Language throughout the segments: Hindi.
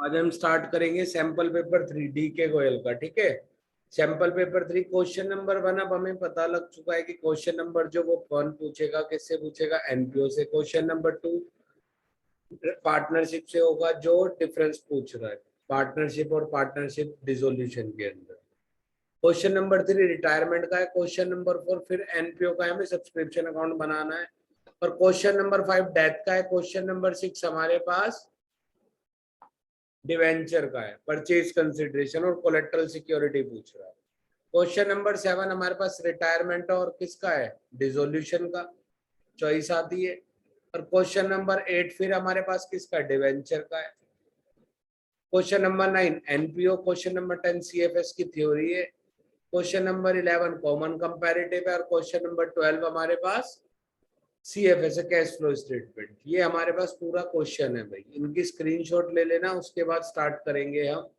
आज हम स्टार्ट करेंगे सैंपल पेपर 3 डी के गोयल का। ठीक है, सैंपल पेपर 3 क्वेश्चन नंबर 1 अब हमें पता लग चुका है कि क्वेश्चन नंबर जो वो कौन पूछेगा, किससे पूछेगा, एनपीओ से। क्वेश्चन नंबर 2 पार्टनरशिप से होगा, जो डिफरेंस पूछ रहा है पार्टनरशिप और पार्टनरशिप डिसोल्यूशन के अंदर। क्वेश्चन नंबर 3 रिटायरमेंट का है। क्वेश्चन नंबर 4 फिर एनपीओ का है, हमें सब्सक्रिप्शन अकाउंट बनाना है। और क्वेश्चन नंबर 5 डेथ का है। क्वेश्चन नंबर 6 हमारे पास डिवेंचर का है, परचेज कंसिडरेशन और कोलेट्रल सिक्योरिटी पूछ रहा है। क्वेश्चन नंबर 7 हमारे पास रिटायरमेंट और किसका है, डिसोल्यूशन का चॉइस आती है। और क्वेश्चन नंबर 8 फिर हमारे पास किसका, डिवेंचर का है। Question number 9 NPO. Question number 10 CFS की थ्योरी है। क्वेश्चन नंबर 11 कॉमन कंपैरेटिव है। और क्वेश्चन नंबर 12 हमारे पास सीएफएस है, कैश फ्लो स्टेटमेंट। ये हमारे पास पूरा क्वेश्चन है भाई, इनकी स्क्रीनशॉट ले लेना, उसके बाद स्टार्ट करेंगे हम।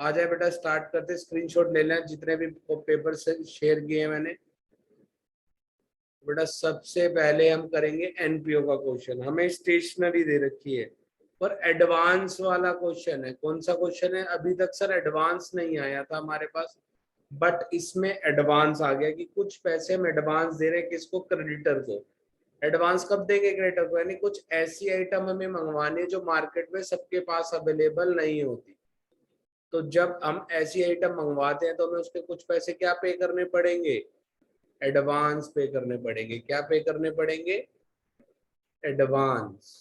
आ जाए बेटा, स्टार्ट करते, स्क्रीनशॉट ले लें जितने भी पेपर से शेयर किए मैंने। बेटा सबसे पहले हम करेंगे एनपीओ का क्वेश्चन, हमें स्टेशनरी दे रखी है और एडवांस वाला क्वेश्चन है। कौन सा क्वेश्चन है, अभी तक सर एडवांस नहीं आया था हमारे पास, बट इसमें एडवांस आ गया कि कुछ पैसे हम एडवांस दे रहे हैं, किसको, क्रेडिटर को। एडवांस कब देंगे क्रेडिटर को, यानी कुछ ऐसी आइटम हमें मंगवानी है जो मार्केट में सबके पास अवेलेबल नहीं होती। तो जब हम ऐसी आइटम मंगवाते हैं तो हमें उसके कुछ पैसे क्या पे करने पड़ेंगे, एडवांस पे करने पड़ेंगे। क्या पे करने पड़ेंगे, एडवांस।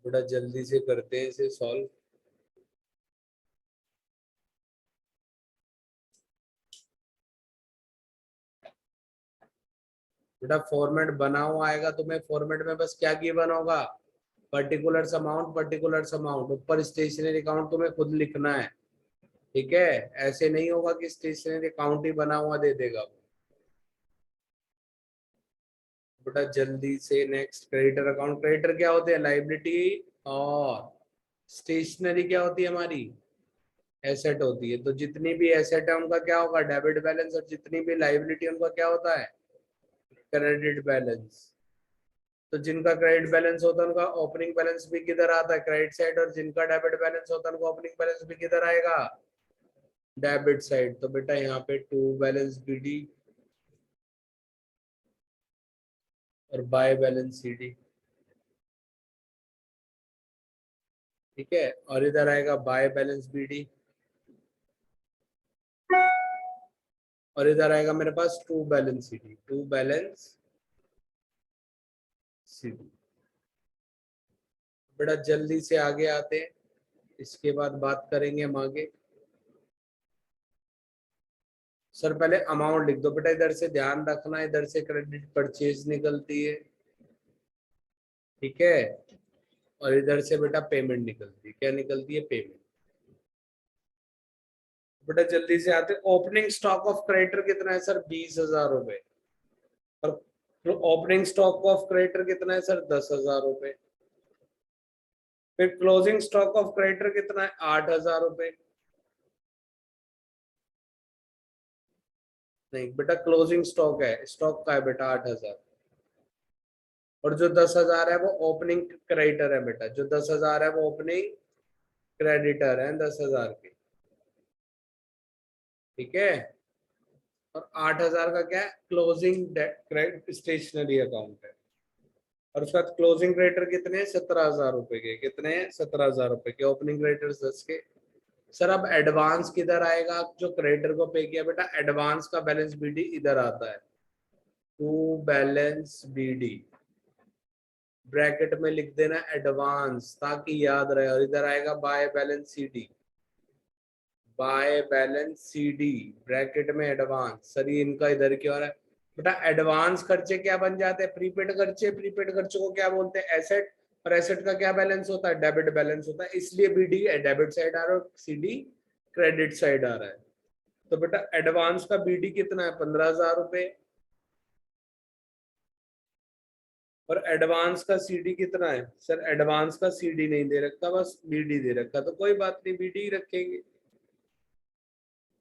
बड़ा जल्दी से करते हैं इसे सॉल्व। बेटा फॉर्मेट बना हुआ आएगा तुम्हें, फॉर्मेट में बस क्या गिवन होगा, पर्टिकुलर अमाउंट, पर्टिकुलर अमाउंट। ऊपर स्टेशनरी अकाउंट तुम्हें खुद लिखना है। ठीक है, ऐसे नहीं होगा कि स्टेशनरी अकाउंट ही बना हुआ दे देगा। बेटा जल्दी से नेक्स्ट, क्रेडिटर अकाउंट। क्रेडिटर क्या होते हैं, लाइबिलिटी, और स्टेशनरी क्या होती है हमारी, एसेट होती है। तो जितनी भी एसेट है उनका क्या होगा, डेबिट बैलेंस, और जितनी भी लाइबिलिटी उनका क्या होता है, क्रेडिट बैलेंस। तो जिनका क्रेडिट बैलेंस होता है उनका ओपनिंग बैलेंस भी किधर आता है, क्रेडिट साइड, और जिनका डेबिट बैलेंस होता है उनका ओपनिंग बैलेंस भी किधर आएगा, डेबिट साइड। तो बेटा यहाँ पे टू बैलेंस बीडी और बाय बैलेंस सीडी। ठीक है, और इधर आएगा बाय बैलेंस बीडी, और इधर आएगा मेरे पास to balance CD, to balance CD. बेटा जल्दी से आगे आते हैं, इसके बाद बात करेंगे हम आगे। सर पहले अमाउंट लिख दो बेटा, इधर से ध्यान रखना, इधर से क्रेडिट परचेज निकलती है। ठीक है, और इधर से बेटा पेमेंट निकलती है। क्या निकलती है, पेमेंट। बेटा जल्दी से आते, ओपनिंग स्टॉक ऑफ क्रेडिटर कितना है सर, 20,000 रुपए। और ओपनिंग स्टॉक ऑफ क्रेडिटर कितना है सर, 10,000 रुपए। फिर क्लोजिंग स्टॉक ऑफ क्रेडिटर कितना है, 8,000 रुपए। नहीं बेटा, क्लोजिंग स्टॉक है, स्टॉक का है बेटा 8,000। और जो 10,000 है वो ओपनिंग क्रेडिटर है बेटा, जो 10,000 है वो ओपनिंग क्रेडिटर है 10,000 के। ठीक है, और 8,000 का क्या है, क्लोजिंग क्रेडिट स्टेशनरी अकाउंट है। और उसके बाद क्लोजिंग क्रेडिटर कितने हैं, 17,000 रुपए के। कितने हैं, 17,000 रुपए के। ओपनिंग क्रेडिटर 10 के। सर अब एडवांस किधर आएगा, जो क्रेडिटर को पे किया बेटा, एडवांस का बैलेंस बीडी इधर आता है, टू बैलेंस बीडी, ब्रैकेट में लिख देना एडवांस ताकि याद रहे। और इधर आएगा bye balance CD, bye balance CD, bracket में एडवांस। सर ये इनका इधर क्यों आ रहा है बेटा, एडवांस खर्चे क्या बन जाते हैं, प्रीपेड खर्चे। प्रीपेड खर्चे को क्या बोलते हैं, एसेट। और एसेट का क्या बैलेंस होता है, डेबिट बैलेंस होता है। इसलिए बीडी डेबिट साइड आ रहा है और सीडी क्रेडिट साइड आ रहा है। तो बेटा एडवांस का बीडी कितना है, 15,000 रुपए। और एडवांस का सीडी कितना है सर, एडवांस का सीडी नहीं दे रखा, बस बीडी दे रखा। तो कोई बात नहीं, बीडी ही रखेंगे।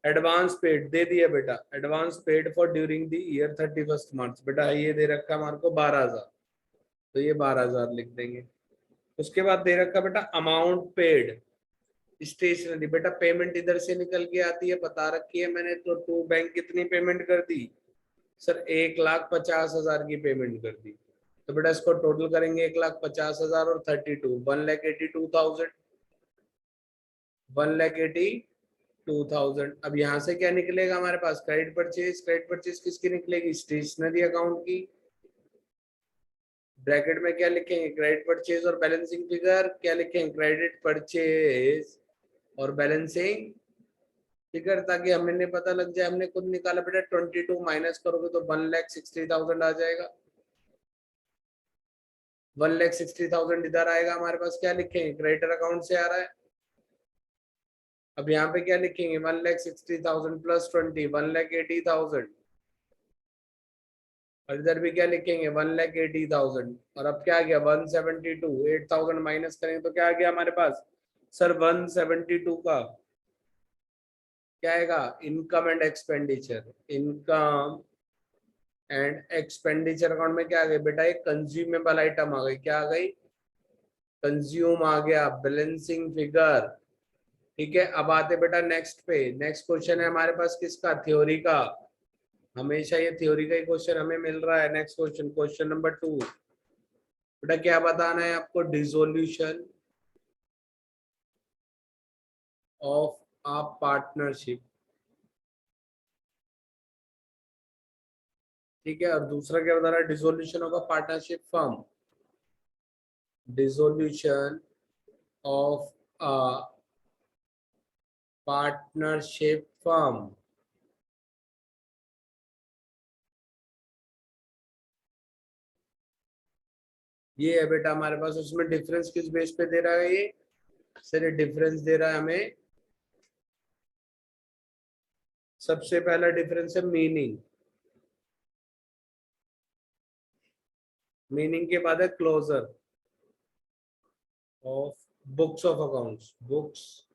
एडवांस पेड दे दिया बेटा, advance paid for during the year 31 मार्च। बेटा ये दे रखा हमारे को 12,000, तो ये 12,000 लिख देंगे। उसके बाद दे रखा बेटा अमाउंट पेड स्टेशनरी, बेटा पेमेंट इधर से निकल के आती है, बता रखी है मैंने, तो टू बैंक कितनी पेमेंट कर दी सर, 1,50,000 की पेमेंट कर दी। तो बेटा इसको टोटल करेंगे 1,50,000 और 32, 1,82,000, 1,82,000। अब यहाँ से क्या निकलेगा हमारे पास, क्रेडिट परचेज, क्रेडिट परचेज किसकी निकलेगी, स्टेशनरी अकाउंट की। ब्रैकेट में क्या लिखेंगे, क्रेडिट परचेज और बैलेंसिंग फिगर, क्या लिखेंगे, क्रेडिट परचेज और बैलेंसिंग फिगर, ताकि हमें नहीं पता लग जाए हमने खुद निकाला। बेटा 22 माइनस करोगे तो 1,60,000 आ जाएगा, 1,60,000 इधर आएगा हमारे पास, क्या लिखेंगे, क्रेडिटर अकाउंट से आ रहा है। अब यहाँ पे क्या लिखेंगे, 1,60,000 प्लस 20, 1,80,000, और इधर भी क्या लिखेंगे 1,80,000, और अब क्या आ गया 172, 8,000 माइनस करेंगे तो क्या आ गया हमारे पास सर 172 का क्या आएगा, income and expenditure, income and expenditure account में क्या आ गई बेटा, एक कंज्यूमेबल आइटम आ गई, क्या आ गई, कंज्यूम आ गया, बैलेंसिंग फिगर। ठीक है, अब आते बेटा नेक्स्ट पे, नेक्स्ट क्वेश्चन है हमारे पास किसका, थ्योरी का, हमेशा ये थ्योरी का ही क्वेश्चन हमें मिल रहा है। नेक्स्ट क्वेश्चन, क्वेश्चन नंबर 2, बेटा क्या बताना है आपको, डिसोल्यूशन ऑफ अ पार्टनरशिप। ठीक है, और दूसरा क्या बता रहा है, dissolution of a partnership firm, dissolution of a partnership firm. ये है बेटा हमारे पास, उसमें डिफरेंस किस बेस पे दे रहा है ये सर, ये डिफरेंस दे रहा है हमें, सबसे पहला डिफरेंस है मीनिंग, मीनिंग के बाद है closure of books of accounts, books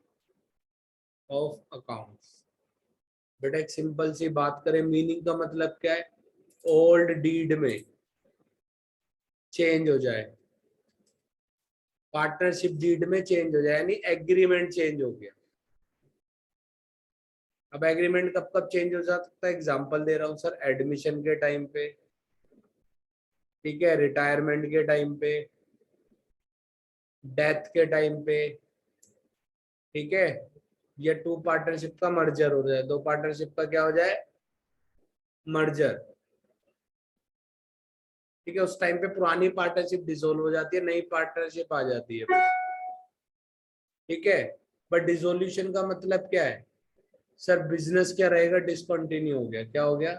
of accounts. बेटा एक सिंपल सी बात करें, मीनिंग का मतलब क्या है, ओल्ड डीड में चेंज हो जाए, पार्टनरशिप डीड में चेंज हो जाए, यानी एग्रीमेंट चेंज हो गया। अब एग्रीमेंट कब कब चेंज हो सकता है, एग्जांपल दे रहा हूँ सर, एडमिशन के टाइम पे, ठीक है, रिटायरमेंट के टाइम पे, डेथ के टाइम पे, ठीक है, ये टू पार्टनरशिप का मर्जर हो जाए, दो पार्टनरशिप का क्या हो जाए, मर्जर। ठीक है, उस टाइम पे पुरानी पार्टनरशिप डिसोल्व हो जाती है, नई पार्टनरशिप आ जाती है। ठीक है, बट डिसोल्यूशन का मतलब क्या है सर, बिजनेस क्या रहेगा, डिसकंटिन्यू हो गया, क्या हो गया,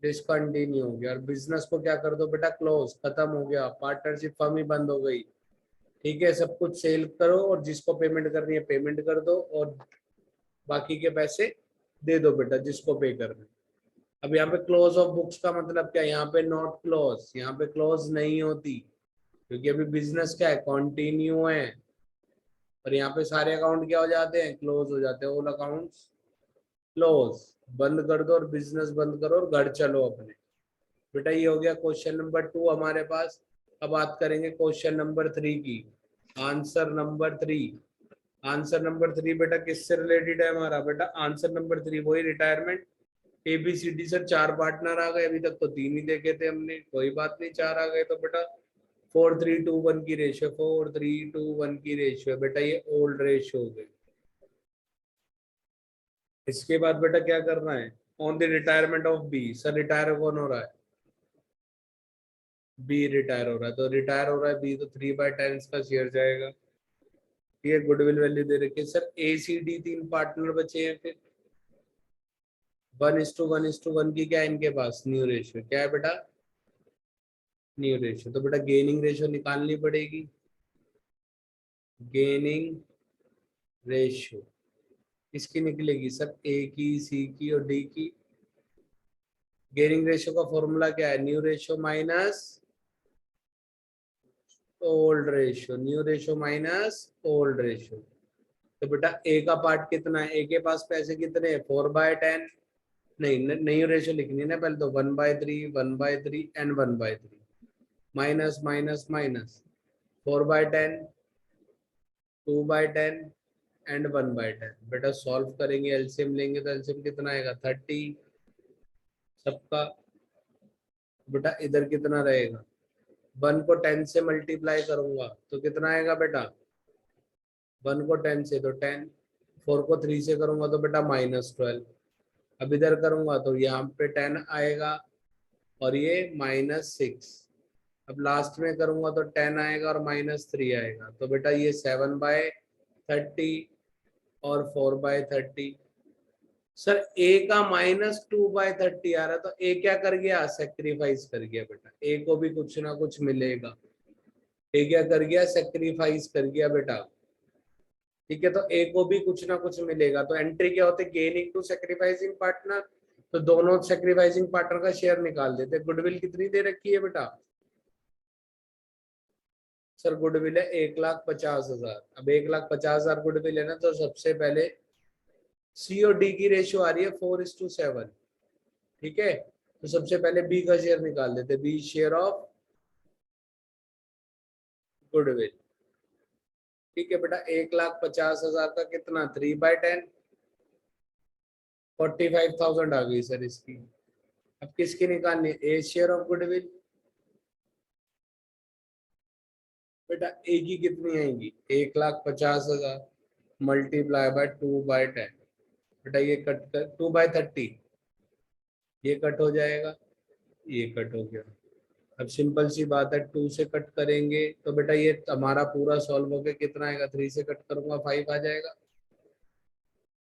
डिसकंटिन्यू हो गया, और बिजनेस को क्या कर दो बेटा, क्लोज, खत्म हो गया, पार्टनरशिप फर्म ही बंद हो गई। ठीक है, सब कुछ सेल करो और जिसको पेमेंट करनी है पेमेंट कर दो, और बाकी के पैसे दे दो बेटा जिसको पे करना है। अब यहाँ पे क्लोज ऑफ बुक्स का मतलब क्या है, यहाँ पे नॉट क्लोज, यहाँ पे क्लोज नहीं होती, क्योंकि अभी बिजनेस क्या है, कंटिन्यू है, और यहाँ पे सारे अकाउंट क्या हो जाते हैं, क्लोज हो जाते हैं, ऑल अकाउंट्स क्लोज, बंद कर दो और बिजनेस बंद करो और घर चलो अपने। बेटा ये हो गया क्वेश्चन नंबर 2 हमारे पास। अब बात करेंगे क्वेश्चन नंबर 3 की, आंसर नंबर 3। आंसर नंबर 3 बेटा किससे रिलेटेड है हमारा, बेटा आंसर नंबर 3 वही रिटायरमेंट, एबीसीडी सर, 4 पार्टनर आ गए, अभी तक तो 3 ही देखे थे हमने, कोई बात नहीं 4 आ गए तो बेटा 4:3:1 की रेशियो, 4:3:1 की रेशियो, बेटा ये ओल्ड रेशियो हो गई। इसके बाद बेटा क्या करना है, on the retirement of B, sir retire कौन हो रहा है, बी रिटायर हो रहा है, तो रिटायर हो रहा है बी, तो 3/10 का शेयर जाएगा। ये गुडविल वैल्यू दे रखी है सर, ए सी डी 3 पार्टनर बचे हैं, फिर 1:1:1 की क्या है इनके पास, न्यू रेशियो, क्या है बेटा, न्यू रेशियो, तो बेटा गेनिंग रेशियो निकालनी पड़ेगी, गेनिंग रेशियो किसकी निकलेगी सर, ए की, सी की और डी की। गेनिंग रेशियो का फॉर्मूला क्या है, new ratio minus old ratio, new ratio minus old ratio. तो बेटा ए का पार्ट कितना है, ए के पास पैसे कितने हैं, 4/10, नहीं नई रेशियो लिखनी है ना पहले, तो 1/3, 1/3 and 1/3, minus minus minus, 4/10, 2/10 and 1/10। बेटा सॉल्व करेंगे, एलसीएम लेंगे तो एलसीएम कितना आएगा 30 सबका। बेटा इधर कितना रहेगा, 1 को 10 से मल्टीप्लाई करूंगा तो कितना आएगा बेटा, 1 को 10 से तो 10, 4 को 3 से करूंगा तो बेटा -12। अब इधर करूंगा तो यहाँ पे 10 आएगा और ये -6। अब लास्ट में करूंगा तो 10 आएगा और -3 आएगा, तो बेटा ये 7/30 और 4/30। सर ए का -2/30 आ रहा, तो ए क्या कर गया, सेक्रीफाइस कर गया। बेटा ए को भी कुछ ना कुछ मिलेगा, ए क्या कर गया, सेक्रीफाइस कर गया बेटा। ठीक है, तो ए को भी कुछ ना कुछ मिलेगा। तो एंट्री क्या होते, गेनिंग टू सेक्रीफाइसिंग पार्टनर, तो दोनों सेक्रीफाइसिंग पार्टनर का शेयर निकाल देते। गुडविल कितनी दे रखी है बेटा, सर गुडविल है 1,50,000। अब 1,50,000 गुडविल है ना, तो सबसे पहले सी और डी की रेशियो आ रही है 4:7। ठीक है, तो सबसे पहले बी का शेयर निकाल देते, बी शेयर ऑफ गुडविल। ठीक है बेटा, 1,50,000 का कितना 3/10, 45,000 आ गई सर इसकी। अब किसकी निकालनी है, ए शेयर ऑफ गुडविल। बेटा ए की कितनी आएगी, 1,50,000 मल्टीप्लाई बाय 2/10। बेटा ये कट कर 2/30, ये कट हो जाएगा, ये कट हो गया। अब सिंपल सी बात है, 2 से कट करेंगे तो बेटा ये हमारा पूरा सॉल्व होके कितना आएगा, 3 से कट करूंगा 5 आ जाएगा,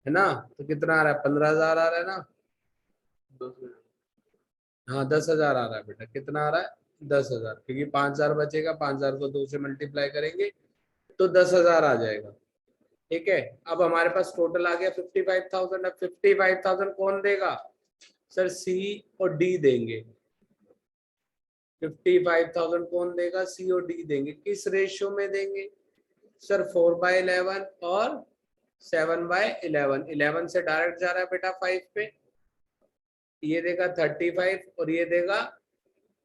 है ना। तो कितना आ रहा है, 15,000 आ रहा है ना। हाँ 10,000 आ रहा है बेटा, कितना आ रहा है 10,000, क्योंकि 5,000 बचेगा, 5,000 को 2 से मल्टीप्लाई करेंगे तो 10,000 आ जाएगा। ठीक है, अब हमारे पास टोटल आ गया 55,000। अब 55,000 कौन देगा, सर सी और डी देंगे। 55,000 कौन देगा, सी और डी देंगे। किस रेशियो में देंगे, सर 4/11 और 7/11। 11 से डायरेक्ट जा रहा है बेटा 5 पे, ये देगा 35 और ये देगा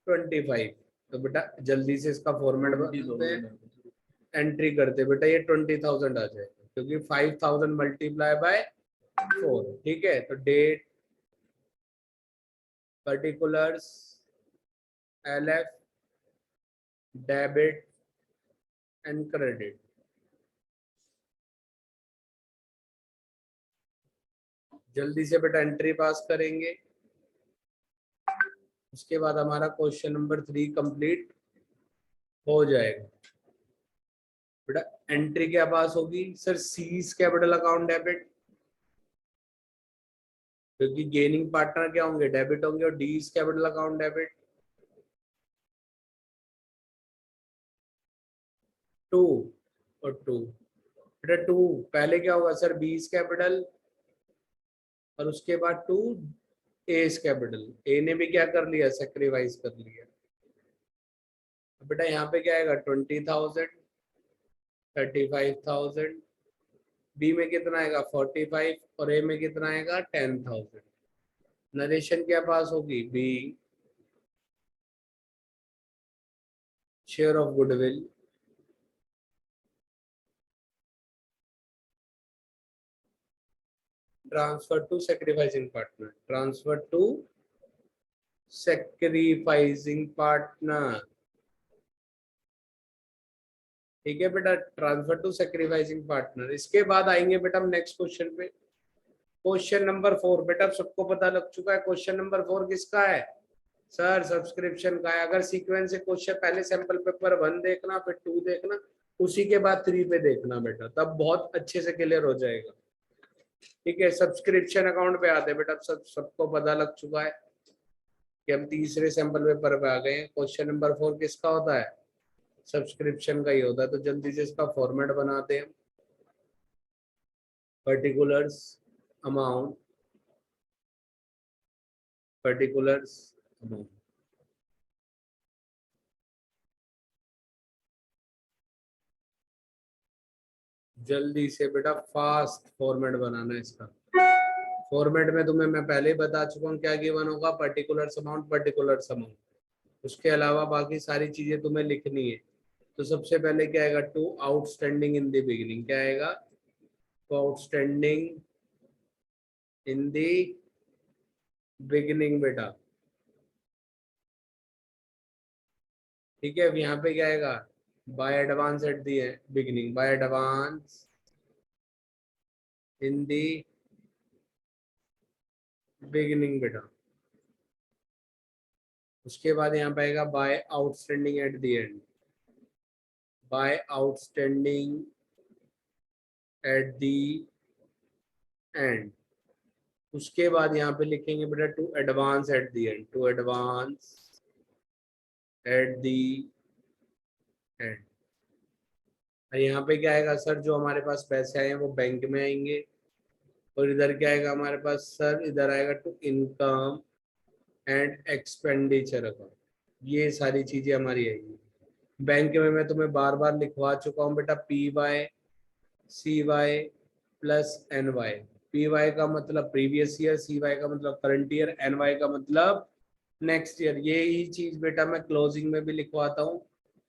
25। तो बेटा जल्दी से इसका फॉर्मेट बनाते हैं, एंट्री करते बेटा, ये 20,000 आ जाएगा, क्योंकि 5,000 मल्टीप्लाई बाय 4। ठीक है, तो date, particulars, LF, debit and credit. जल्दी से बेटा एंट्री पास करेंगे, उसके बाद हमारा क्वेश्चन नंबर 3 कंप्लीट हो जाएगा। बेटा एंट्री क्या पास होगी, sir seize capital account debit, क्योंकि गेनिंग पार्टनर क्या होंगे, डेबिट होंगे, और डीज कैपिटल अकाउंट डेबिट। 2 और 2, बेटा 2 पहले क्या होगा सर, बीस कैपिटल और उसके बाद 2 एस कैपिटल। ए ने भी क्या कर लिया, सेक्रीफाइस कर लिया। बेटा यहाँ पे क्या आएगा 20,000, 35,000, बी में कितना आएगा 45 और ए में कितना आएगा 10,000। नरेशन क्या पास होगी, B share of goodwill transfer to sacrificing partner, transfer to sacrificing partner. ठीक है बेटा, ट्रांसफर टू सेक्रीफाइसिंग पार्टनर। इसके बाद आएंगे बेटा हम नेक्स्ट क्वेश्चन पे, क्वेश्चन नंबर 4। बेटा सबको पता लग चुका है क्वेश्चन नंबर 4 किसका है, सर सब्सक्रिप्शन का है। अगर सीक्वेंस से क्वेश्चन, पहले सैंपल पेपर 1 देखना, फिर 2 देखना, उसी के बाद 3 पे देखना बेटा, तब बहुत अच्छे से क्लियर हो जाएगा। ठीक है, सब्सक्रिप्शन अकाउंट पे आते हैं बेटा, सबको पता लग चुका है कि हम तीसरे सैंपल पेपर पे आ गए हैं। क्वेश्चन नंबर 4 किसका होता है, सब्सक्रिप्शन का ही होता है। तो जल्दी से इसका फॉर्मेट बनाते हैं, पर्टिकुलर्स अमाउंट, पर्टिकुलर्स अमाउंट। जल्दी से बेटा फास्ट फॉर्मेट बनाना है इसका। फॉर्मेट में तुम्हें मैं पहले ही बता चुका हूँ क्या गिवन होगा, पर्टिकुलर्स अमाउंट, पर्टिकुलर्स अमाउंट। उसके अलावा बाकी सारी चीजें तुम्हें लिखनी है। तो सबसे पहले क्या आएगा, to outstanding in the beginning, क्या आएगा, to outstanding in the beginning बेटा। ठीक है, अब यहाँ पे क्या आएगा, by advance at the beginning, by advance in the beginning बेटा। उसके बाद यहाँ पे आएगा by outstanding at the end, by outstanding at the end. उसके बाद यहाँ पे लिखेंगे बेटा to advance at the end, to advance at the end. यहाँ पे क्या आएगा सर, जो हमारे पास पैसे आए हैं वो बैंक में आएंगे, और इधर क्या आएगा हमारे पास सर, इधर आएगा to income and expenditure account. ये सारी चीजें हमारी आएगी। बैंक में मैं तुम्हें बार बार लिखवा चुका हूँ बेटा, P Y C Y plus N Y. P Y का मतलब प्रीवियस ईयर, सी वाई का मतलब करंट ईयर, एन वाई का मतलब नेक्स्ट ईयर। ये ही चीज बेटा मैं क्लोजिंग में भी लिखवाता हूँ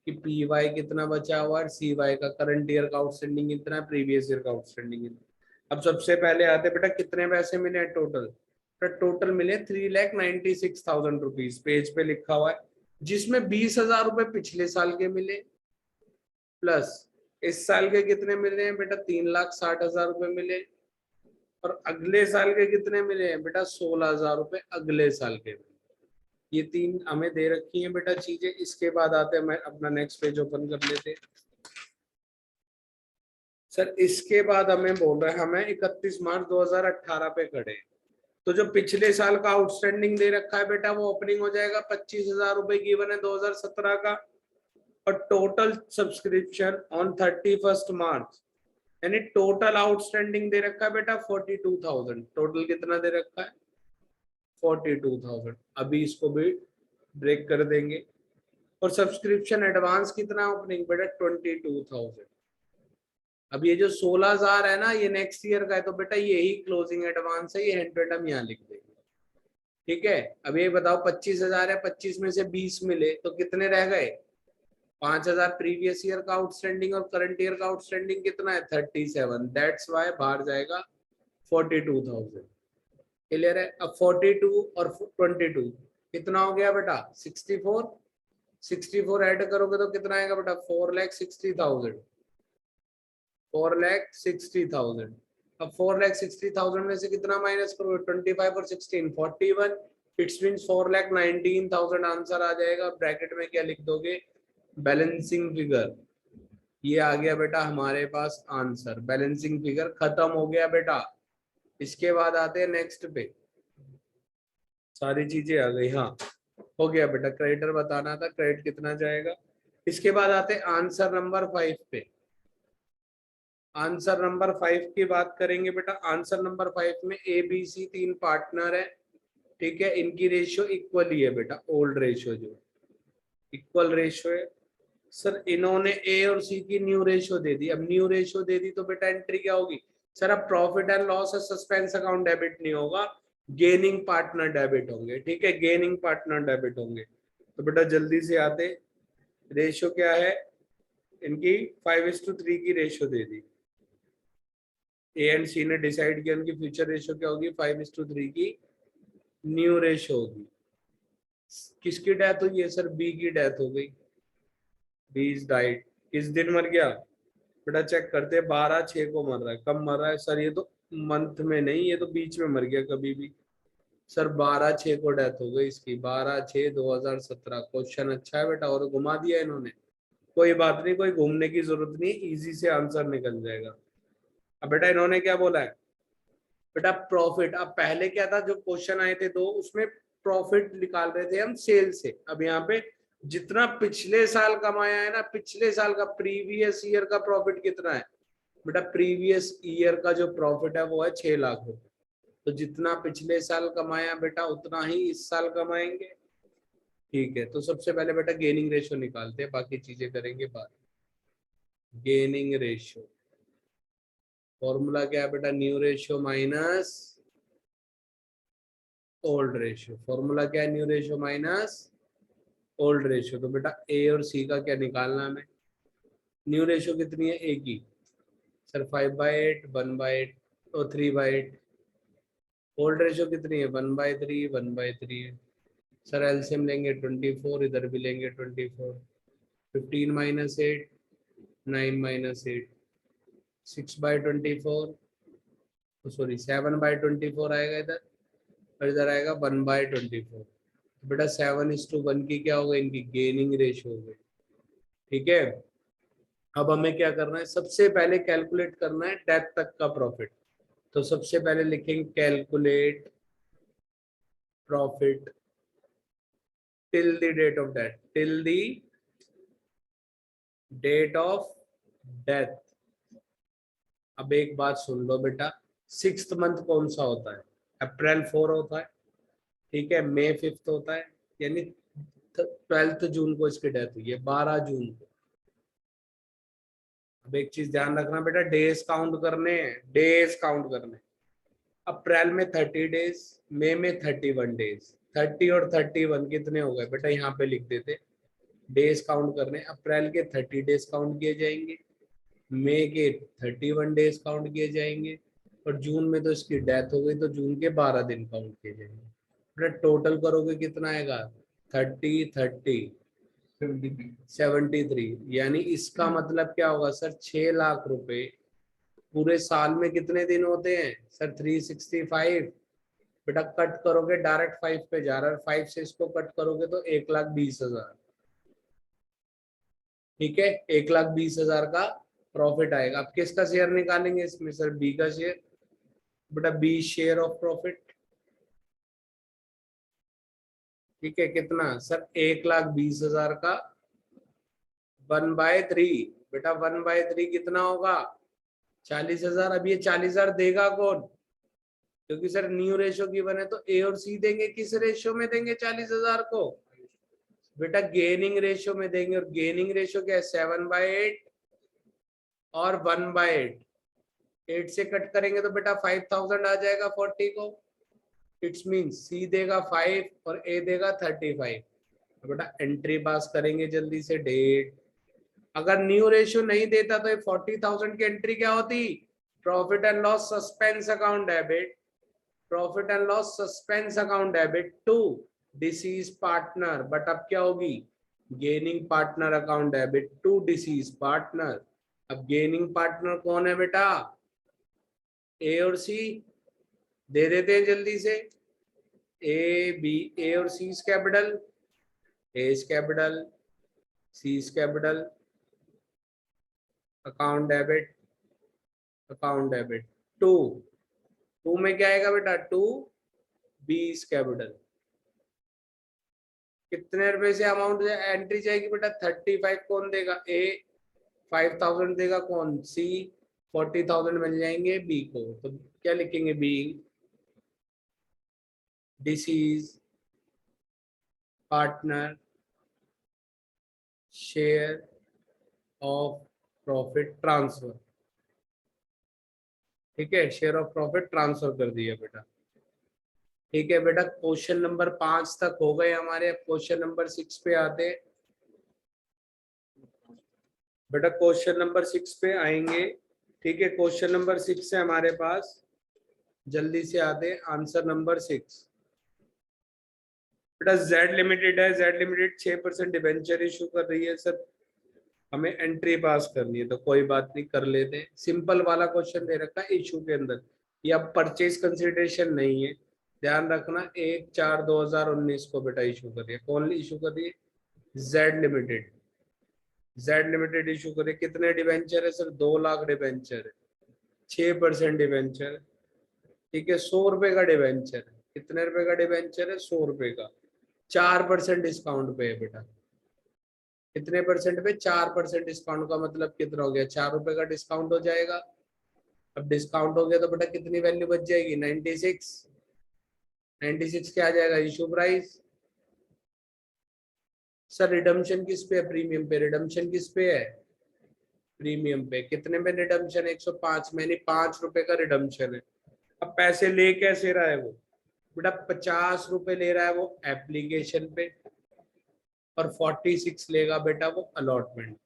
कि पी वाई कितना बचा हुआ है, सी वाई का करंट ईयर का आउटस्टैंडिंग कितना है, प्रीवियस ईयर का आउटस्टैंडिंग कितना। अब सबसे पहले आते बेटा कितने पैसे मिले टोटल, तो टोटल मिले 3,96,000 रुपीज, पेज पे लिखा हुआ है, जिसमें 20,000 रुपए पिछले साल के मिले, प्लस इस साल के कितने मिले हैं बेटा, 3,60,000 रुपए मिले, और अगले साल के कितने मिले हैं बेटा, 16,000 रुपए अगले साल के मिले। ये तीन हमें दे रखी हैं बेटा चीजें। इसके बाद आते हैं, मैं अपना नेक्स्ट पेज ओपन कर लेते हैं सर। इसके बाद हमें बोल रहे हैं, हमें 31 मार्च 2018 पे खड़े हैं। तो जो पिछले साल का आउटस्टैंडिंग दे रखा है बेटा, वो ओपनिंग हो जाएगा 25,000 रुपए गिवन है 2017 का, और टोटल सब्सक्रिप्शन ऑन 31 मार्च, यानी टोटल आउटस्टैंडिंग दे रखा है बेटा 42,000। टोटल कितना दे रखा है, 42,000। अभी इसको भी ब्रेक कर देंगे। और सब्सक्रिप्शन एडवांस कितना ओपनिंग बेटा, 22,000। अब ये जो 16,000 है ना, ये नेक्स्ट ईयर का है, तो बेटा यही क्लोजिंग एडवांस है, ये 100 हम यहाँ लिख देंगे। ठीक है, अब ये बताओ 25,000 है, 25 में से 20 मिले तो कितने रह गए, 5,000 प्रीवियस ईयर का आउटस्टैंडिंग, और करंट ईयर का आउटस्टैंडिंग कितना है 37। दैट्स वाई बाहर जाएगा 42,000। क्लियर है। अब 42 और 22 कितना हो गया बेटा, 64। 64 ऐड करोगे तो कितना आएगा बेटा, 4,60,000। 4,60,000। अब 4,60,000 में से कितना माइनस करोगे, 25 और 16 41। इट्स मीन 4,19,000 आंसर आ जाएगा। ब्रैकेट में क्या लिख दोगे, बैलेंसिंग फिगर। ये आ गया बेटा हमारे पास आंसर, बैलेंसिंग फिगर खत्म हो गया बेटा। इसके बाद आते हैं नेक्स्ट पे, सारी चीजें आ गई। हाँ हो गया बेटा, क्रेडिटर बताना था, क्रेडिट कितना जाएगा। इसके बाद आते हैं आंसर नंबर 5 पे। आंसर नंबर 5 की बात करेंगे बेटा। आंसर नंबर 5 में ए बी सी 3 पार्टनर है, ठीक है, इनकी रेशियो इक्वल ही है बेटा, ओल्ड रेशियो जो इक्वल रेशियो है। सर इन्होंने ए और सी की न्यू रेशियो दे दी। अब न्यू रेशियो दे दी तो बेटा एंट्री क्या होगी सर, अब प्रॉफिट एंड लॉस और सस्पेंस अकाउंट डेबिट नहीं होगा, गेनिंग पार्टनर डेबिट होंगे। ठीक है, गेनिंग पार्टनर डेबिट होंगे। तो बेटा जल्दी से आते, रेशियो क्या है इनकी, 5:3 की ratio they the. A and सी ने डिसाइड किया उनकी फ्यूचर रेशियो क्या होगी, 5:3 की न्यू रेशियो होगी। किसकी डेथ हुई है सर, बी की डेथ हो गई, बी इज डाइड। किस दिन मर गया बेटा, चेक करते हैं, 12/6 को मर रहा है। कब मर रहा है सर, ये तो मंथ में नहीं, ये तो बीच में मर गया कभी भी। सर 12/6 को डेथ हो गई इसकी, 12/6/2017। क्वेश्चन अच्छा है बेटा, और घुमा दिया इन्होंने। कोई बात नहीं, कोई घूमने की जरूरत नहीं, इजी से आंसर निकल जाएगा। अब बेटा इन्होंने क्या बोला है बेटा, प्रॉफिट। अब पहले क्या था, जो क्वेश्चन आए थे दो, उसमें प्रॉफिट निकाल रहे थे हम सेल से। अब यहाँ पे जितना पिछले साल कमाया है ना, पिछले साल का प्रीवियस ईयर का प्रॉफिट कितना है बेटा, प्रीवियस ईयर का जो प्रॉफिट है वो है 6 लाख रुपए। तो जितना पिछले साल कमाया बेटा, उतना ही इस साल कमाएंगे। ठीक है, तो सबसे पहले बेटा गेनिंग रेशियो निकालते हैं, बाकी चीजें करेंगे बाद। गेनिंग रेशियो फॉर्मूला क्या है बेटा, new ratio minus old ratio. Formula क्या है, new ratio minus old ratio. तो बेटा ए और सी का क्या निकालना है हमें, न्यू रेशियो कितनी है, एक ही सर, 5/8, 1/8 और 3/8। ओल्ड रेशियो कितनी है, 1/3, 1/3 है। सर एलसीएम लेंगे 24, इधर भी लेंगे 24। 15 माइनस 8, 9 - 8, 6/24, सॉरी 7/24 आएगा इधर, और इधर आएगा 1/24। बेटा 7:1 की क्या होगा, इनकी गेनिंग रेशियो हो गई। ठीक है, अब हमें क्या करना है, सबसे पहले कैलकुलेट करना है डेथ तक का प्रॉफिट। तो सबसे पहले लिखेंगे calculate profit till the date of death, till the date of death. अब एक बात सुन लो बेटा, 6th मंथ कौन सा होता है, अप्रैल 4 होता है, ठीक है, मई 5 होता है, यानी 12 जून को इसकी डेथ हुई है, 12 जून को। अब एक चीज ध्यान रखना बेटा, डेज काउंट करने हैं, डेज काउंट करने। अप्रैल में 30 डेज, मई में 31 डेज, 30 और 31 कितने हो गए बेटा, यहाँ पे लिख देते। डेज काउंट करने, अप्रैल के 30 डेज काउंट किए जाएंगे, मई के 31 डेज काउंट किए जाएंगे, और जून में तो इसकी डेथ हो गई तो जून के 12 दिन काउंट किए जाएंगे। बेटा टोटल करोगे कितना आएगा, 30, 30, 73, यानी इसका मतलब क्या होगा सर, 6 लाख रुपए। पूरे साल में कितने दिन होते हैं सर, 365। बेटा कट करोगे डायरेक्ट 5 पे जा रहा है, 5 से इसको कट करोगे तो 1,20,000। ठीक है, 1,20,000 का प्रॉफिट आएगा। अब किसका शेयर निकालेंगे इसमें सर, बी का शेयर। बेटा बी शेयर ऑफ प्रॉफिट, ठीक है, कितना सर, 1,20,000 का 1/3। बेटा 1/3 कितना होगा, 40,000। अब ये 40,000 देगा कौन, क्योंकि सर न्यू रेशियो की बने तो ए और सी देंगे, किस रेशियो में देंगे 40,000 को, बेटा गेनिंग रेशियो में देंगे। और गेनिंग रेशियो क्या है, 7/8 और 1/8। 8 से कट करेंगे तो बेटा 5,000 आ जाएगा 40 को। इट्स मीन सी देगा 5 और ए देगा 35। तो बेटा एंट्री पास करेंगे जल्दी से, डेट। अगर न्यू रेशियो नहीं देता तो ये 40,000 की एंट्री क्या होती, profit and loss suspense account debit, profit and loss suspense account debit to deceased partner. But अब क्या होगी, gaining partner account debit to deceased partner. अब गेनिंग पार्टनर कौन है बेटा, ए और सी, दे देते हैं जल्दी से। ए बी, ए और C is capital, A is capital, C is capital, account debit, account debit to, to में क्या आएगा बेटा, टू बी इज कैपिटल। कितने रुपए से अमाउंट एंट्री जाएगी बेटा, 35 कौन देगा, ए 5,000 देगा कौन, सी 40,000 मिल जाएंगे बी को। तो क्या लिखेंगे, B deceased partner share of profit transfer. ठीक है, शेयर ऑफ प्रॉफिट ट्रांसफर कर दिया बेटा। ठीक है बेटा, क्वेश्चन नंबर 5 तक हो गए हमारे। क्वेश्चन नंबर 6 पे आते हैं बेटा, क्वेश्चन नंबर 6 पे आएंगे। ठीक है, क्वेश्चन नंबर 6 है हमारे पास, जल्दी से आते हैं। आंसर नंबर 6 बेटा, जेड लिमिटेड है, जेड लिमिटेड 6% डिबेंचर इशू कर रही है सर, हमें एंट्री पास करनी है, तो कोई बात नहीं, कर लेते हैं। सिंपल वाला क्वेश्चन दे रखा है इशू के अंदर, या परचेज कंसिडरेशन नहीं है, ध्यान रखना। 1/4/2019 को बेटा इशू कर रही है, कौन इशू कर रही है, Z limited. Z limited issue करे, कितने डिवेंचर है सर, 2 लाख डिवेंचर है, 6% डिवेंचर। ठीक है, 100 रुपए का डिवेंचर है, कितने रुपए का डिवेंचर है, 100 रुपए का, 4% डिस्काउंट पे है बेटा। कितने परसेंट पे, 4% डिस्काउंट का मतलब कितना हो गया, 4 रुपए का डिस्काउंट हो जाएगा। अब डिस्काउंट हो गया तो बेटा कितनी वैल्यू बच जाएगी, 96। 96 क्या आ जाएगा, इशू प्राइस। सर रिडम्पशन किस पे है, प्रीमियम पे, रिडम्पशन किस पे है, प्रीमियम पे। कितने में रिडम्पशन, 105 में, यानी 5 रुपए का रिडम्पशन है। अब पैसे ले कैसे रहा है वो बेटा, 50 रुपए ले रहा है वो एप्लीकेशन पे, और 46 लेगा बेटा वो अलॉटमेंट।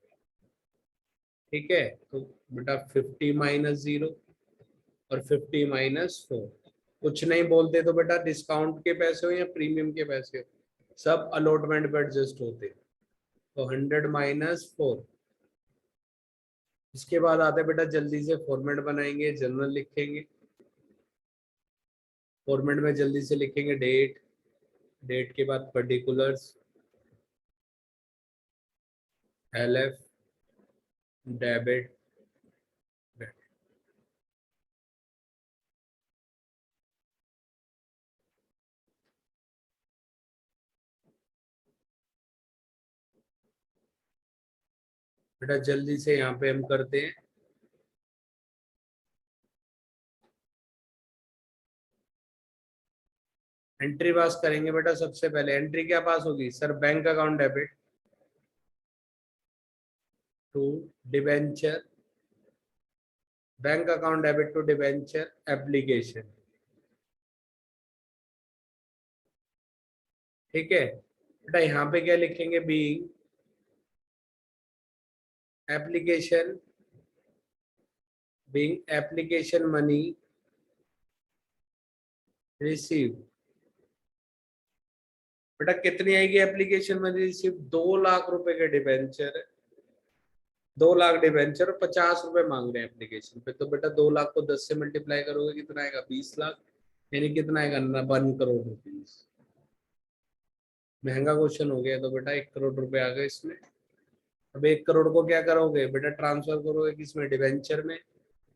ठीक है, तो बेटा 50 माइनस 0 और 50 माइनस 4। कुछ नहीं बोलते तो बेटा डिस्काउंट के पैसे हो या प्रीमियम के पैसे हो, सब अलॉटमेंट पे एडजस्ट होते हैं। तो 100 माइनस 4। इसके बाद आते बेटा जल्दी से फॉर्मेट बनाएंगे, जनरल लिखेंगे। फॉर्मेट में जल्दी से लिखेंगे डेट, डेट के बाद पर्टिकुलर्स, LF, डेबिट, बेटा जल्दी से यहाँ पे हम करते हैं। एंट्री पास करेंगे बेटा, सबसे पहले एंट्री क्या पास होगी sir, bank account debit to debenture, bank account debit to debenture application. ठीक है बेटा, यहाँ पे क्या लिखेंगे, being application, being application money receive. बेटा कितनी आएगी एप्लीकेशन मनी रिसीव, 2 लाख रुपए के डिबेंचर है, 2 लाख डिबेंचर और 50 रुपए मांग रहे हैं एप्लीकेशन पे। तो बेटा 2 लाख को 10 से मल्टीप्लाई करोगे कितना आएगा, 20 लाख, यानी कितना आएगा, 1 करोड़ रुपीज। महंगा क्वेश्चन हो गया तो बेटा 1 करोड़ रुपए आ गए इसमें। अब 1 करोड़ को क्या करोगे बेटा, ट्रांसफर करोगे किसमें, डिबेंचर में।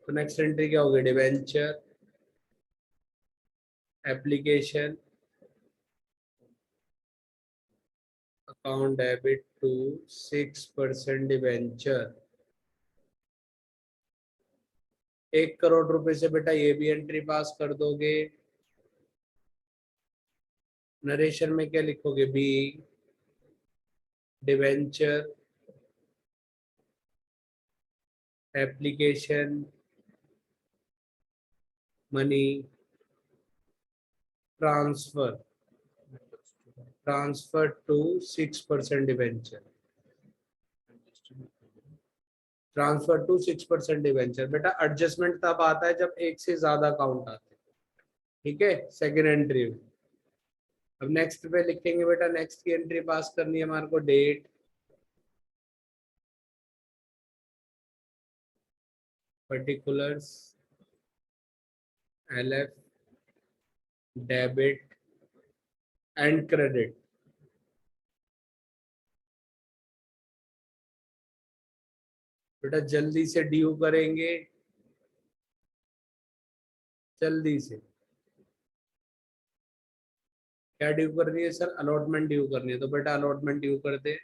तो नेक्स्ट एंट्री क्या होगी, debenture application account debit to 6% debenture. 1 crore रुपए से बेटा ये भी एंट्री पास कर दोगे। नरेशन में क्या लिखोगे, B debenture application money transfer, transfer to 6% debenture, transfer to 6% debenture. बेटा एडजस्टमेंट तब आता है जब एक से ज्यादा अकाउंट आते हैं। ठीक है, सेकेंड एंट्री में। अब नेक्स्ट पे लिखेंगे बेटा, नेक्स्ट की एंट्री पास करनी है हमारे को, date, particulars, LF, debit and credit. बेटा जल्दी से ड्यू करेंगे, जल्दी से। क्या ड्यू करनी है सर, अलॉटमेंट ड्यू करनी है। तो बेटा अलॉटमेंट ड्यू कर दे,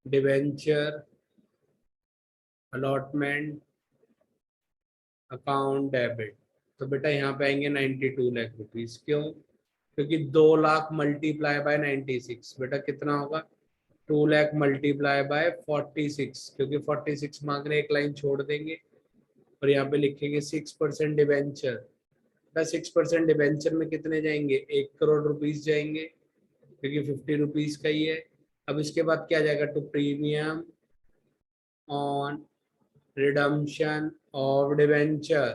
डिबेंचर अलॉटमेंट अकाउंट डेबिट। तो बेटा यहाँ पे आएंगे 92 लाख रुपीज। क्यों, क्योंकि 2 लाख मल्टीप्लाई बाय 96, बेटा कितना होगा, 2 लाख मल्टीप्लाई बाय 46, क्योंकि 46 मांग रहे, एक लाइन छोड़ देंगे और यहाँ पे लिखेंगे 6% डिबेंचर। बेटा 6% डिबेंचर में कितने जाएंगे, 1 करोड़ रुपीज जाएंगे, क्योंकि 50 रुपीज का ही है। अब इसके बाद क्या जाएगा, to premium on redemption of debenture,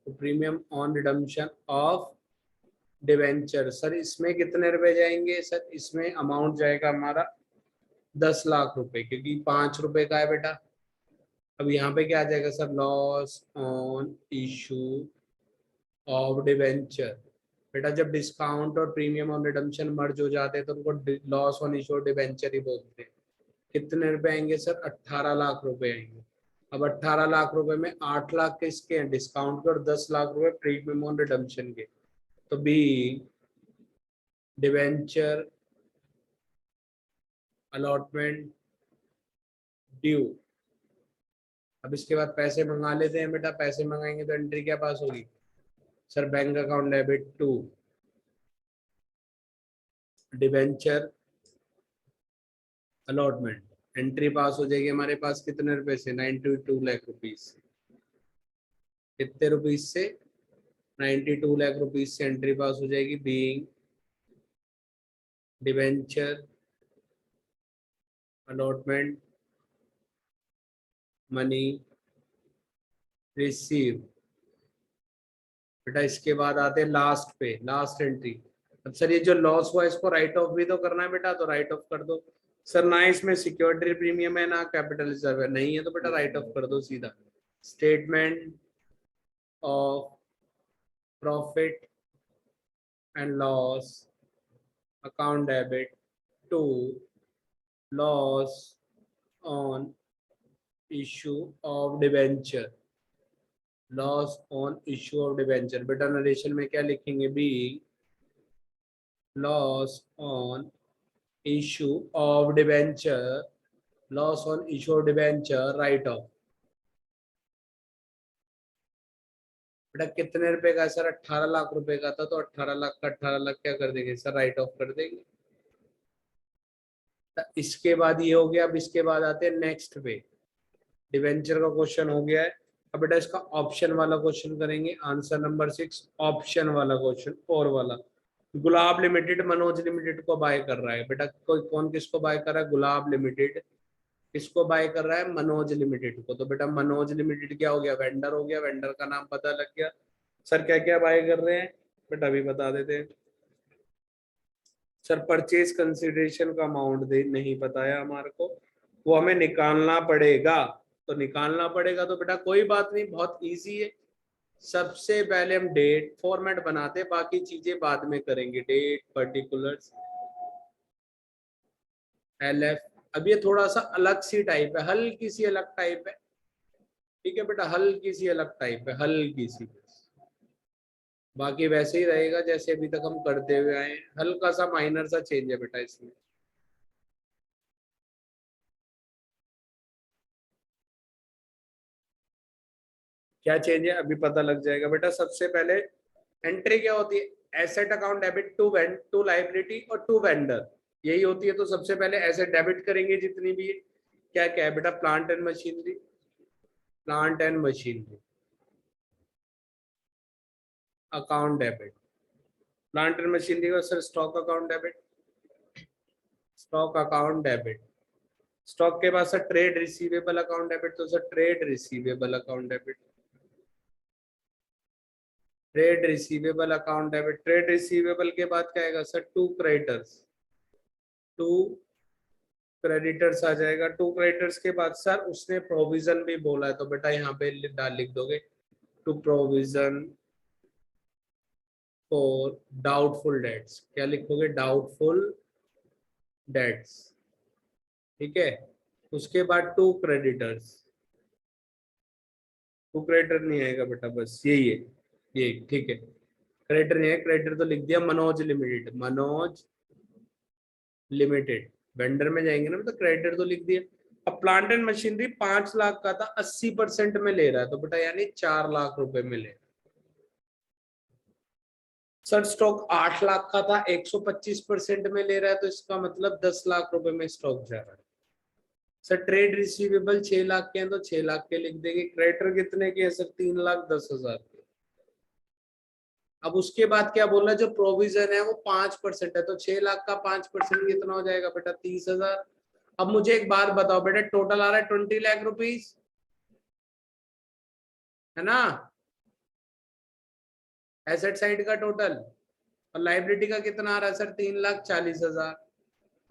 तो premium on redemption of debenture. Sir इसमें कितने रुपए जाएंगे, सर इसमें अमाउंट जाएगा हमारा 10 लाख रुपए, क्योंकि 5 रुपए का है बेटा। अब यहाँ पे क्या आ जाएगा sir, loss on issue of debenture. बेटा जब डिस्काउंट और प्रीमियम ऑन रिडम्पशन मर्ज हो जाते हैं तो उनको loss on issue of debenture ही बोलते हैं। कितने रुपए आएंगे सर, 18 लाख रुपए आएंगे। अब 18 लाख रुपए में 8 लाख किसके हैं, डिस्काउंट के, और 10 लाख रुपए प्रीमियम ऑन रिडम्पशन के। तो बी डिवेंचर अलॉटमेंट ड्यू। अब इसके बाद पैसे मंगा लेते हैं बेटा, पैसे मंगाएंगे तो एंट्री क्या पास होगी sir, bank account debit to debenture allotment. Entry पास हो जाएगी हमारे पास कितने रुपए से, 92 लाख रुपीज। कितने रुपीज से, 92 लाख रुपीज से एंट्री पास हो जाएगी, being debenture allotment money receive. बेटा इसके बाद आते हैं लास्ट पे, लास्ट एंट्री। अब सर ये जो लॉस हुआ इसको राइट ऑफ भी तो करना है बेटा, तो राइट ऑफ कर दो। सर ना इसमें सिक्योरिटी प्रीमियम है ना कैपिटल रिजर्व है, नहीं है तो बेटा राइट ऑफ कर दो सीधा। Statement of profit and loss account debit to loss on issue of debenture, loss on issue of debenture. बेटा नरेशन में क्या लिखेंगे, B loss on issue of debenture, loss on issue of debenture write off. बेटा कितने रुपए का है सर, 18 लाख रुपए का था, तो 18 लाख का 18 लाख क्या कर देंगे सर, राइट ऑफ कर देंगे। तो इसके बाद ये हो गया। अब इसके बाद आते हैं नेक्स्ट पे, डिवेंचर का क्वेश्चन हो गया है। अब बेटा इसका ऑप्शन वाला क्वेश्चन करेंगे, आंसर नंबर 6 ऑप्शन वाला क्वेश्चन और वाला। गुलाब लिमिटेड मनोज लिमिटेड को बाय कर रहा है। बेटा कोई कौन किसको बाय कर रहा है, गुलाब लिमिटेड किसको बाय कर रहा है, मनोज लिमिटेड को। तो बेटा मनोज लिमिटेड क्या हो गया, वेंडर हो गया, वेंडर का नाम पता लग गया। सर क्या क्या बाय कर रहे हैं, बेटा अभी बता देते हैं। सर परचेज कंसिडरेशन का अमाउंट दे नहीं पता है हमारे को, वो हमें निकालना पड़ेगा। तो निकालना पड़ेगा तो बेटा कोई बात नहीं, बहुत इजी है। सबसे पहले हम डेट फॉर्मेट बनाते, बाकी चीजें बाद में करेंगे। Date particulars LF। अब ये थोड़ा सा अलग सी टाइप है, हल्की सी अलग टाइप है। ठीक है बेटा, हल्की सी अलग टाइप है, हल्की सी। बाकी वैसे ही रहेगा जैसे अभी तक हम करते हुए आए हैं, हल्का सा माइनर सा चेंज है बेटा इसमें। क्या चेंज है अभी पता लग जाएगा बेटा। सबसे पहले एंट्री क्या होती है, asset account debit to to liability और टू वेंडर, यही होती है। तो सबसे पहले एसेट डेबिट करेंगे जितनी भी है। क्या क्या है बेटा, plant and machinery, plant and machinery account debit, plant and machinery का sir stock account debit, stock account debit. Stock के बाद sir trade receivable account debit, तो sir trade receivable account debit, trade receivable account debit. Trade receivable के बाद क्या आएगा sir, to creditors, to creditors आ जाएगा। टू क्रेडिटर्स के बाद सर उसने प्रोविजन भी बोला है, तो बेटा यहाँ पे लिख दोगे to provision for doubtful debts. क्या लिखोगे, डाउटफुल डेट्स। ठीक है, उसके बाद टू क्रेडिटर्स, टू क्रेडिटर नहीं आएगा बेटा, बस यही है, यही ठीक है। क्रेडिटर नहीं है, क्रेडिटर तो लिख दिया Manoj limited, Manoj limited. Vendor में जाएंगे ना तो क्रेडिटर तो लिख दिया। अब प्लांट एंड मशीनरी 5 लाख का था, 80% में ले रहा है, तो बेटा यानी 4 लाख रुपए में ले। सर स्टॉक 8 लाख का था, 125% में ले रहा है, तो इसका मतलब 10 लाख रुपए में स्टॉक जा रहा है। सर ट्रेड रिसीवेबल 6 लाख के हैं, तो 6 लाख के लिख देंगे। क्रेडिटर कितने के हैं सर, 3,10,000 के। अब उसके बाद क्या बोल रहा है, जो प्रोविजन है वो 5% है, तो 6 लाख का 5% कितना हो जाएगा बेटा, 30,000। अब मुझे एक बात बताओ बेटा, टोटल आ रहा है 20 लाख रुपीज, है ना, एसेट साइड का टोटल। और लाइबिलिटी का कितना आ रहा है सर, 3,40,000।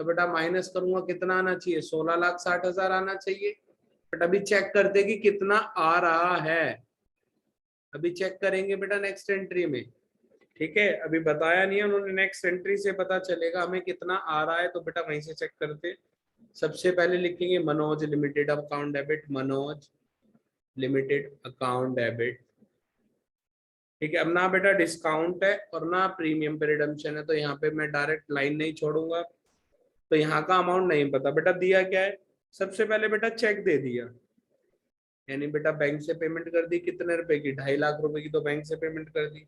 तो बेटा माइनस करूंगा कितना आना चाहिए, 16,60,000 आना चाहिए। बट अभी चेक करते कि कितना आ रहा है, अभी चेक करेंगे बेटा नेक्स्ट एंट्री में। ठीक है, अभी बताया नहीं है उन्होंने, नेक्स्ट एंट्री से पता चलेगा हमें कितना आ रहा है, तो बेटा वहीं से चेक करते। सबसे पहले लिखेंगे Manoj limited account debit, Manoj limited account debit. ठीक है, अब ना बेटा डिस्काउंट है और ना प्रीमियम पे रिडम्पशन है, तो यहाँ पे मैं डायरेक्ट लाइन नहीं छोड़ूंगा। तो यहाँ का अमाउंट नहीं पता बेटा, दिया क्या है, सबसे पहले बेटा चेक दे दिया, यानी बेटा बैंक से पेमेंट कर दी, कितने रुपए की, 2.5 लाख रुपए की, तो बैंक से पेमेंट कर दी।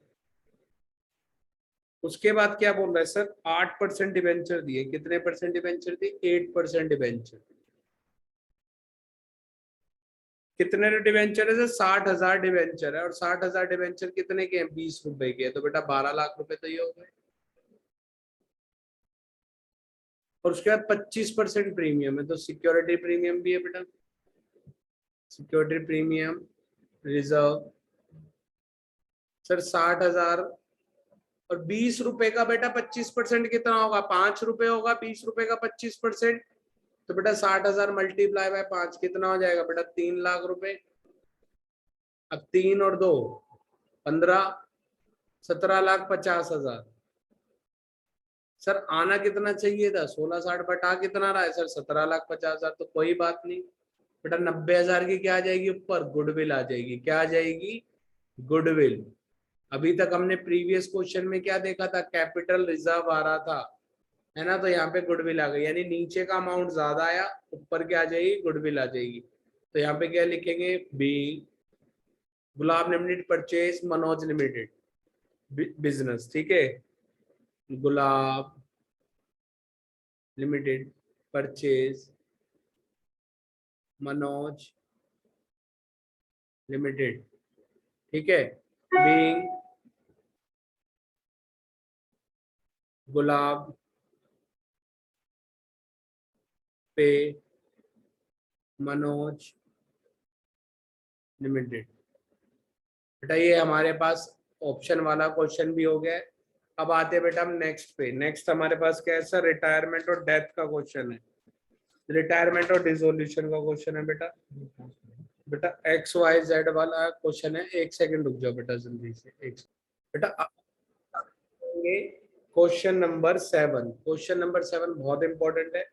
उसके बाद क्या बोल रहा है सर, 8% डिबेंचर दिए, कितने परसेंट डिबेंचर दिए, 8% डिबेंचर। कितने डिबेंचर है सर, 60,000 डिबेंचर है, और 60,000 डिबेंचर कितने के हैं, 20 रुपए के, तो बेटा 12 लाख रुपए तो ये हो गए। और उसके बाद 25% प्रीमियम है, तो सिक्योरिटी प्रीमियम भी है बेटा। सिक्योरिटी प्रीमियम रिजर्व सर 60,000 और 20 रुपए का बेटा 25% कितना होगा? 5 रुपए होगा। 20 रुपए का 25%, तो बेटा 60,000 मल्टीप्लाई बाय 5 कितना हो जाएगा बेटा? 3 लाख रुपए। अब 3 और 2 15, 17,50,000। सर आना कितना चाहिए था? 1660 बटा कितना रहा है सर? 17,50,000। तो कोई बात नहीं बेटा, 90,000 की क्या आ जाएगी ऊपर? गुडविल आ जाएगी। क्या आ जाएगी? गुडविल। अभी तक हमने प्रीवियस क्वेश्चन में क्या देखा था? कैपिटल रिजर्व आ रहा था, है ना? तो यहाँ पे गुडविल आ गई, यानी नीचे का अमाउंट ज्यादा आया, ऊपर क्या आ जाएगी? गुडविल आ जाएगी। तो यहाँ पे क्या लिखेंगे? B Gulab limited purchase Manoj limited business, ठीक है? Gulab limited purchase Manoj limited, ठीक है? बीइंग गुलाब पे मनोज लिमिटेड। बेटा ये हमारे पास ऑप्शन वाला क्वेश्चन भी हो गया है। अब आते हैं बेटा हम नेक्स्ट पे। नेक्स्ट हमारे पास क्या है सर? रिटायरमेंट और डेथ का क्वेश्चन है। रिटायरमेंट और डिसोल्यूशन का क्वेश्चन है बेटा। बेटा एक्स वाई जेड वाला क्वेश्चन है। एक सेकंड रुक जाओ बेटा, जल्दी से एक बेटा। क्वेश्चन नंबर 7, क्वेश्चन नंबर 7 बहुत इंपॉर्टेंट है।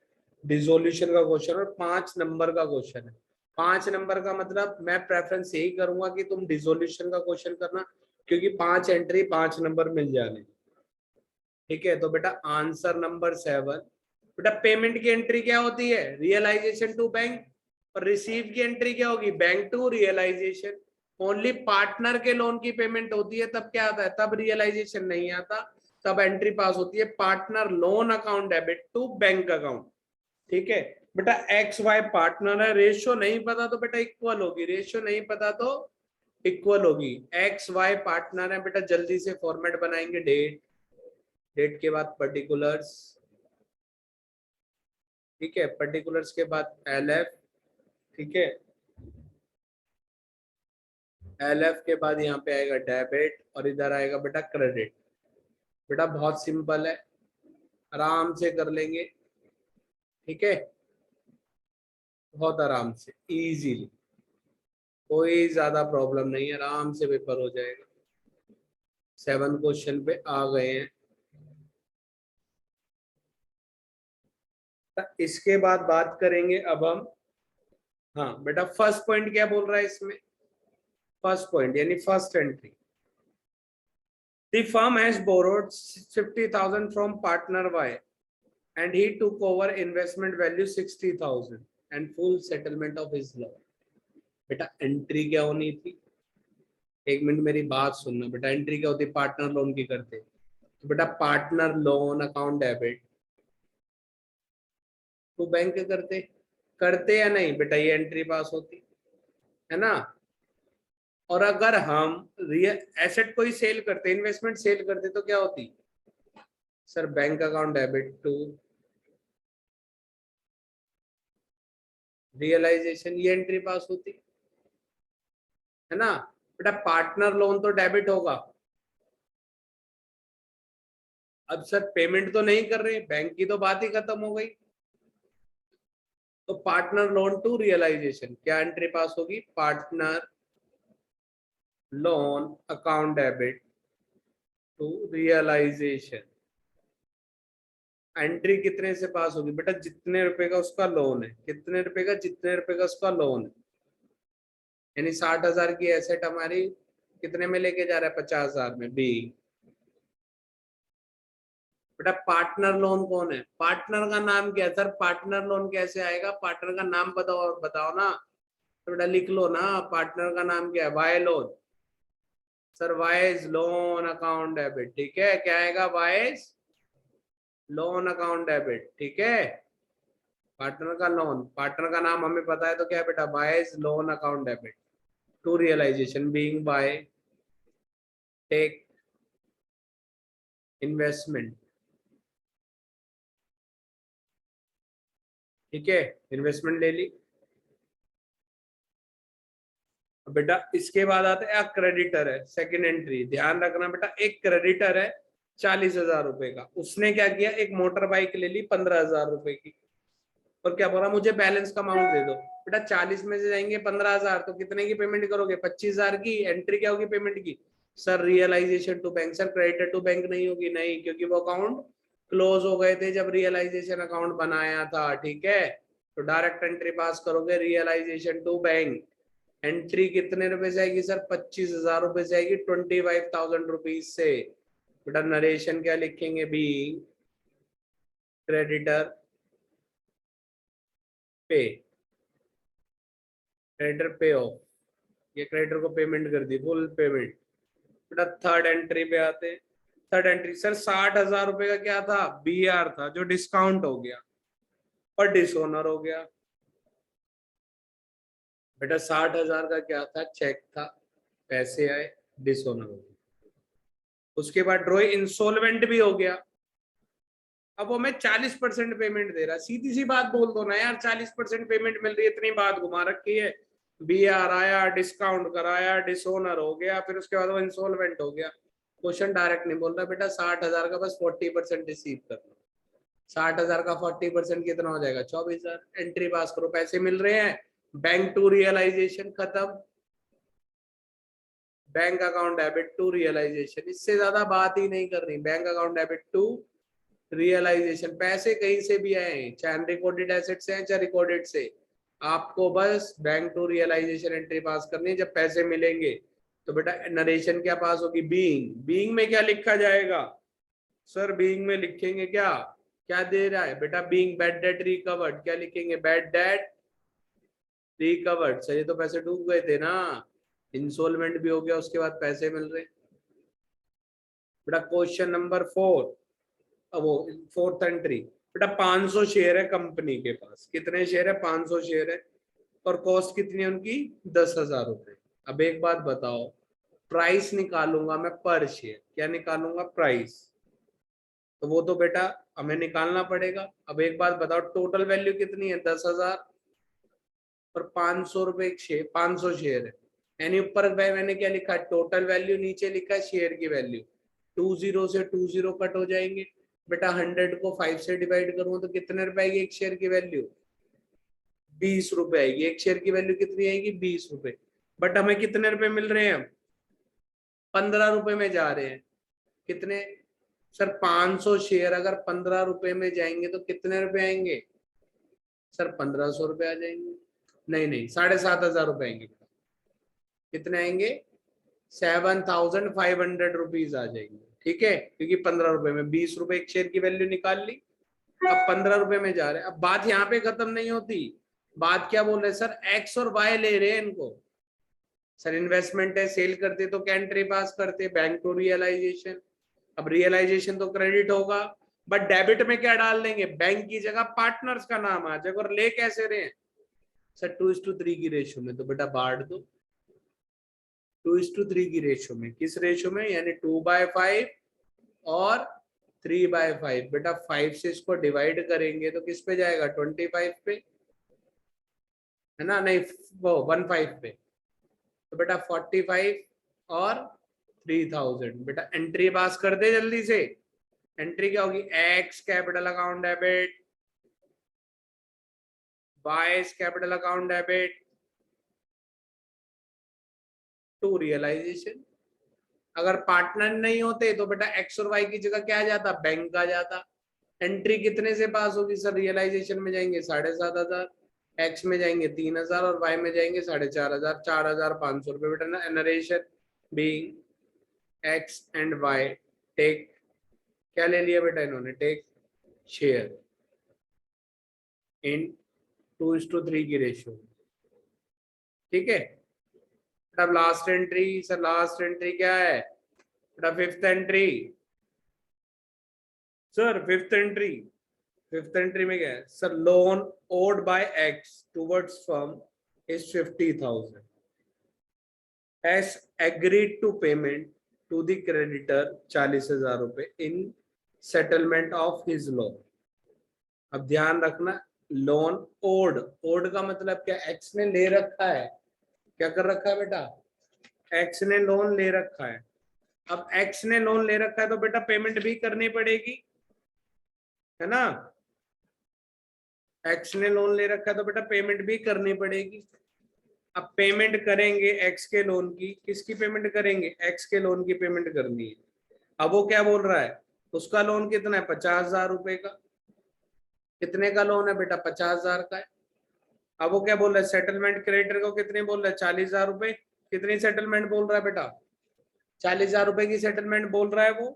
डिसोल्यूशन का क्वेश्चन और 5 नंबर का क्वेश्चन है। 5 नंबर का मतलब मैं प्रेफरेंस यही करूंगा कि तुम डिसोल्यूशन का क्वेश्चन करना, क्योंकि 5 एंट्री 5 नंबर मिल जाने, ठीक है? तो बेटा आंसर नंबर 7, बेटा पेमेंट की एंट्री क्या होती है? Realisation to bank. और रिसीव की एंट्री क्या होगी? Bank to realisation. Only partner के लोन की पेमेंट होती है तब क्या आता है? तब रियलाइजेशन नहीं आता, तब एंट्री पास होती है partner loan account debit to bank account, ठीक है? बेटा एक्स वाई पार्टनर है, रेशियो नहीं पता तो बेटा इक्वल होगी, रेशियो नहीं पता तो इक्वल होगी। एक्स वाई पार्टनर है बेटा, जल्दी से फॉर्मेट बनाएंगे। डेट, डेट के बाद पर्टिकुलर्स, ठीक है? पर्टिकुलर्स के बाद एल एफ, ठीक है? एल एफ के बाद यहाँ पे आएगा डेबिट और इधर आएगा बेटा क्रेडिट। बेटा बहुत सिंपल है, आराम से कर लेंगे, ठीक है? बहुत आराम से, इजीली, कोई ज्यादा प्रॉब्लम नहीं है, आराम से पेपर हो जाएगा। 7 क्वेश्चन पे आ गए हैं। इसके बाद बात करेंगे अब हम। हाँ बेटा फर्स्ट पॉइंट क्या बोल रहा है इसमें? फर्स्ट पॉइंट यानी first entry, the firm has borrowed 50,000 from partner Y and he took over investment value 60,000 and full settlement of his loan। बेटा एंट्री क्या होनी थी? एक मिनट मेरी बात सुनना बेटा। एंट्री क्या होती? पार्टनर लोन की करते, तो बेटा पार्टनर लोन अकाउंट डेबिट तो बैंक के करते, करते या नहीं बेटा? ये एंट्री पास होती है ना? और अगर हम रियल एसेट कोई सेल करते, इन्वेस्टमेंट सेल करते, तो क्या होती sir? Bank account debit to realisation, ये एंट्री पास होती है ना? बेटा पार्टनर लोन तो डेबिट होगा। अब सर पेमेंट तो नहीं कर रहे, बैंक की तो बात ही खत्म हो गई। तो पार्टनर लोन टू रियलाइजेशन क्या एंट्री पास होगी? Partner loan account debit to realisation. Entry कितने से पास होगी बेटा? जितने रुपए का उसका लोन है। कितने रुपए का? जितने रुपए का उसका लोन है। यानी 60,000 की एसेट हमारी कितने में लेके जा रहा है? 50,000 में। बी बेटा पार्टनर लोन कौन है? पार्टनर का नाम क्या है सर? पार्टनर लोन कैसे आएगा? पार्टनर का नाम बताओ, बताओ ना। तो बेटा लिख लो ना, पार्टनर का नाम क्या है? Y loan. Sir Y's loan account debit, ठीक है? क्या आएगा? वाइज लोन अकाउंट डेबिट, ठीक है? पार्टनर का लोन, पार्टनर का नाम हमें पता है तो क्या बेटा? Y's loan account debit to realisation being by take investment, ठीक है? इन्वेस्टमेंट ले ली। बेटा इसके बाद आता है क्रेडिटर है, सेकंड एंट्री। ध्यान रखना बेटा, एक क्रेडिटर है 40,000 रुपए का, उसने क्या किया, एक मोटर बाइक ले ली 15,000 रुपए की, और क्या बोला, मुझे बैलेंस का अमाउंट दे दो। बेटा 40 में से जाएंगे 15,000, तो कितने की पेमेंट करोगे, 25,000 की। एंट्री क्या होगी पेमेंट की, sir realisation to bank. Sir creditor to bank नहीं होगी, नहीं, क्योंकि वो अकाउंट क्लोज हो गए थे जब रियलाइजेशन अकाउंट बनाया था, ठीक है। तो डायरेक्ट एंट्री पास करोगे, रियलाइजेशन टू बैंक। एंट्री कितने रुपए से आएगी सर, 25,000 रुपए से आएगी, 25,000 रुपीज से। बेटा नरेशन क्या लिखेंगे, बी क्रेडिटर पे, क्रेडिटर पे ऑफ, ये क्रेडिटर को पेमेंट कर दी, फुल पेमेंट। बेटा थर्ड एंट्री पे आते, थर्ड एंट्री सर 60,000 रुपए का क्या था, BR था, जो डिस्काउंट हो गया और डिसओनर हो गया। बेटा 60,000 का क्या था, चेक था, पैसे आए, डिसओनर हो गया। उसके बाद ड्रॉ इंसॉल्वेंट भी हो गया। अब वो मैं 40% पेमेंट दे रहा, सीधी सी बात बोल दो ना यार, 40% पेमेंट मिल रही है, इतनी बात घुमा रखी है। BR आया, डिस्काउंट कराया, डिसओनर हो गया, फिर उसके बाद वो इंसॉल्वेंट हो गया। क्वेश्चन डायरेक्ट नहीं बोल रहा बेटा, 60,000 का बस 40% रिसीव करना। 60,000 का 40% कितना हो जाएगा, 24,000। एंट्री पास करो, पैसे मिल रहे हैं, बैंक टू रियलाइजेशन खत्म, bank account debit to realisation, इससे ज्यादा बात ही नहीं करनी। Bank account debit to realisation, पैसे कहीं से भी आए, चाहे अनरिकॉर्डेड एसेट से आए चाहे रिकॉर्डेड से, आपको बस bank to realisation entry pass करनी है। जब पैसे मिलेंगे तो बेटा नरेशन क्या पास होगी, बीइंग। बीइंग में क्या लिखा जाएगा सर, बीइंग में लिखेंगे क्या, क्या दे रहा है बेटा, बीइंग बैड डेट रिकवर्ड, क्या लिखेंगे, बैड डेट रिकवर्ड। सर ये तो पैसे डूब गए थे ना, इंसॉल्वेंट भी हो गया, उसके बाद पैसे मिल रहे। बेटा क्वेश्चन नंबर 4, अब वो फोर्थ एंट्री, बेटा 500 शेयर है कंपनी के पास, कितने शेयर है, 500 शेयर है, और कॉस्ट कितनी है उनकी, 10,000 रुपए। अब एक बात बताओ, प्राइस निकालूंगा मैं पर शेयर, क्या निकालूंगा, प्राइस, तो वो तो बेटा हमें निकालना पड़ेगा। अब एक बात बताओ, टोटल वैल्यू कितनी है, 10,000, और 500 रुपए एक शेयर, 500 शेयर है, यानी ऊपर मैंने क्या लिखा है, टोटल वैल्यू, नीचे लिखा है शेयर की वैल्यू। 20 से 20 कट हो जाएंगे। बेटा 100 को 5 से डिवाइड करूँ तो कितने रुपए आएगी एक शेयर की वैल्यू, 20 रुपए आएगी। एक शेयर की वैल्यू कितनी आएगी, 20 रुपए। बट हमें कितने रुपए मिल रहे हैं, 15 रुपए में जा रहे हैं। कितने सर, 500 शेयर अगर 15 रुपए में जाएंगे तो कितने रुपए आएंगे सर, 1,500 रुपए आ जाएंगे। नहीं नहीं, 7,500 रुपए आएंगे। कितने आएंगे, 7,500 रुपीज आ जाएंगे, ठीक है, क्योंकि 15 रुपए में 20 रुपए एक शेयर की वैल्यू निकाल ली। अब 15 रुपए में जा रहे हैं। अब बात यहाँ पे खत्म नहीं होती, बात क्या बोल रहे हैं सर, एक्स और वाई ले रहे हैं इनको। सर इन्वेस्टमेंट है, सेल करते तो क्या एंट्री पास करते, बैंक टू रियलाइजेशन। अब रियलाइजेशन तो क्रेडिट होगा, बट डेबिट में क्या डाल देंगे, बैंक की जगह पार्टनर्स का नाम आ जाएगा। और ले कैसे रहे हैं सर, 2:3 की रेशियो में, तो बेटा बांट दो 2:3 की रेशियो में। किस रेशियो में, यानी 2/5 और 3/5। बेटा 5 से इसको डिवाइड करेंगे तो किस पे जाएगा, 25 पे, है ना, नहीं वो 15 पे। तो बेटा 45 और 3,000। बेटा एंट्री पास कर दे जल्दी से। एंट्री क्या होगी, X capital account debit, Y capital account debit to realisation. अगर पार्टनर नहीं होते तो बेटा एक्स और वाई की जगह क्या आ जाता, बैंक आ जाता। एंट्री कितने से पास होगी सर, रियलाइजेशन में जाएंगे 7,500, एक्स में जाएंगे 3,000 और वाई में जाएंगे 4,500, 4,500 रुपए। बेटा narration being X and Y take, क्या ले लिया बेटा इन्होंने, टेक शेयर इन 2:3 की रेशियो, ठीक है। अब last entry sir, last entry क्या है बेटा, fifth entry. Sir fifth entry में क्या है sir, loan owed by X towards firm is 50,000 as agreed to payment to the creditor 40,000 रुपए in settlement of his loan. अब ध्यान रखना, लोन ओड, ओड का मतलब क्या, एक्स ने ले रखा है, क्या कर रखा है बेटा, एक्स ने लोन ले रखा है। अब एक्स ने लोन ले रखा है तो बेटा पेमेंट भी करनी पड़ेगी, है ना। एक्स ने लोन ले रखा है तो बेटा पेमेंट भी करनी पड़ेगी। अब पेमेंट करेंगे एक्स के लोन की, किसकी पेमेंट करेंगे, एक्स के लोन की पेमेंट करनी है। अब वो क्या बोल रहा है, उसका लोन कितना है, 50,000 रुपए का। कितने का लोन है बेटा, 50,000 का है। अब वो क्या बोल रहा है, सेटलमेंट क्रेडिटर को कितने बोल रहा है, 40,000 रुपए। कितनी सेटलमेंट बोल रहा है बेटा, 40,000 रुपए की सेटलमेंट बोल रहा है वो।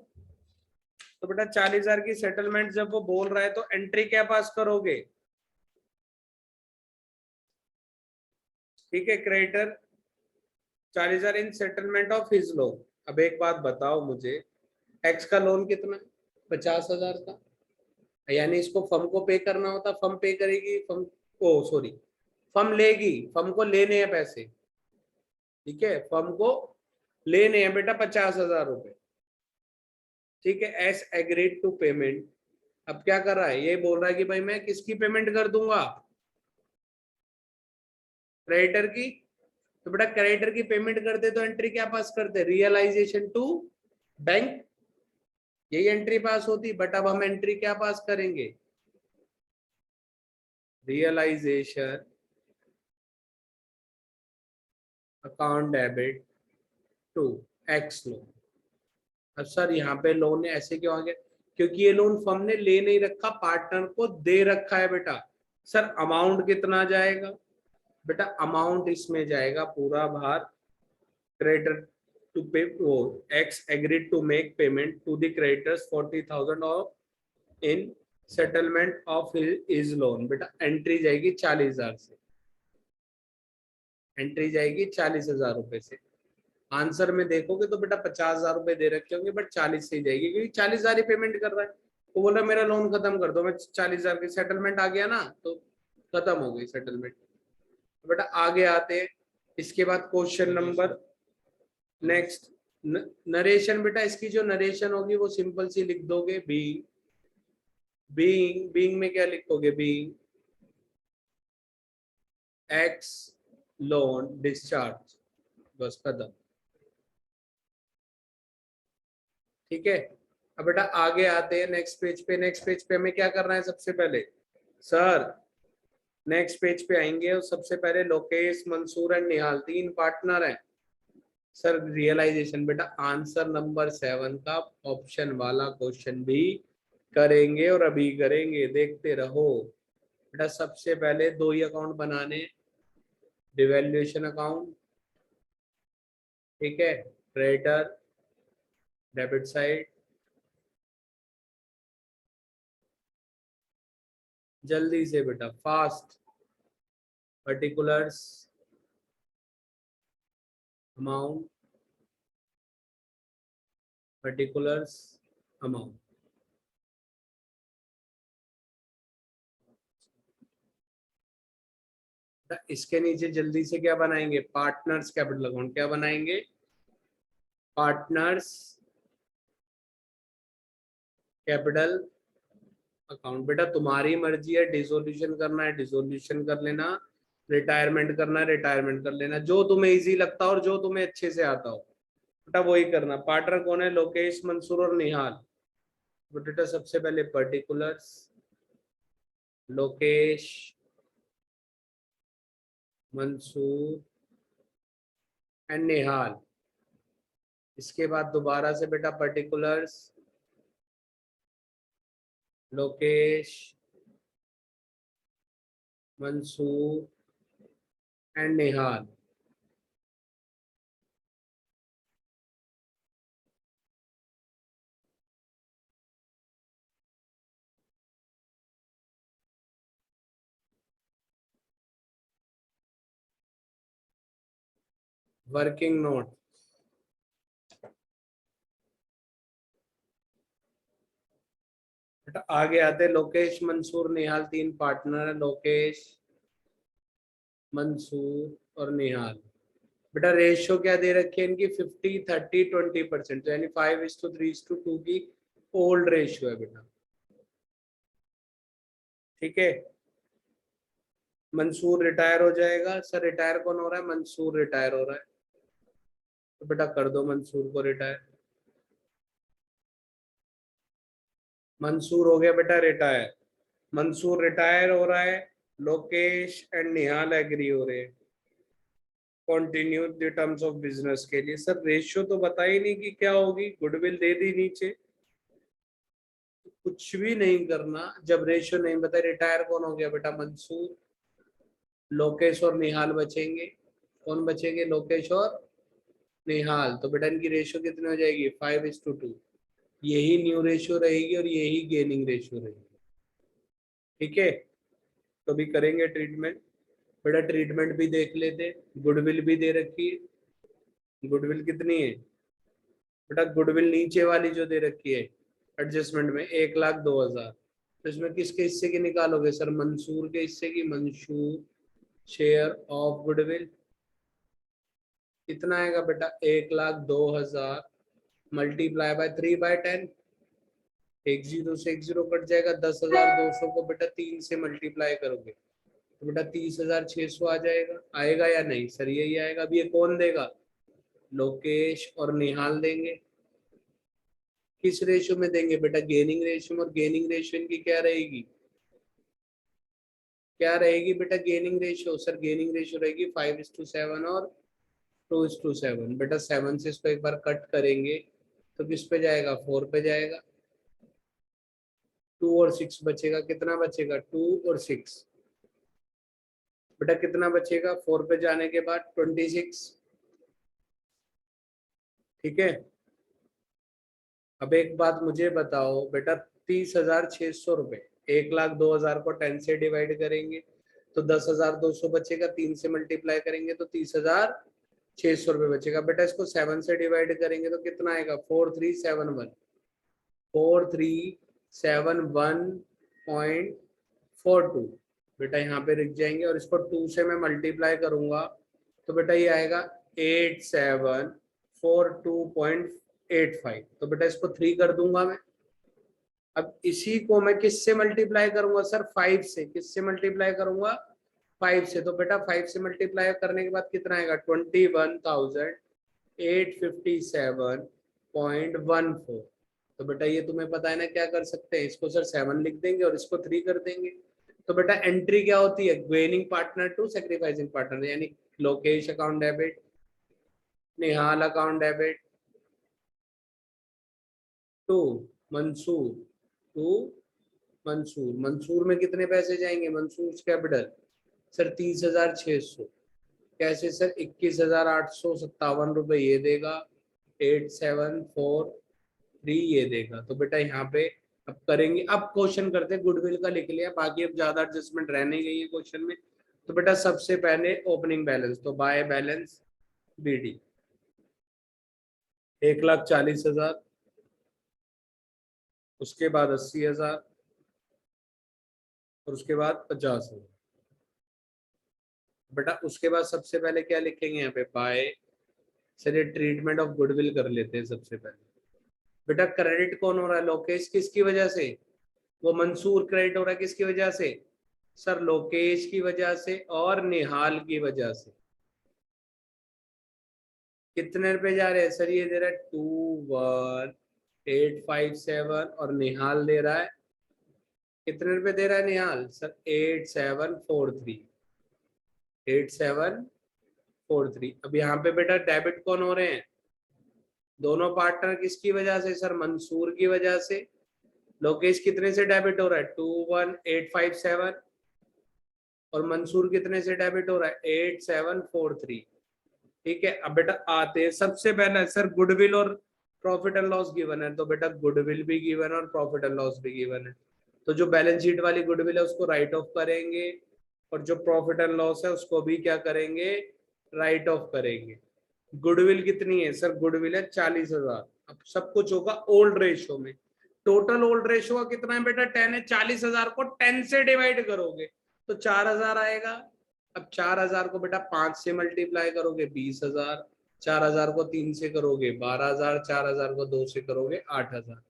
तो बेटा 40,000 की सेटलमेंट जब वो बोल रहा है तो एंट्री क्या पास करोगे, ठीक है, creditor 40,000 in settlement of his loan. अब एक बात बताओ मुझे, एक्स का लोन कितना है, 50,000 का। यानी इसको फर्म को पे करना होता, फर्म पे करेगी, फर्म ओ सॉरी फर्म लेगी, फर्म को लेने हैं पैसे, ठीक है, फर्म को लेने हैं बेटा 50,000 रुपए, ठीक है, एस एग्रीड टू पेमेंट। अब क्या कर रहा है, ये बोल रहा है कि भाई मैं किसकी पेमेंट कर दूंगा, क्रेडिटर की। तो बेटा क्रेडिटर की पेमेंट करते तो एंट्री क्या पास करते, रियलाइजेशन टू बैंक, यही एंट्री पास होती। बट अब हम एंट्री क्या पास करेंगे, realisation account debit to X loan. अब सर यहाँ पे लोन ऐसे क्यों आ गया, क्योंकि ये लोन फर्म ने ले नहीं रखा, पार्टनर को दे रखा है बेटा। सर अमाउंट कितना जाएगा, बेटा अमाउंट इसमें जाएगा पूरा भार, क्रेडिटर टू पे वो X agreed to make payment to the creditors 40,000 of in settlement of his loan. बेटा एंट्री जाएगी 40,000 से, एंट्री जाएगी 40,000 रुपए से। आंसर में देखोगे तो बेटा 50,000 रुपए दे रखे होंगे, बट 40 से ही जाएगी क्योंकि 40,000 ही पेमेंट कर रहा है। वो बोल रहा मेरा लोन खत्म कर दो, मैं 40,000 की सेटलमेंट आ गया ना, तो खत्म हो गई सेटलमेंट। बेटा आगे आते हैं, इसके बाद क्वेश्चन नंबर नेक्स्ट, नरेशन। बेटा इसकी जो नरेशन होगी वो सिंपल सी लिख दोगे, बीइंग में क्या लिखोगे, बीइंग एक्स लोन डिस्चार्ज, बस खत्म, ठीक है। अब बेटा आगे आते हैं नेक्स्ट पेज पे। नेक्स्ट पेज पे हमें क्या करना है, सबसे पहले सर नेक्स्ट पेज पे आएंगे और सबसे पहले लोकेश, मंसूर एंड निहाल तीन पार्टनर हैं। सर रियलाइजेशन बेटा आंसर नंबर 7 का ऑप्शन वाला क्वेश्चन भी करेंगे और अभी करेंगे, देखते रहो। बेटा सबसे पहले दो ही अकाउंट बनाने, डिवैल्यूएशन अकाउंट, ठीक है, क्रेडिटर डेबिट साइड, जल्दी से बेटा fast, particulars amount, particulars amount. इसके नीचे जल्दी से क्या बनाएंगे, पार्टनर्स कैपिटल अकाउंट। क्या बनाएंगे, पार्टनर्स कैपिटल अकाउंट। बेटा तुम्हारी मर्जी है, डिसोल्यूशन करना है डिसोल्यूशन कर लेना, रिटायरमेंट करना है रिटायरमेंट कर लेना, जो तुम्हें इजी लगता हो और जो तुम्हें अच्छे से आता हो बेटा वही करना। पार्टनर कौन है, लोकेश, मंसूर और निहाल। बेटा सबसे पहले पर्टिकुलर्स, लोकेश, मंसूर एंड निहाल। इसके बाद दोबारा से बेटा particulars, Lokesh, Mansoor and Nihal. Working note, बेटा आगे आते लोकेश, मंसूर, निहाल तीन पार्टनर है, लोकेश, मंसूर और निहाल। बेटा रेशियो क्या दे रखी है इनकी, 50 30 20%, यानी 5:3:2 की ओल्ड रेशियो है बेटा, ठीक है। मंसूर रिटायर हो जाएगा। सर रिटायर कौन हो रहा है? मंसूर रिटायर हो रहा है, तो बेटा कर दो मंसूर को रिटायर। मंसूर हो गया बेटा रिटायर। मंसूर रिटायर हो रहा है, लोकेश एंड निहाल एग्री हो रहे हैं continue the terms of business के लिए। सर रेशियो तो बता ही नहीं कि क्या होगी, गुडविल दे दी नीचे, कुछ भी नहीं करना जब रेशियो नहीं बताए। रिटायर कौन हो गया बेटा? मंसूर। लोकेश और निहाल बचेंगे। कौन बचेंगे? लोकेश और निहाल। तो बेटा इनकी रेशियो कितनी हो जाएगी? 5:2। यही न्यू रेशियो रहेगी और यही गेनिंग रेशियो रहेगी। ठीक है, तो भी करेंगे ट्रीटमेंट। बेटा ट्रीटमेंट भी देख लेते। गुडविल भी दे रखी है। गुडविल कितनी है बेटा? गुडविल नीचे वाली जो दे रखी है एडजस्टमेंट में 1,02,000। तो इसमें किसके हिस्से की निकालोगे? सर मंसूर के हिस्से की। मंसूर शेयर ऑफ गुडविल कितना आएगा बेटा? 1,02,000 मल्टीप्लाई बाय 3/10। एक जीरो से एक जीरो कट जाएगा। 10,200 को बेटा 3 से मल्टीप्लाई करोगे तो बेटा 30,600 आ जाएगा। आएगा या नहीं? सर यही आएगा। अब ये कौन देगा? लोकेश और निहाल देंगे। किस रेशियो में देंगे बेटा? गेनिंग रेशियो में। और गेनिंग रेशियो इनकी क्या रहेगी? क्या रहेगी बेटा gaining ratio? Sir gaining ratio रहेगी 5:7 और 2:7। बेटा 7 से इसको एक बार कट करेंगे तो किस पे जाएगा? 4 पे जाएगा। 2 और 6 बचेगा। कितना बचेगा? 2 और 6। बेटा कितना बचेगा 4 पे जाने के बाद? 26। ठीक है, अब एक बात मुझे बताओ बेटा, 30,600 रुपए, 1,02,000 को 10 से डिवाइड करेंगे तो 10,200 बचेगा। 3 से मल्टीप्लाई करेंगे तो 30,600 रुपए बचेगा। बेटा इसको 7 से डिवाइड करेंगे तो कितना आएगा? 4371। 4371.42। बेटा यहाँ पे लिख जाएंगे और इसको 2 से मैं मल्टीप्लाई करूंगा तो बेटा ये आएगा 8742.85। तो बेटा इसको 3 कर दूंगा मैं। अब इसी को मैं किससे मल्टीप्लाई करूंगा? सर 5 से। किससे मल्टीप्लाई करूंगा? 5 से। तो बेटा 5 से मल्टीप्लाई करने के बाद कितना आएगा? 21,857.14। तो बेटा ये तुम्हें पता है ना क्या कर सकते हैं? इसको सर 7 लिख देंगे और इसको 3 कर देंगे। तो बेटा एंट्री क्या होती है? Gaining partner to sacrificing partner, यानी Lokesh account debit, Nihal account debit to Mansoor, to Mansoor. Mansoor में कितने पैसे जाएंगे? Mansoor capital sir 30,600। कैसे सर? 21,857 रुपए ये देगा, 8743 ये देगा। तो बेटा यहाँ पे अब करेंगे। अब क्वेश्चन करते हैं, गुडविल का लिख लिया, बाकी अब ज्यादा एडजस्टमेंट रह नहीं गई है क्वेश्चन में। तो बेटा सबसे पहले ओपनिंग बैलेंस, तो बाय बैलेंस बीडी 1,40,000, उसके बाद 80,000 और उसके बाद 50,000। बेटा उसके बाद सबसे पहले क्या लिखेंगे यहाँ पे? बाय। चलिए ट्रीटमेंट ऑफ गुडविल कर लेते हैं सबसे पहले। बेटा क्रेडिट कौन हो रहा है? लोकेश। किसकी वजह से? वो मंसूर क्रेडिट हो रहा है। किसकी वजह से? सर लोकेश की वजह से और निहाल की वजह से। कितने रुपए जा रहे हैं? सर ये दे रहा है 21,857 और निहाल दे रहा है कितने रुपए दे रहा है? निहाल सर 8743। 8743। अब यहाँ पे बेटा डेबिट कौन हो रहे हैं? दोनों पार्टनर। किसकी वजह से? सर मंसूर की वजह से। लोकेश कितने से डेबिट हो रहा है? 21,857 और मंसूर कितने से डेबिट हो रहा है? 8743। ठीक है, अब बेटा आते हैं सबसे पहले सर गुडविल और प्रॉफिट एंड लॉस गिवन है, तो बेटा गुडविल भी गिवन है और प्रॉफिट एंड लॉस भी गिवन है। तो जो बैलेंस शीट वाली गुडविल है उसको राइट ऑफ करेंगे और जो प्रॉफिट एंड लॉस है उसको भी क्या करेंगे? राइट ऑफ करेंगे। गुडविल कितनी है? सर गुडविल है 40,000। अब सब कुछ होगा ओल्ड रेशियो में। टोटल ओल्ड रेशियो का कितना है बेटा? 10 है। 40,000 को 10 से डिवाइड करोगे तो 4,000 आएगा। अब 4,000 को बेटा 5 से मल्टीप्लाई करोगे 20,000। 4,000 को 3 से करोगे 12,000। 4,000 को 2 से करोगे 8,000।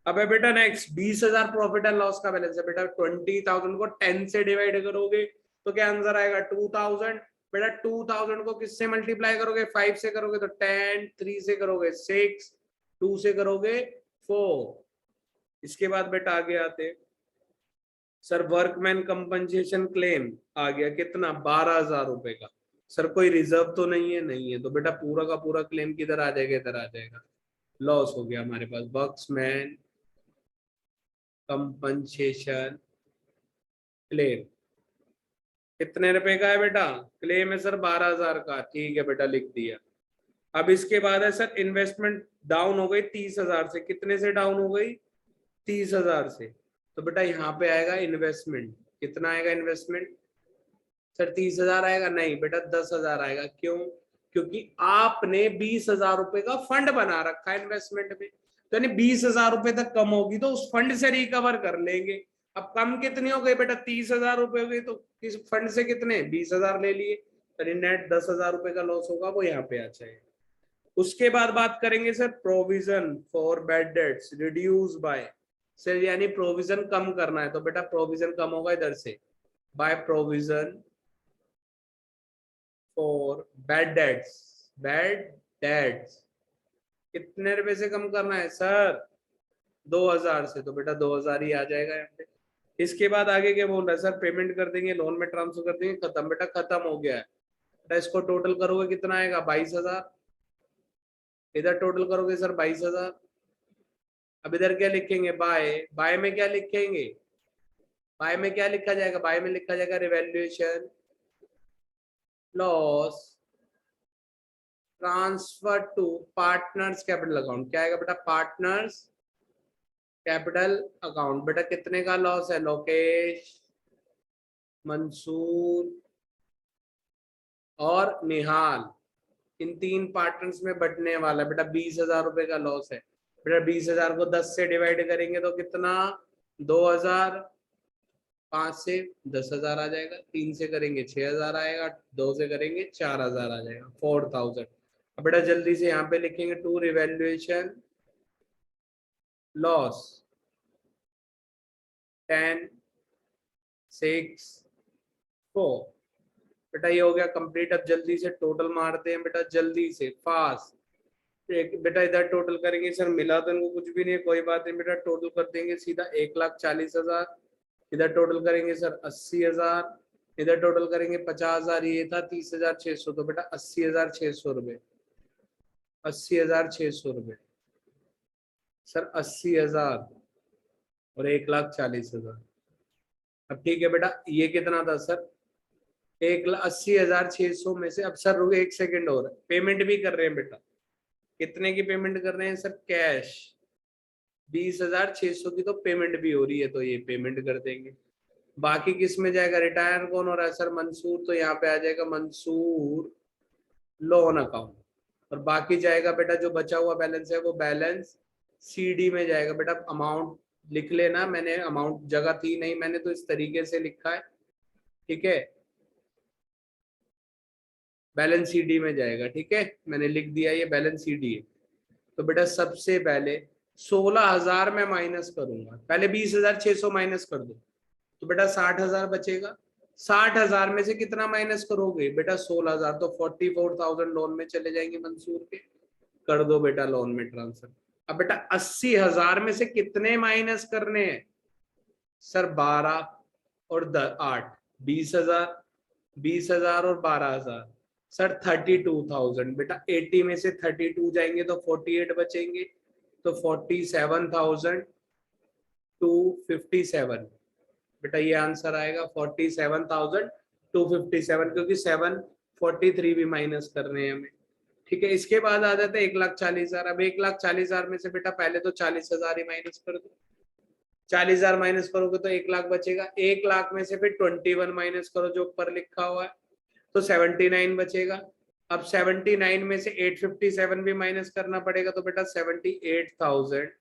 अब है बेटा नेक्स्ट 20,000 प्रॉफिट एंड लॉस का बैलेंस है। बेटा 20,000 को 10 से डिवाइड करोगे तो क्या आंसर आएगा 2000। बेटा 2000 को किससे मल्टीप्लाई करोगे, 5 से करोगे तो 10, 3 से करोगे 6, 2 से करोगे 4। इसके बाद बेटा आगे आते, सर वर्कमैन कंपनसेशन क्लेम आ गया कितना, 12,000 रुपए का। सर कोई रिजर्व तो नहीं है, नहीं है, तो बेटा पूरा का पूरा क्लेम किधर आ जाएगा, इधर आ जाएगा, लॉस हो गया हमारे पास। वर्कमैन कंपनसेशन क्लेम कितने रुपए का है बेटा, क्लेम है सर 12,000 का, ठीक है बेटा लिख दिया। अब इसके बाद है सर इन्वेस्टमेंट डाउन हो गई 30,000 से, कितने से डाउन हो गई, 30,000 से, तो बेटा यहाँ पे आएगा इन्वेस्टमेंट, कितना आएगा इन्वेस्टमेंट, सर 30,000 आएगा, नहीं बेटा 10,000 आएगा। क्यों, क्योंकि आपने 20,000 रुपए का फंड बना रखा है इन्वेस्टमेंट में, तो यानी 20,000 रुपए तक कम होगी तो उस फंड से रिकवर कर लेंगे। अब कम कितनी हो गई बेटा, 30,000 रुपए हो गई, तो इस फंड से कितने 20,000 ले लिए, तो नेट 10,000 रुपए का लॉस होगा, वो यहाँ पे आ जाएगा। उसके बाद बात करेंगे sir provision for bad debts reduce by, sir यानी प्रोविजन कम करना है, तो बेटा प्रोविजन कम होगा इधर से, by provision for bad debts, bad debts कितने रुपए से कम करना है सर, 2,000 से, तो बेटा 2,000 ही आ जाएगा यहाँ पे। इसके बाद आगे क्या बोल रहा है सर, पेमेंट कर देंगे, लोन में ट्रांसफर कर देंगे, खत्म, बेटा खत्म हो गया है। बेटा इसको टोटल करोगे कितना आएगा, 22,000, इधर टोटल करोगे सर 22,000। अब इधर क्या लिखेंगे, बाय, बाय में क्या लिखेंगे, बाय में क्या लिखा जाएगा, बाय में लिखा जाएगा revaluation loss transfer to partners capital account, क्या आएगा बेटा, पार्टनर्स कैपिटल अकाउंट। बेटा कितने का लॉस है, लोकेश, मंसूर और निहाल, इन 3 पार्टनर्स में बटने वाला है, बेटा 20,000 रुपए का लॉस है। बेटा 20,000 को 10 से डिवाइड करेंगे तो कितना, 2,000, 5 से 10,000 आ जाएगा, 3 से करेंगे 6,000 आएगा, 2 से करेंगे 4,000 आ जाएगा, 4,000। अब बेटा जल्दी से यहाँ पे लिखेंगे टू रिवैल्यूएशन लॉस 10, 6, 4। बेटा ये हो गया कंप्लीट। अब जल्दी से टोटल मारते हैं बेटा, जल्दी से फास्ट। बेटा इधर टोटल करेंगे सर, मिला तो इनको कुछ भी नहीं है, कोई बात नहीं बेटा, टोटल कर देंगे सीधा 1,40,000, इधर टोटल करेंगे सर 80,000, इधर टोटल करेंगे 50,000, ये था 30,600, तो बेटा 80,600 रुपए, 80,600 रुपए सर, 80,000 और 1,40,000। अब ठीक है बेटा, ये कितना था सर, 1,80,600 में से, अब सर रुको 1 सेकेंड और, पेमेंट भी कर रहे हैं बेटा, कितने की पेमेंट कर रहे हैं सर, कैश 20,600 की तो पेमेंट भी हो रही है, तो ये पेमेंट कर देंगे। बाकी किस में जाएगा, रिटायर कौन हो रहा है सर, मंसूर, तो यहाँ पे आ जाएगा मंसूर लोन अकाउंट, और बाकी जाएगा बेटा जो बचा हुआ बैलेंस है वो बैलेंस सीडी में जाएगा। बेटा अमाउंट लिख लेना, मैंने अमाउंट जगह थी नहीं, मैंने तो इस तरीके से लिखा है, ठीक है, बैलेंस सीडी में जाएगा, ठीक है, मैंने लिख दिया ये बैलेंस सीडी है। तो बेटा सबसे पहले 16,000 में माइनस करूंगा, पहले 20,600 माइनस कर दो, तो बेटा 60,000 बचेगा। 60,000 में से कितना माइनस करोगे बेटा, 16,000, तो 44,000 लोन में चले जाएंगे मंसूर के, कर दो बेटा लोन में ट्रांसफर। अब बेटा 80,000 में से कितने माइनस करने हैं सर, 12 और 8, 20,000, 20,000 और 12,000 सर 32,000। बेटा 80 में से 32 जाएंगे तो 48 बचेंगे, तो 47,257। बेटा ये आंसर आएगा 47,257, क्योंकि 743 भी माइनस करने हैं हमें, ठीक है। इसके बाद आ जाता है 1,40,000। अब 1,40,000 में से बेटा पहले तो 40,000 ही माइनस कर दो, 40,000 माइनस करोगे तो 1,00,000 बचेगा, 1,00,000 में से फिर 21 माइनस करो जो ऊपर लिखा हुआ है, तो 79 बचेगा। अब 79 में से 857 भी माइनस करना पड़ेगा, तो बेटा 78,000।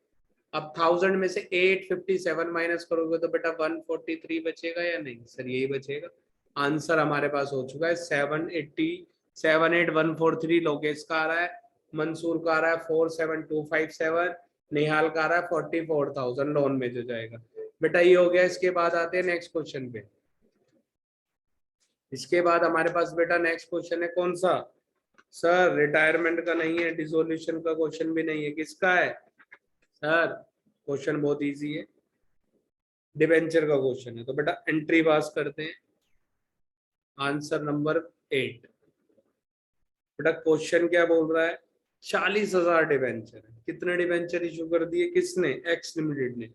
अब 1000 में से 857 माइनस करोगे तो बेटा 143 बचेगा या नहीं सर, यही बचेगा। आंसर हमारे पास हो चुका है 78143, लोकेश का आ रहा है, मंसूर का आ रहा है 47,257, निहाल का आ रहा है 44,000 लोन में जो जाएगा। बेटा ये हो गया। इसके बाद आते हैं नेक्स्ट क्वेश्चन पे। इसके बाद हमारे पास बेटा नेक्स्ट क्वेश्चन है कौन सा? सर रिटायरमेंट का नहीं है, डिसोल्यूशन का क्वेश्चन भी नहीं है, किसका है सर? क्वेश्चन बहुत इजी है, डिबेंचर का क्वेश्चन है। तो बेटा एंट्री पास करते हैं, आंसर नंबर 8। बेटा क्वेश्चन क्या बोल रहा है? 40,000 डिबेंचर है। कितने डिबेंचर इशू कर दिए? किसने? एक्स लिमिटेड ने।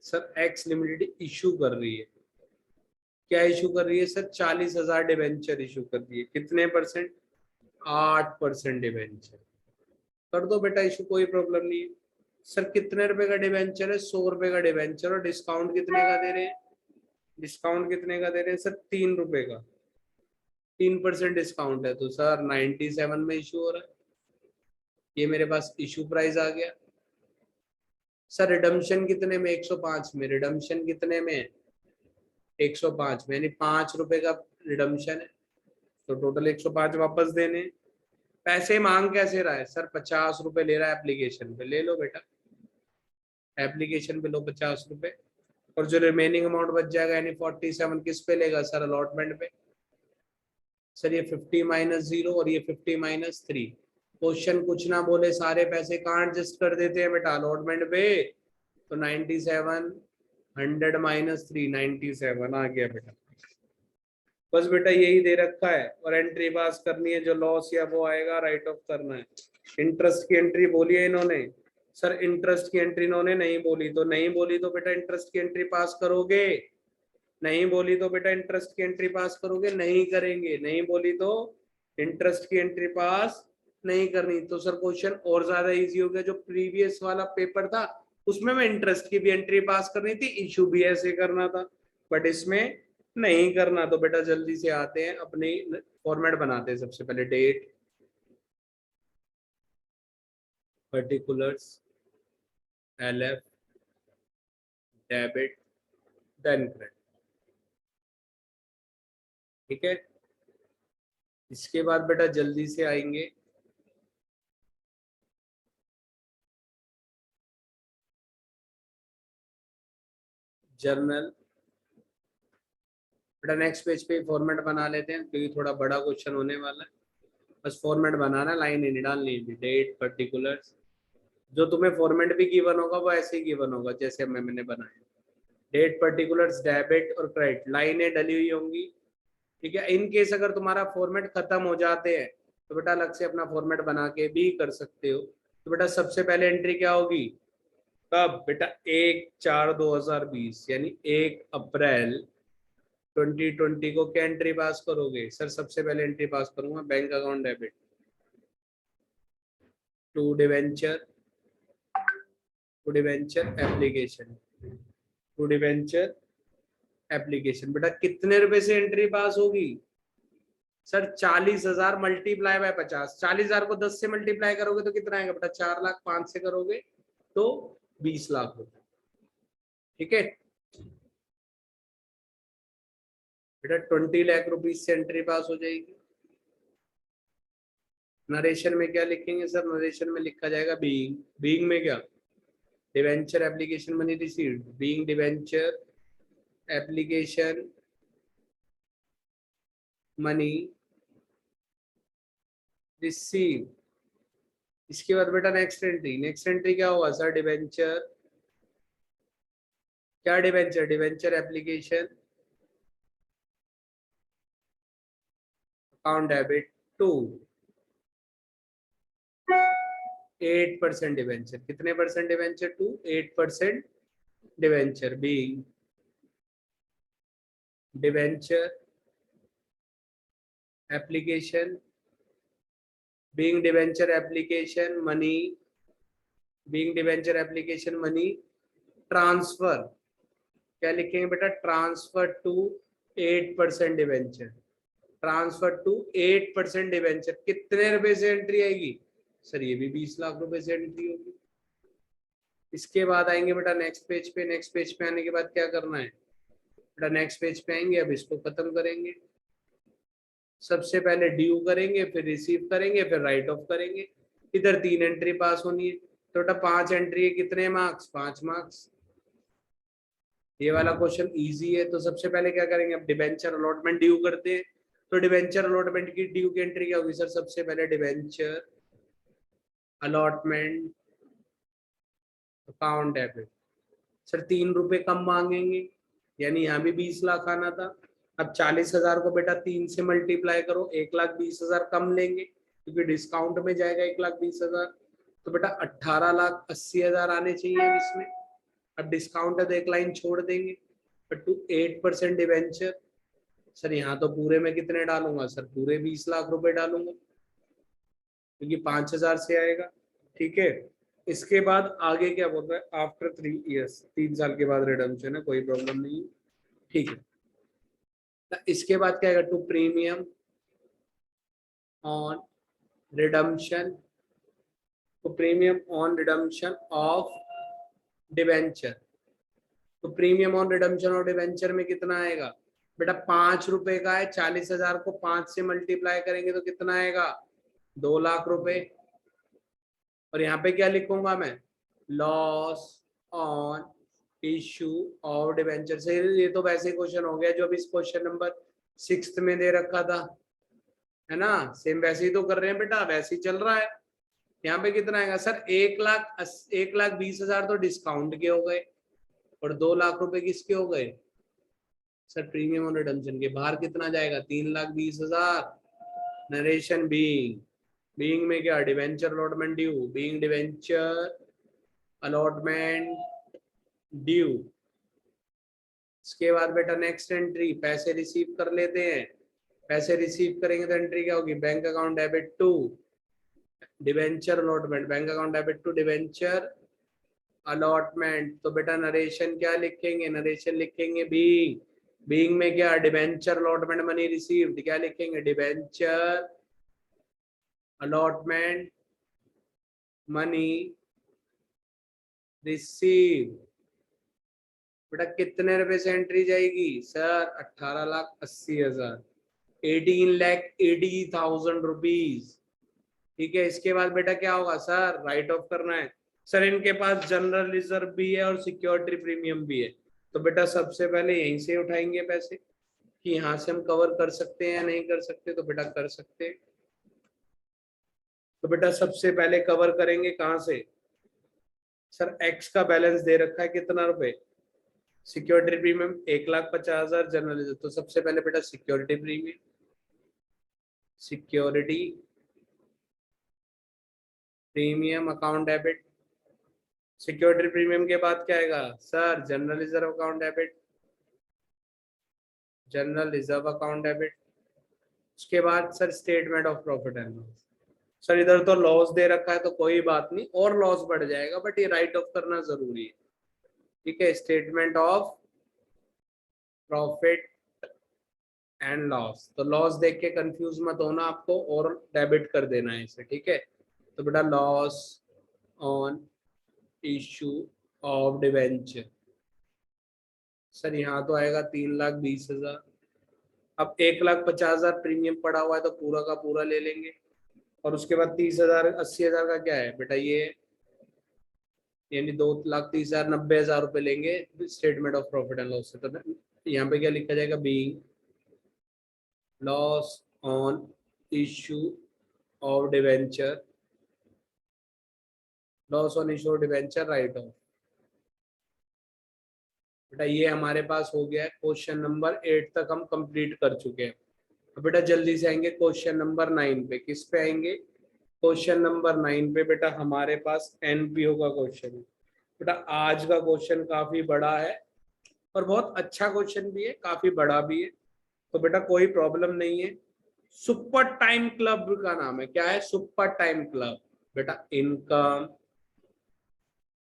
सर एक्स लिमिटेड इशू कर रही है, क्या इशू कर रही है सर? 40,000 डिबेंचर इशू कर दिए। कितने परसेंट? 8% डिबेंचर। कर दो बेटा इशू, कोई प्रॉब्लम नहीं है। सर कितने रुपए का डिबेंचर है? 100 रुपए का डिबेंचर, और डिस्काउंट कितने का दे रहे हैं? डिस्काउंट कितने का दे रहे हैं सर? 3 रुपए का। 3% डिस्काउंट है, तो सर 97 में इशू हो रहा है। ये मेरे पास इशू प्राइस आ गया। सर रिडम्पशन कितने में? 105 में। रिडम्पशन कितने में? 105 में, यानी 5 रुपए का रिडम्पशन है, तो टोटल 105 वापस देने। पैसे मांग कैसे रहा है सर? 50 रुपए ले रहा है एप्लीकेशन पे। ले लो बेटा, एप्लीकेशन पे लो 50 रुपए, और जो रिमेनिंग अमाउंट बच जाएगा यानी 47 किस पे लेगा सर? अलॉटमेंट पे। सर ये 50 माइनस 0 और ये 50 माइनस 3। क्वेश्चन कुछ ना बोले, सारे पैसे कहाँ एडजस्ट कर देते हैं बेटा? अलॉटमेंट पे। तो 97, 100 माइनस 3, 97 आ गया बेटा। बस बेटा यही दे रखा है, और एंट्री पास करनी है, जो लॉस या वो आएगा राइट ऑफ करना है। इंटरेस्ट की एंट्री बोली है इन्होंने। सर इंटरेस्ट की एंट्री इन्होंने नहीं बोली, तो नहीं बोली तो बेटा इंटरेस्ट की एंट्री पास करोगे? नहीं बोली तो बेटा इंटरेस्ट की एंट्री पास करोगे? नहीं करेंगे। नहीं बोली तो इंटरेस्ट की एंट्री पास नहीं करनी। तो सर क्वेश्चन और ज्यादा इजी हो गया। जो प्रीवियस वाला पेपर था उसमें मैं इंटरेस्ट की भी एंट्री पास करनी थी, इशू भी ऐसे करना था, बट इसमें नहीं करना। तो बेटा जल्दी से आते हैं, अपनी फॉर्मेट बनाते हैं। सबसे पहले date, particulars, LF, debit, then credit. ठीक है, इसके बाद बेटा जल्दी से आएंगे जर्नल। बेटा नेक्स्ट पेज पे फॉर्मेट बना लेते हैं, क्योंकि थोड़ा बड़ा क्वेश्चन होने वाला है। बस फॉर्मेट बनाना, लाइन नहीं डालनी। डेट, पर्टिकुलर्स, जो तुम्हें फॉर्मेट भी गिवन होगा वो ऐसे ही गिवन होगा जैसे मैंने बनाया। डेट, पर्टिकुलर्स, डेबिट और क्रेडिट, लाइनें डली हुई होंगी। ठीक है, इन केस अगर तुम्हारा फॉर्मेट खत्म हो जाते हैं तो बेटा अलग से अपना फॉर्मेट बना के भी कर सकते हो। तो बेटा सबसे पहले एंट्री क्या होगी? कब बेटा? 1/4/2020, यानी 1 अप्रैल 2020 को क्या एंट्री पास करोगे? सर सबसे पहले एंट्री पास करूंगा bank account debit to debenture, to debenture application, to debenture application. बेटा कितने रुपए से एंट्री पास होगी? Sir 40,000 multiply by 50। 40,000 को 10 से मल्टीप्लाई करोगे तो कितना आएगा बेटा? 4 लाख। 5 से करोगे तो 20 लाख रुपए। ठीक है बेटा, 20 लाख रुपीज से एंट्री पास हो जाएगी। नरेशन में क्या लिखेंगे सर? नरेशन में लिखा जाएगा बीइंग। बीइंग में क्या? Debenture application money received, being debenture application money receive. इसके बाद बेटा नेक्स्ट एंट्री। नेक्स्ट एंट्री क्या होगा सर? डिवेंचर, क्या debenture? Debenture application account debit to 8% debenture. कितने percent debenture? To 8% debenture, being debenture application, being debenture application money, being debenture application money transfer. क्या लिखेंगे बेटा? Transfer to 8% debenture, transfer to 8% debenture. कितने रुपए से एंट्री आएगी सर? ये भी 20 लाख रुपए से एंट्री होगी। इसके बाद आएंगे बेटा नेक्स्ट पेज पे। नेक्स्ट पेज पे आने के बाद क्या करना है बेटा? नेक्स्ट पेज पे आएंगे, अब इसको खत्म करेंगे। सबसे पहले ड्यू करेंगे, फिर रिसीव करेंगे, फिर राइट ऑफ करेंगे। इधर 3 एंट्री पास होनी है, तो बेटा 5 एंट्री है, कितने मार्क्स? 5 मार्क्स। ये वाला क्वेश्चन इजी है। तो सबसे पहले क्या करेंगे? अब डिबेंचर अलॉटमेंट ड्यू करते हैं, तो डिवेंचर अलॉटमेंट की ड्यू की एंट्री क्या होगी सर? सबसे पहले debenture allotment account debit. Sir 3 रुपए कम मांगेंगे, यानी यहाँ भी 20 लाख आना था। अब 40,000 को बेटा 3 से मल्टीप्लाई करो, 1,20,000 कम लेंगे क्योंकि डिस्काउंट में जाएगा 1,20,000। तो बेटा 18,80,000 आने चाहिए अब इसमें। अब डिस्काउंट है तो एक लाइन छोड़ देंगे, बट टू 8% डिवेंचर। सर यहाँ तो पूरे में कितने डालूंगा सर? पूरे 20 लाख रुपए डालूंगा क्योंकि 5,000 से आएगा। ठीक है, इसके बाद आगे क्या बोल रहा है? आफ्टर 3 इयर्स, 3 साल के बाद रिडम्पशन है, कोई प्रॉब्लम नहीं है। ठीक है, तो इसके बाद क्या आएगा? टू प्रीमियम ऑन रिडम्पशन, तो premium on redemption of debenture. तो premium on redemption of debenture में कितना आएगा बेटा? 5 रुपए का है, 40,000 को 5 से मल्टीप्लाई करेंगे तो कितना आएगा? 2 लाख रुपए। और यहाँ पे क्या लिखूंगा मैं? Loss on issue of debenture. से ये तो वैसे ही क्वेश्चन हो गया जो अभी इस क्वेश्चन नंबर 6 में दे रखा था, है ना? सेम वैसे ही तो कर रहे हैं बेटा, वैसे ही चल रहा है। यहाँ पे कितना आएगा सर? 1,20,000 तो डिस्काउंट के हो गए और 2 लाख रुपए किसके हो गए सर? प्रीमियम और रिडम्पशन के। बाहर कितना जाएगा? 3,20,000। नरेशन बीइंग, बीइंग में क्या? Debenture allotment due, being debenture allotment due. इसके बाद बेटा नेक्स्ट एंट्री पैसे रिसीव कर लेते हैं। पैसे रिसीव करेंगे तो एंट्री क्या होगी? Bank account debit to debenture allotment, bank account debit to debenture allotment. तो बेटा नरेशन क्या लिखेंगे? नरेशन लिखेंगे बीइंग, बीइंग में क्या? डिवेंचर अलॉटमेंट मनी रिसीव्ड, क्या लिखेंगे? Debenture allotment money receive. बेटा कितने रुपए से एंट्री जाएगी सर? 18,80,000, 18,80,000 रुपीज। ठीक है, इसके बाद बेटा क्या होगा सर? राइट ऑफ करना है। सर इनके पास जनरल रिजर्व भी है और सिक्योरिटी प्रीमियम भी है, तो बेटा सबसे पहले यहीं से उठाएंगे पैसे कि यहाँ से हम कवर कर सकते हैं या नहीं कर सकते। तो बेटा कर सकते हैं, तो बेटा सबसे पहले कवर करेंगे कहाँ से? सर एक्स का बैलेंस दे रखा है कितना रुपए? Security premium 1,50,000, general reserve. तो सबसे पहले बेटा security premium, security premium account debit. Security premium के बाद क्या आएगा sir? General reserve account debit, general reserve account debit. उसके बाद sir statement of profit and loss. Sir इधर तो लॉस दे रखा है तो कोई बात नहीं, और लॉस बढ़ जाएगा, बट ये राइट ऑफ करना जरूरी है। ठीक है, statement of profit and loss. तो लॉस देख के कंफ्यूज मत होना आपको, और डेबिट कर देना है इसे। ठीक है, तो बेटा loss on issue of debenture. Sir यहाँ तो आएगा 3,20,000। अब 1,50,000 प्रीमियम पड़ा हुआ है तो पूरा का पूरा ले लेंगे, और उसके बाद 30,000 80,000 का क्या है बेटा? ये यानी 2,30,000 90,000 रुपए लेंगे statement of profit and loss से। तो यहाँ पे क्या लिखा जाएगा? Being loss on issue of debenture, loss on issue of debenture right off. बेटा ये हमारे पास हो गया है। क्वेश्चन नंबर 8 तक हम कंप्लीट कर चुके हैं। अब बेटा जल्दी से आएंगे क्वेश्चन नंबर 9 पे। किस पे आएंगे? क्वेश्चन नंबर 9 पे बेटा हमारे पास एनपीओ का क्वेश्चन है। बेटा आज का क्वेश्चन काफी बड़ा है और बहुत अच्छा क्वेश्चन भी है, काफी बड़ा भी है, तो बेटा कोई प्रॉब्लम नहीं है। सुपर टाइम क्लब का नाम है, क्या है? Super time club. बेटा इनकम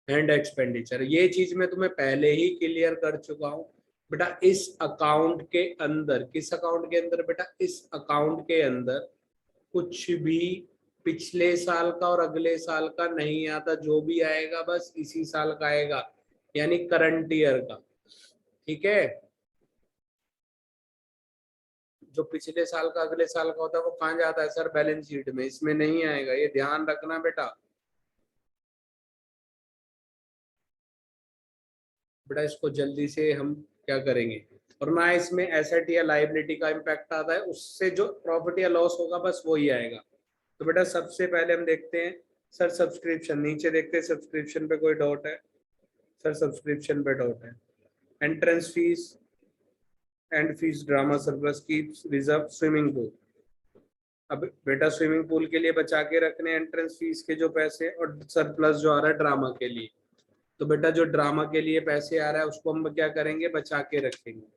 एंड एक्सपेंडिचर, ये चीज मैं तुम्हें पहले ही क्लियर कर चुका हूं। बेटा इस अकाउंट के अंदर, किस अकाउंट के अंदर बेटा? इस अकाउंट के अंदर कुछ भी पिछले साल का और अगले साल का नहीं आता, जो भी आएगा बस इसी साल का आएगा, यानी करंट ईयर का। ठीक है, जो पिछले साल का अगले साल का होता है वो कहाँ जाता है सर? बैलेंस शीट में, इसमें नहीं आएगा, ये ध्यान रखना बेटा। बेटा इसको जल्दी से हम क्या करेंगे? और ना इसमें एसेट या लाइबिलिटी का इम्पैक्ट आता है, उससे जो प्रॉफिट या लॉस होगा बस वही आएगा। तो बेटा सबसे पहले हम देखते हैं सर सब्सक्रिप्शन, नीचे देखते हैं सब्सक्रिप्शन पे कोई डॉट है, सर सब्सक्रिप्शन पे डॉट है। Entrance fees and fees drama surplus keeps reserve swimming pool. अब बेटा स्विमिंग पूल के लिए बचा के रखने एंट्रेंस फीस के जो पैसे, और सरप्लस जो आ रहा है ड्रामा के लिए। तो बेटा जो ड्रामा के लिए पैसे आ रहा है उसको हम क्या करेंगे, बचा के रखेंगे।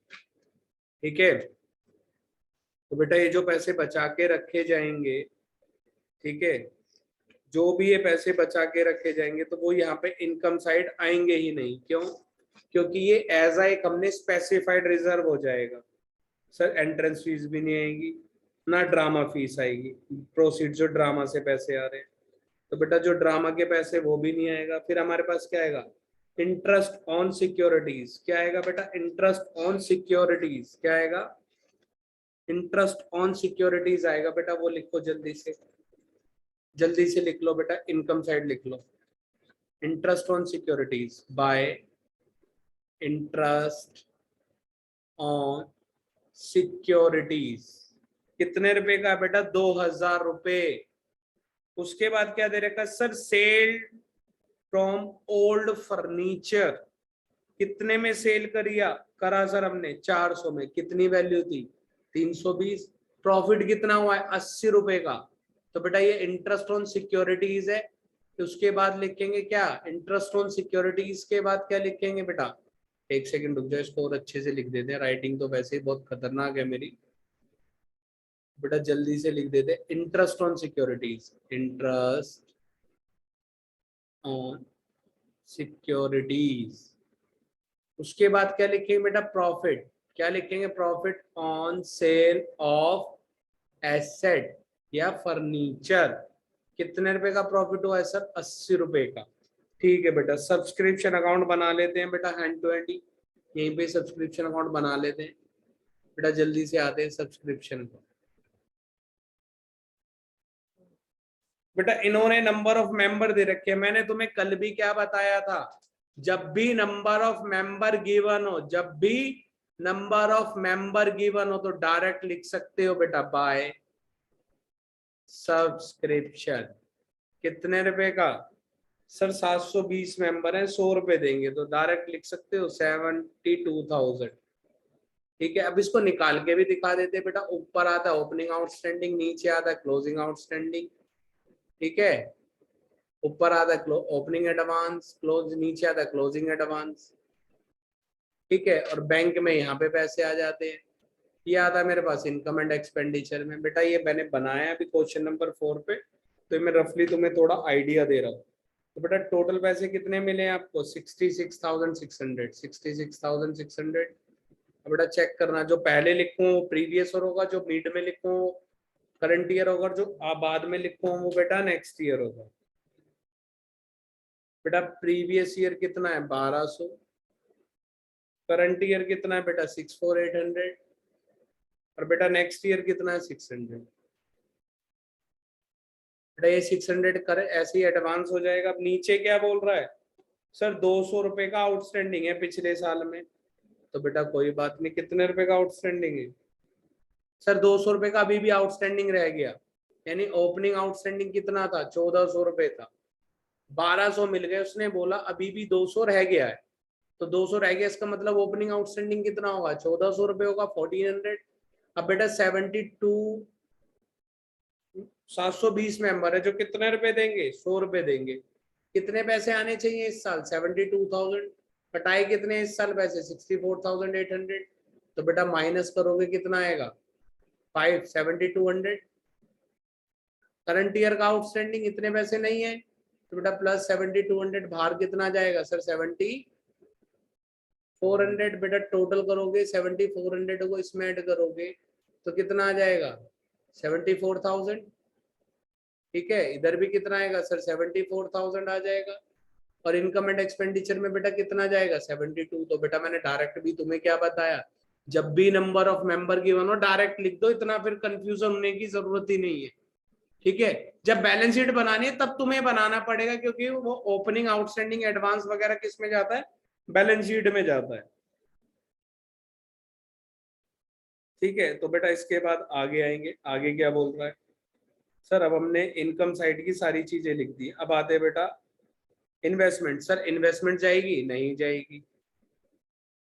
ठीक है, तो बेटा ये जो पैसे बचा के रखे जाएंगे, ठीक है, जो भी ये पैसे बचा के रखे जाएंगे तो वो यहाँ पे इनकम साइड आएंगे ही नहीं। क्यों? क्योंकि ये एज एक हमने स्पेसिफाइड रिजर्व हो जाएगा। सर एंट्रेंस फीस भी नहीं आएगी, ना ड्रामा फीस आएगी, प्रोसीड जो ड्रामा से पैसे आ रहे हैं। तो बेटा जो ड्रामा के पैसे वो भी नहीं आएगा। फिर हमारे पास क्या आएगा, इंटरेस्ट ऑन सिक्योरिटीज। क्या आएगा बेटा, इंटरेस्ट ऑन सिक्योरिटीज। क्या आएगा, इंटरेस्ट ऑन सिक्योरिटीज आएगा। बेटा वो लिखो जल्दी से, जल्दी से लिख लो बेटा, इनकम साइड लिख लो। Interest on securities by interest on securities. कितने रुपए का बेटा, 2000 रुपए। उसके बाद क्या दे रखा sir, sale from old furniture. कितने में सेल करा सर हमने, 400 में। कितनी वैल्यू थी, 320। प्रॉफिट कितना हुआ है, 80 रुपए का। तो बेटा ये इंटरेस्ट ऑन सिक्योरिटीज है। उसके बाद लिखेंगे क्या, इंटरेस्ट ऑन सिक्योरिटीज के बाद क्या लिखेंगे बेटा, एक सेकंड रुक जाओ, इसको और अच्छे से लिख देते हैं, राइटिंग तो वैसे ही बहुत खतरनाक है मेरी। बेटा जल्दी से लिख देते, interest on securities, interest on securities. उसके बाद क्या लिखेंगे बेटा, प्रॉफिट। क्या लिखेंगे, profit on sale of asset या फर्नीचर। कितने रुपए का प्रॉफिट हुआ है सर, 80 रुपए का। ठीक है बेटा, सब्सक्रिप्शन अकाउंट बना लेते हैं बेटा, हैंड टू हैंड ही यहीं पे सब्सक्रिप्शन अकाउंट बना लेते हैं। बेटा जल्दी से आते हैं सब्सक्रिप्शन को। बेटा इन्होंने नंबर ऑफ मेंबर दे रखे हैं। मैंने तुम्हें कल भी क्या बताया था, जब भी नंबर ऑफ मेंबर गिवन हो, जब भी नंबर ऑफ मेंबर गिवन हो तो डायरेक्ट लिख सकते हो बेटा बाय सब्सक्रिप्शन। कितने रुपए का सर, 720 मेंबर है, 100 रुपए देंगे तो डायरेक्ट लिख सकते हो 72,000। ठीक है, अब इसको निकाल के भी दिखा देते बेटा। ऊपर आता है ओपनिंग आउटस्टैंडिंग, नीचे आता है क्लोजिंग आउटस्टैंडिंग। ठीक है, ऊपर आता है ओपनिंग एडवांस, क्लोज नीचे आता है क्लोजिंग एडवांस। ठीक है, और बैंक में यहाँ पे पैसे आ जाते हैं। ये आता है मेरे पास इनकम एंड एक्सपेंडिचर में। बेटा ये मैंने बनाया अभी क्वेश्चन नंबर 4 पे, तो मैं रफली तुम्हें थोड़ा आइडिया दे रहा हूँ। तो बेटा टोटल पैसे कितने मिले आपको, 66,600, 66,600। अब बेटा चेक करना, जो पहले लिखूं प्रीवियस ईयर होगा, जो मिड में लिखूं करंट ईयर होगा, जो बाद में लिखूं वो बेटा नेक्स्ट ईयर होगा। बेटा प्रीवियस ईयर कितना है, 1200। करंट ईयर कितना है बेटा, 64,800। और बेटा नेक्स्ट ईयर कितना है, 600। बेटा ये 600 कर ऐसे ही एडवांस हो जाएगा। अब नीचे क्या बोल रहा है सर, 200 रुपए का आउटस्टैंडिंग है पिछले साल में। तो बेटा कोई बात नहीं, कितने रुपए का आउटस्टैंडिंग है सर, 200 रुपए का अभी भी आउटस्टैंडिंग रह गया। यानी ओपनिंग आउटस्टैंडिंग कितना था, 1400 रुपए था। 1200 मिल गए, उसने बोला अभी भी 200 रह गया है। तो 200 रह गया, इसका मतलब ओपनिंग आउटस्टैंडिंग कितना होगा, 1400 रुपए होगा, 1400। अब बेटा 720 मेंबर है जो कितने रुपए देंगे, 100 रुपए देंगे। कितने पैसे आने चाहिए इस साल, 72,000। कटाए कितने इस साल पैसे, 64,800। तो बेटा माइनस करोगे कितना आएगा, 7200। करंट ईयर का आउटस्टैंडिंग इतने पैसे नहीं है, तो बेटा प्लस 7200, बाहर कितना जाएगा सर, 7400। बेटा टोटल करोगे 7400 को इसमें ऐड करोगे तो कितना आ जाएगा, 74,000। ठीक है, इधर भी कितना आएगा सर, 74,000 आ जाएगा। और इनकम एंड एक्सपेंडिचर में बेटा कितना जाएगा, 72। तो बेटा मैंने डायरेक्ट भी तुम्हें क्या बताया, जब भी नंबर ऑफ मेंबर गिवन हो डायरेक्ट लिख दो, इतना फिर कंफ्यूजन होने की जरूरत ही नहीं है। ठीक है, जब बैलेंस शीट बनानी है तब तुम्हें बनाना पड़ेगा, क्योंकि वो ओपनिंग आउटस्टैंडिंग एडवांस वगैरह किस में जाता है, बैलेंस शीट में जाता है। ठीक है, तो बेटा इसके बाद आगे आएंगे, आगे क्या बोल रहा है सर। अब हमने इनकम साइड की सारी चीजें लिख दी, अब आते हैं बेटा इन्वेस्टमेंट। सर इन्वेस्टमेंट जाएगी? नहीं जाएगी,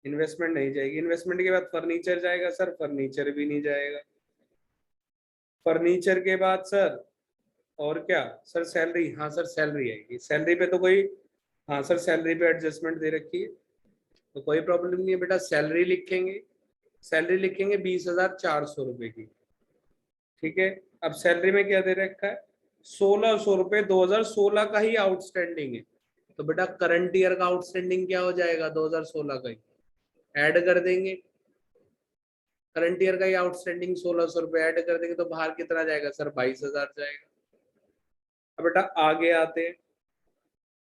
इन्वेस्टमेंट नहीं जाएगी। इन्वेस्टमेंट के बाद फर्नीचर जाएगा? सर फर्नीचर भी नहीं जाएगा। फर्नीचर के बाद सर और क्या सर? सैलरी, हाँ सर सैलरी आएगी। सैलरी पे तो कोई, हाँ सर सैलरी पे एडजस्टमेंट दे रखी है तो कोई प्रॉब्लम नहीं है बेटा। सैलरी लिखेंगे, सैलरी लिखेंगे 20,400 रुपए की। ठीक है, अब सैलरी में क्या दे रखा है? 1,600 रुपए 2016 का ही आउटस्टैंडिंग है। तो बेटा करंट ईयर का आउटस्टैंडिंग क्या हो जाएगा? 2016 का ही ऐड कर देंगे। करंट ईयर का ही आउटस्टैंडिंग 1,600 रुपए ऐड कर देंगे तो बाहर कितना जाएगा सर? 22,000 जाएगा। अब बेटा आगे आते हैं,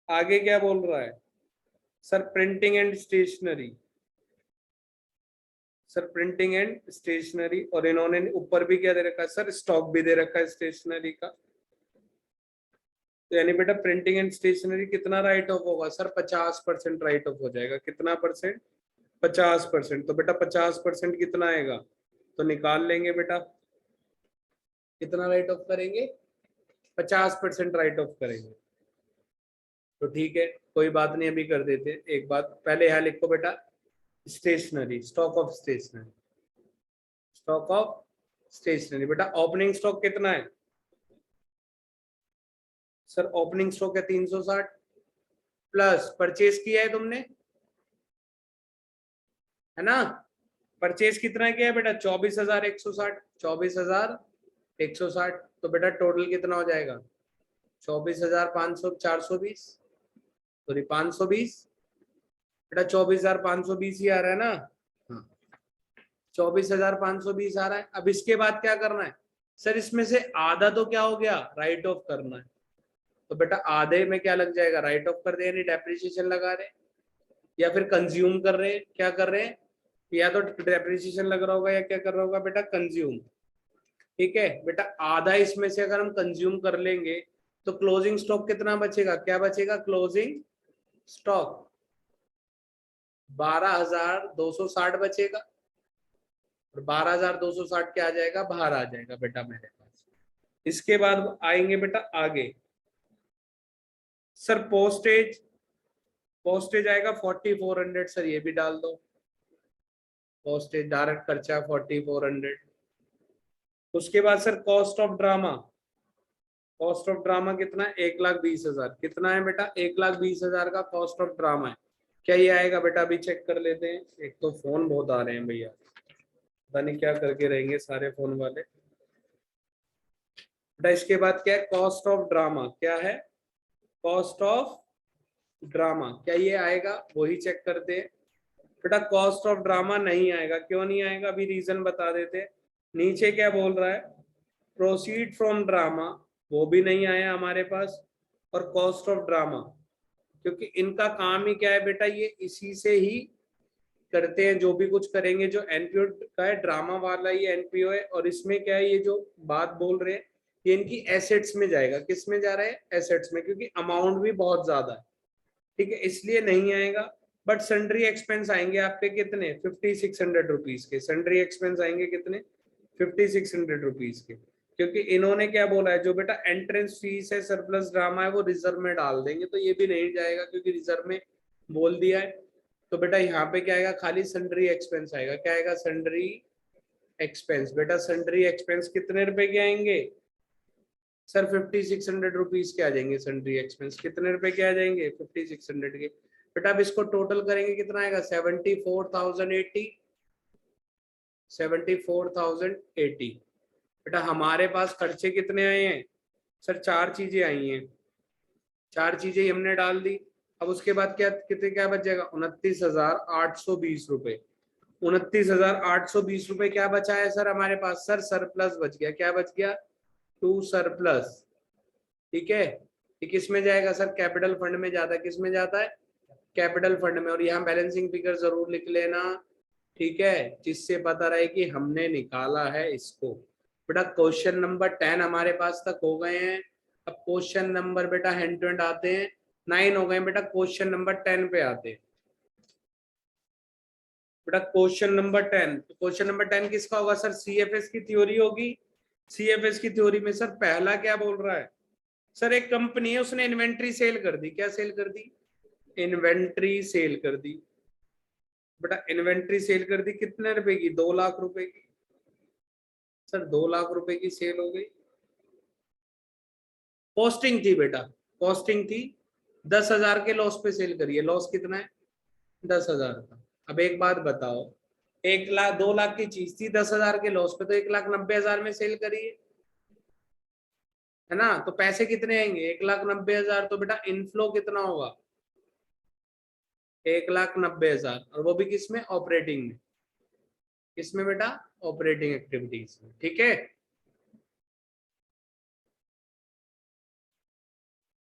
आगे क्या बोल रहा है sir? Printing and stationery. Sir printing and stationery, और इन्होंने ऊपर भी क्या दे रखा है सर? स्टॉक भी दे रखा है स्टेशनरी का। तो यानी बेटा प्रिंटिंग एंड स्टेशनरी कितना राइट ऑफ होगा सर? 50% राइट ऑफ हो जाएगा। कितना परसेंट? 50%। तो बेटा 50% कितना आएगा? तो निकाल लेंगे बेटा, कितना राइट ऑफ करेंगे? 50% राइट ऑफ करेंगे। तो ठीक है, कोई बात नहीं, अभी कर देते। एक बात पहले यहाँ लिखो बेटा, stationery, stock of stationery, stock of stationery. बेटा ओपनिंग स्टॉक कितना है सर? ओपनिंग स्टॉक है 360, प्लस परचेज किया है तुमने, है ना? परचेज कितना किया है बेटा? 24,160, 24,160। तो बेटा टोटल कितना हो जाएगा? 24,500, 420, सॉरी 520। बेटा 24,520 ही आ रहा है ना? हाँ, 24,520 आ रहा है। अब इसके बाद क्या करना है सर? इसमें से आधा तो क्या हो गया? राइट ऑफ करना है। तो बेटा आधे में क्या लग जाएगा? राइट ऑफ कर दे, यानी डेप्रिसिएशन लगा रहे, या फिर कंज्यूम कर रहे हैं। क्या कर रहे हैं? या तो डेप्रिसिएशन लग रहा होगा या क्या कर रहा होगा बेटा? कंज्यूम। ठीक है बेटा, आधा इसमें से अगर हम कंज्यूम कर लेंगे तो क्लोजिंग स्टॉक कितना बचेगा? क्या बचेगा क्लोजिंग स्टॉक? 12,260 बचेगा। और 12,260 क्या आ जाएगा? बाहर आ जाएगा बेटा मेरे पास। इसके बाद आएंगे बेटा आगे, सर पोस्टेज। पोस्टेज आएगा 4,400 सर, ये भी डाल दो। पोस्टेज डायरेक्ट खर्चा 4,400। उसके बाद sir cost of drama. Cost of drama कितना है? 1,20,000। कितना है बेटा? 1,20,000 का कॉस्ट ऑफ ड्रामा है। क्या ये आएगा बेटा? अभी चेक कर लेते हैं। एक तो फोन बहुत आ रहे हैं भैया, पता नहीं क्या करके रहेंगे सारे फोन वाले। बेटा इसके बाद क्या है? Cost of drama. क्या है? Cost of drama. क्या ये आएगा? वही चेक करते हैं। बेटा कॉस्ट ऑफ ड्रामा नहीं आएगा। क्यों नहीं आएगा? अभी रीजन बता देते हैं। नीचे क्या बोल रहा है? प्रोसीड फ्रॉम ड्रामा, वो भी नहीं आया हमारे पास। और कॉस्ट ऑफ ड्रामा, क्योंकि इनका काम ही क्या है बेटा? ये इसी से ही करते हैं जो भी कुछ करेंगे। जो एनपीओ का है ड्रामा वाला, ये एनपीओ है। और इसमें क्या है? ये जो बात बोल रहे हैं ये इनकी एसेट्स में जाएगा। किस में जा रहा है? एसेट्स में, क्योंकि अमाउंट भी बहुत ज्यादा है। ठीक है, इसलिए नहीं आएगा। बट सन्ड्री एक्सपेंस आएंगे आपके कितने? 5,600 रुपीज के। सन्ड्री एक्सपेंस आएंगे कितने? 5,600 रुपीज के। क्योंकि इन्होंने क्या बोला है? जो बेटा एंट्रेंस फीस है सरप्लस ड्रामा है वो रिजर्व में डाल देंगे, तो ये भी नहीं जाएगा क्योंकि रिजर्व में बोल दिया है। तो बेटा यहाँ पे क्या आएगा? खाली सन्ड्री एक्सपेंस आएगा। क्या आएगा? Sundry expense. बेटा सन्ड्री एक्सपेंस कितने रुपए के आएंगे सर? 5,600 रुपीज के आ जाएंगे। सन्ड्री एक्सपेंस कितने रुपए के आ जाएंगे? 5,600 के। बेटा अब इसको टोटल करेंगे कितना आएगा? 74,080। 74,080। बेटा हमारे पास खर्चे कितने आए हैं सर? 4 चीजें आई हैं, 4 चीजें हमने डाल दी। अब उसके बाद क्या कितने क्या बच जाएगा? 29,820 रुपए। 29,820 रुपए क्या बचा है सर हमारे पास? सर सरप्लस बच गया। क्या बच गया? To surplus. ठीक है, ये किस में जाएगा सर? कैपिटल फंड में जाता है। किस में जाता है? कैपिटल फंड में। और यहाँ बैलेंसिंग फिगर जरूर लिख लेना, ठीक है, जिससे पता रहे कि हमने निकाला है इसको। बेटा क्वेश्चन नंबर 10 हमारे पास तक हो गए हैं। अब क्वेश्चन नंबर बेटा हैंड टू हैंड आते हैं। 9 हो गए बेटा, क्वेश्चन नंबर 10 पे आते हैं। बेटा क्वेश्चन नंबर 10, तो क्वेश्चन नंबर 10 किसका होगा सर? सीएफएस की थ्योरी होगी। सीएफएस की थ्योरी में सर पहला क्या बोल रहा है? सर एक कंपनी है, उसने इन्वेंट्री सेल कर दी। क्या सेल कर दी? इन्वेंट्री सेल कर दी। बेटा इन्वेंट्री सेल कर दी कितने रुपए की? 2 लाख रुपए की। सर 2 लाख रुपए की सेल हो गई। कॉस्टिंग थी बेटा, कॉस्टिंग थी 10,000 के लॉस पे सेल करिए। लॉस कितना है? 10,000 का। अब एक बात बताओ, 1 लाख 2 लाख की चीज थी, 10,000 के लॉस पे, तो 1,90,000 में सेल करिए, है ना? तो पैसे कितने आएंगे? 1,90,000। तो बेटा इनफ्लो कितना होगा? 1,90,000। और वो भी किसमें? ऑपरेटिंग में। किसमें बेटा? ऑपरेटिंग एक्टिविटीज में। ठीक है।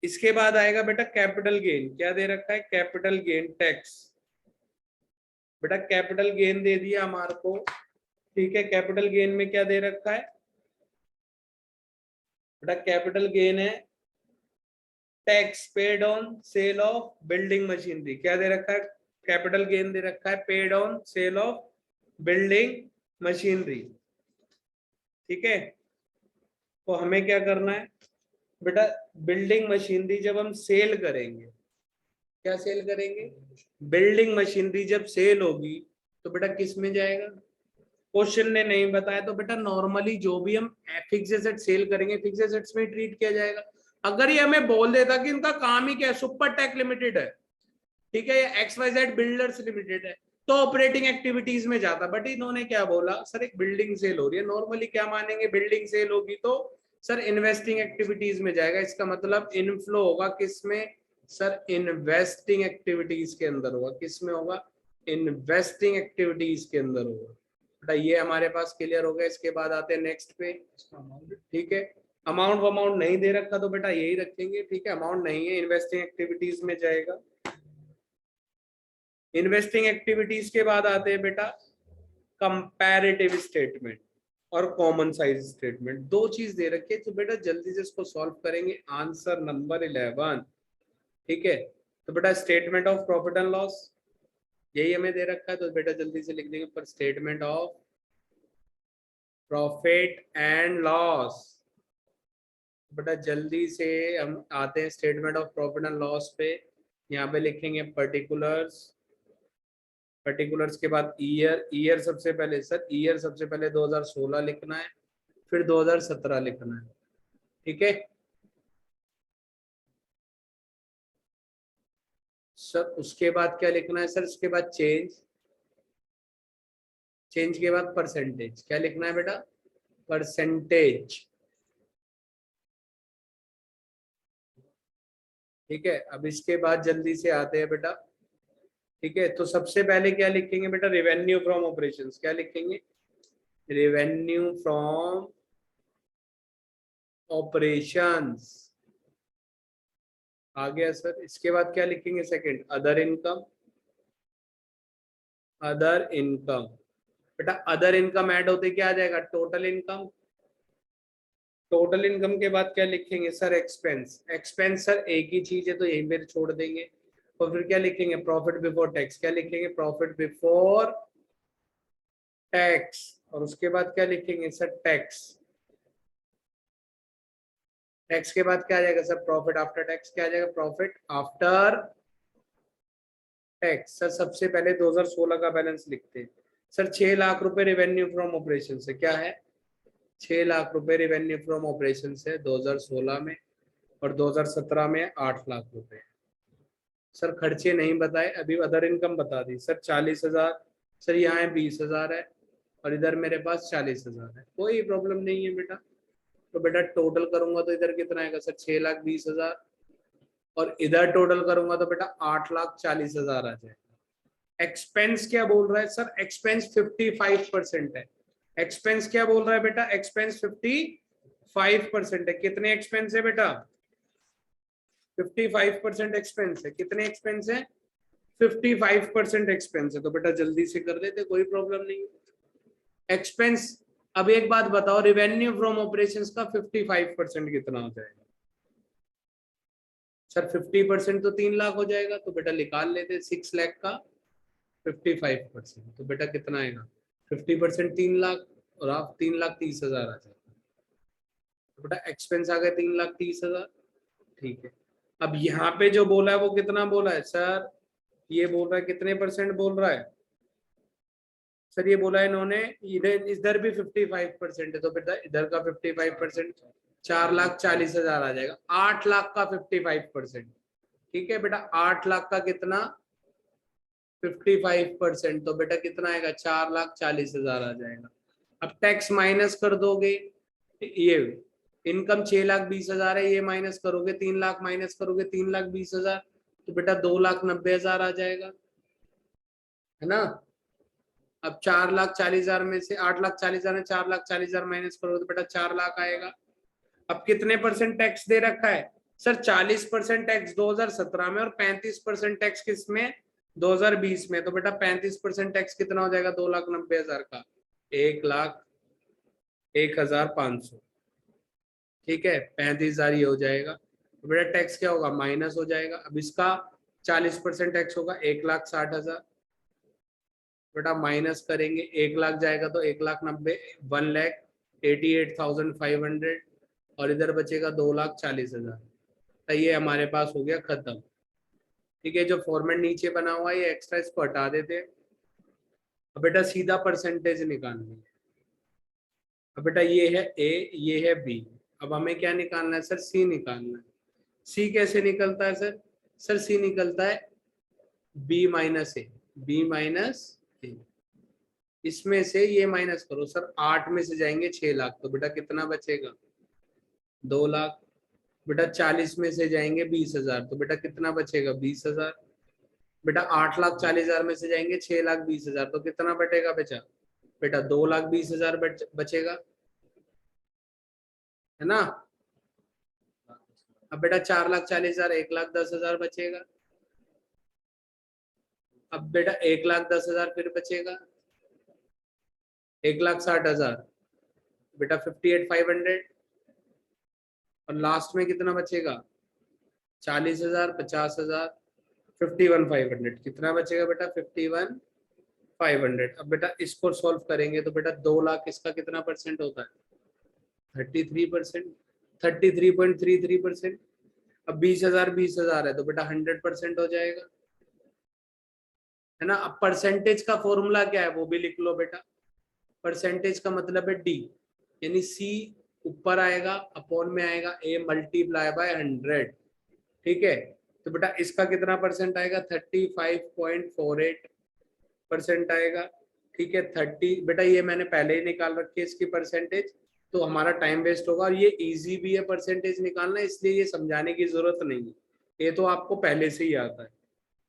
इसके बाद आएगा बेटा कैपिटल गेन। क्या दे रखा है? Capital gain tax. बेटा कैपिटल गेन दे दिया हमारे को। ठीक है, कैपिटल गेन में क्या दे रखा है? बेटा कैपिटल गेन है tax paid on sale of building machinery. क्या दे रखा है? कैपिटल गेन दे रखा है paid on sale of building machinery. ठीक है, तो हमें क्या करना है बेटा? बिल्डिंग मशीनरी जब हम सेल करेंगे, क्या सेल करेंगे? बिल्डिंग मशीनरी जब सेल होगी तो बेटा किस में जाएगा? क्वेश्चन ने नहीं बताया तो बेटा नॉर्मली जो भी हम फिक्स एसेट सेल करेंगे, फिक्स एसेट्स में ट्रीट किया जाएगा। अगर ये हमें बोल देता कि इनका काम ही क्या है, सुपर टेक लिमिटेड है, ठीक है, या XYZ बिल्डर्स लिमिटेड है, तो ऑपरेटिंग एक्टिविटीज में जाता। बट इन्होंने क्या बोला? सर एक बिल्डिंग सेल हो रही है। नॉर्मली क्या मानेंगे? बिल्डिंग सेल होगी तो सर इन्वेस्टिंग एक्टिविटीज में जाएगा। इसका मतलब इनफ्लो होगा किसमें? सर इन्वेस्टिंग एक्टिविटीज के अंदर होगा। किसमें होगा? इन्वेस्टिंग एक्टिविटीज के अंदर होगा। बेटा ये हमारे पास क्लियर हो गया। इसके बाद आते हैं नेक्स्ट पे। ठीक है, अमाउंट अमाउंट नहीं दे रखा तो बेटा यही रखेंगे। ठीक है, अमाउंट नहीं है, इन्वेस्टिंग एक्टिविटीज में जाएगा। इन्वेस्टिंग एक्टिविटीज के बाद आते हैं बेटा कंपैरेटिव स्टेटमेंट और कॉमन साइज स्टेटमेंट। दो चीज दे रखी है तो बेटा जल्दी से इसको सॉल्व करेंगे। Answer number 11। ठीक है, तो बेटा statement of profit and loss यही हमें दे रखा है, तो बेटा जल्दी से लिख देंगे पर statement of profit and loss. बेटा जल्दी से हम आते हैं statement of profit and loss पे। यहाँ पे लिखेंगे पर्टिकुलर्स। पर्टिकुलर्स के बाद ईयर। ईयर सबसे पहले सर, ईयर सबसे पहले 2016 लिखना है, फिर 2017 लिखना है। ठीक है सर, उसके बाद क्या लिखना है सर? उसके बाद चेंज। चेंज के बाद परसेंटेज। क्या लिखना है बेटा? परसेंटेज। ठीक है, अब इसके बाद जल्दी से आते हैं बेटा। ठीक है, तो सबसे पहले क्या लिखेंगे बेटा? Revenue from operations. क्या लिखेंगे? Revenue from operations. आ गया सर। इसके बाद क्या लिखेंगे? Second other income. Other income. बेटा अदर इनकम ऐड होते क्या आ जाएगा? Total income. टोटल इनकम के बाद क्या लिखेंगे सर? एक्सपेंस। एक्सपेंस सर एक ही चीज है तो यहीं पर छोड़ देंगे। और फिर क्या लिखेंगे? Profit before tax. क्या लिखेंगे? Profit before tax. और उसके बाद क्या लिखेंगे सर? टैक्स। टैक्स के बाद क्या आ जाएगा सर? Profit after tax. क्या आ जाएगा? Profit after tax. सर सबसे पहले 2016 का बैलेंस लिखते हैं। सर 6 लाख रुपए रेवेन्यू फ्रॉम ऑपरेशन से। क्या है? 6 लाख रुपए रेवेन्यू फ्रॉम ऑपरेशन से 2016 में। और 2017 में 8 लाख रुपए। सर खर्चे नहीं बताए अभी, अदर इनकम बता दी सर 40,000। सर यहाँ 20,000 है और इधर मेरे पास 40,000 है, कोई प्रॉब्लम नहीं है बेटा। तो बेटा टोटल करूंगा तो इधर कितना आएगा सर? 6,20,000। और इधर टोटल करूंगा तो बेटा 8,40,000 आ जाएगा। एक्सपेंस क्या बोल रहा है सर? एक्सपेंस 55% है। एक्सपेंस क्या बोल रहा है बेटा? एक्सपेंस 55% है। कितने एक्सपेंस है बेटा? 55% एक्सपेंस है। कितने एक्सपेंस है? 55% एक्सपेंस है। तो बेटा जल्दी से कर देते, कोई प्रॉब्लम नहीं। एक्सपेंस। अब एक बात बताओ, रेवेन्यू फ्रॉम ऑपरेशंस का 55% कितना हो जाएगा? सर 50% तो 3 लाख हो जाएगा, तो बेटा निकाल लेते 6 लाख का 55%, तो बेटा कितना आएगा 50% 3 लाख, और आप 3,30,000 आ जाएगा। तो बेटा एक्सपेंस आ गए 3,30,000। ठीक है, अब यहाँ पे जो बोला है वो कितना बोला है सर, ये बोल रहा है कितने परसेंट बोल रहा है सर, ये बोला है इन्होंने इधर इधर भी 55% है, तो बेटा इधर का 55% 4,40,000 आ जाएगा। 8 लाख का 55%, ठीक है बेटा 8 लाख का कितना 55%, तो बेटा कितना आएगा 4,40,000 आ जाएगा। अब टैक्स माइनस कर दोगे, ये इनकम 6,20,000 है, ये माइनस करोगे 3 लाख, माइनस करोगे 3,20,000, तो बेटा 2,90,000 आ जाएगा, है ना। अब 4,40,000 में से 8,40,000 में 4,40,000 माइनस करोगे तो बेटा 4 लाख आएगा। अब कितने परसेंट टैक्स दे रखा है सर, 40% टैक्स 2017 में और 35% टैक्स किस में 2020 में, तो बेटा 35% टैक्स कितना हो जाएगा 2,90,000 का 1,01,500, ठीक है 35,000 ये हो जाएगा। तो बेटा टैक्स क्या होगा माइनस हो जाएगा। अब इसका 40% टैक्स होगा 1,60,000, बेटा माइनस करेंगे 1 लाख जाएगा तो 1,90,000 1,88,500, और इधर बचेगा 2,40,000। तो ये हमारे पास हो गया खत्म। ठीक है, जो फॉर्मेट नीचे बना हुआ है ये एक्स्ट्रा इसको हटा देते हैं। अब बेटा सीधा परसेंटेज निकालनी है। अब बेटा ये है ए, ये है बी, अब हमें क्या निकालना है सर, सी निकालना है। सी कैसे निकलता है सर, सर सी निकलता है बी माइनस ए, बी माइनस ए, इसमें से ये माइनस करो सर, 8 में से जाएंगे 6 लाख, तो बेटा कितना बचेगा 2 लाख। बेटा 40 में से जाएंगे 20,000, तो बेटा कितना बचेगा 20,000। बेटा 8,40,000 में से जाएंगे 6,20,000, तो कितना बचेगा बेटा 2,20,000 बचेगा, है ना। अब बेटा 4,40,000 1,10,000 बचेगा। अब बेटा 1,10,000 फिर बचेगा 1,60,000, बेटा 58,500, और लास्ट में कितना बचेगा 40,000 50,000 51,500, कितना बचेगा बेटा 51,500। अब बेटा इसको सॉल्व करेंगे तो बेटा 2 लाख इसका कितना परसेंट होता है 33%, 33.33%। अब 20,000 है तो बेटा 100% हो जाएगा, है ना। अब परसेंटेज का फॉर्मूला क्या है वो भी लिख लो बेटा। परसेंटेज का मतलब है डी, यानी सी ऊपर आएगा अपॉन में आएगा ए मल्टीप्लाई बाय 100, ठीक है। तो बेटा इसका कितना परसेंट आएगा 35.48% आएगा, ठीक है। 30 बेटा ये मैंने पहले ही निकाल रखी है इसकी परसेंटेज, तो हमारा टाइम वेस्ट होगा, और ये इजी भी है परसेंटेज निकालना, इसलिए ये समझाने की जरूरत नहीं है, ये तो आपको पहले से ही आता है,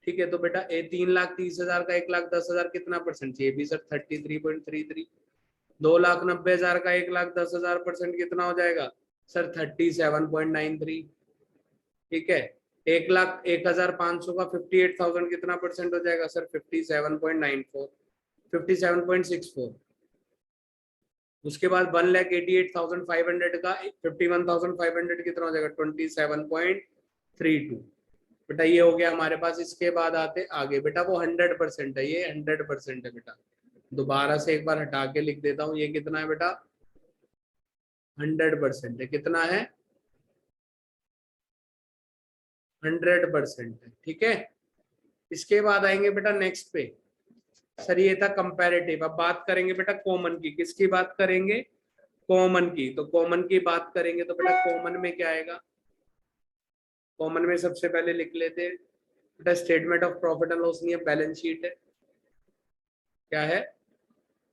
ठीक है। तो बेटा ए 3,30,000 का 1,10,000 कितना परसेंट चाहिए भी सर 33.33, 2,90,000 का 1,10,000 परसेंट कितना हो जाएगा सर 37.93, ठीक है। 1,01,500 का 58,000 कितना परसेंट हो जाएगा सर 57.94, 57.64। उसके बाद 1,88,500 का 51,500 कितना हो जाएगा 27.32, बेटा ये हो गया हमारे पास। इसके बाद आते आगे, बेटा वो 100% है, ये 100% है बेटा, दोबारा से एक बार हटा के लिख देता हूँ, ये कितना है बेटा 100% है, कितना है 100% है, ठीक है। इसके बाद आएंगे बेटा नेक्स्ट पे, सर ये था कंपैरेटिव। अब बात करेंगे बेटा कॉमन की, किसकी बात करेंगे कॉमन की, तो कॉमन की बात करेंगे तो बेटा कॉमन में क्या आएगा, कॉमन में सबसे पहले लिख लेते हैं बेटा statement of profit and loss नहीं है, बैलेंस शीट है, क्या है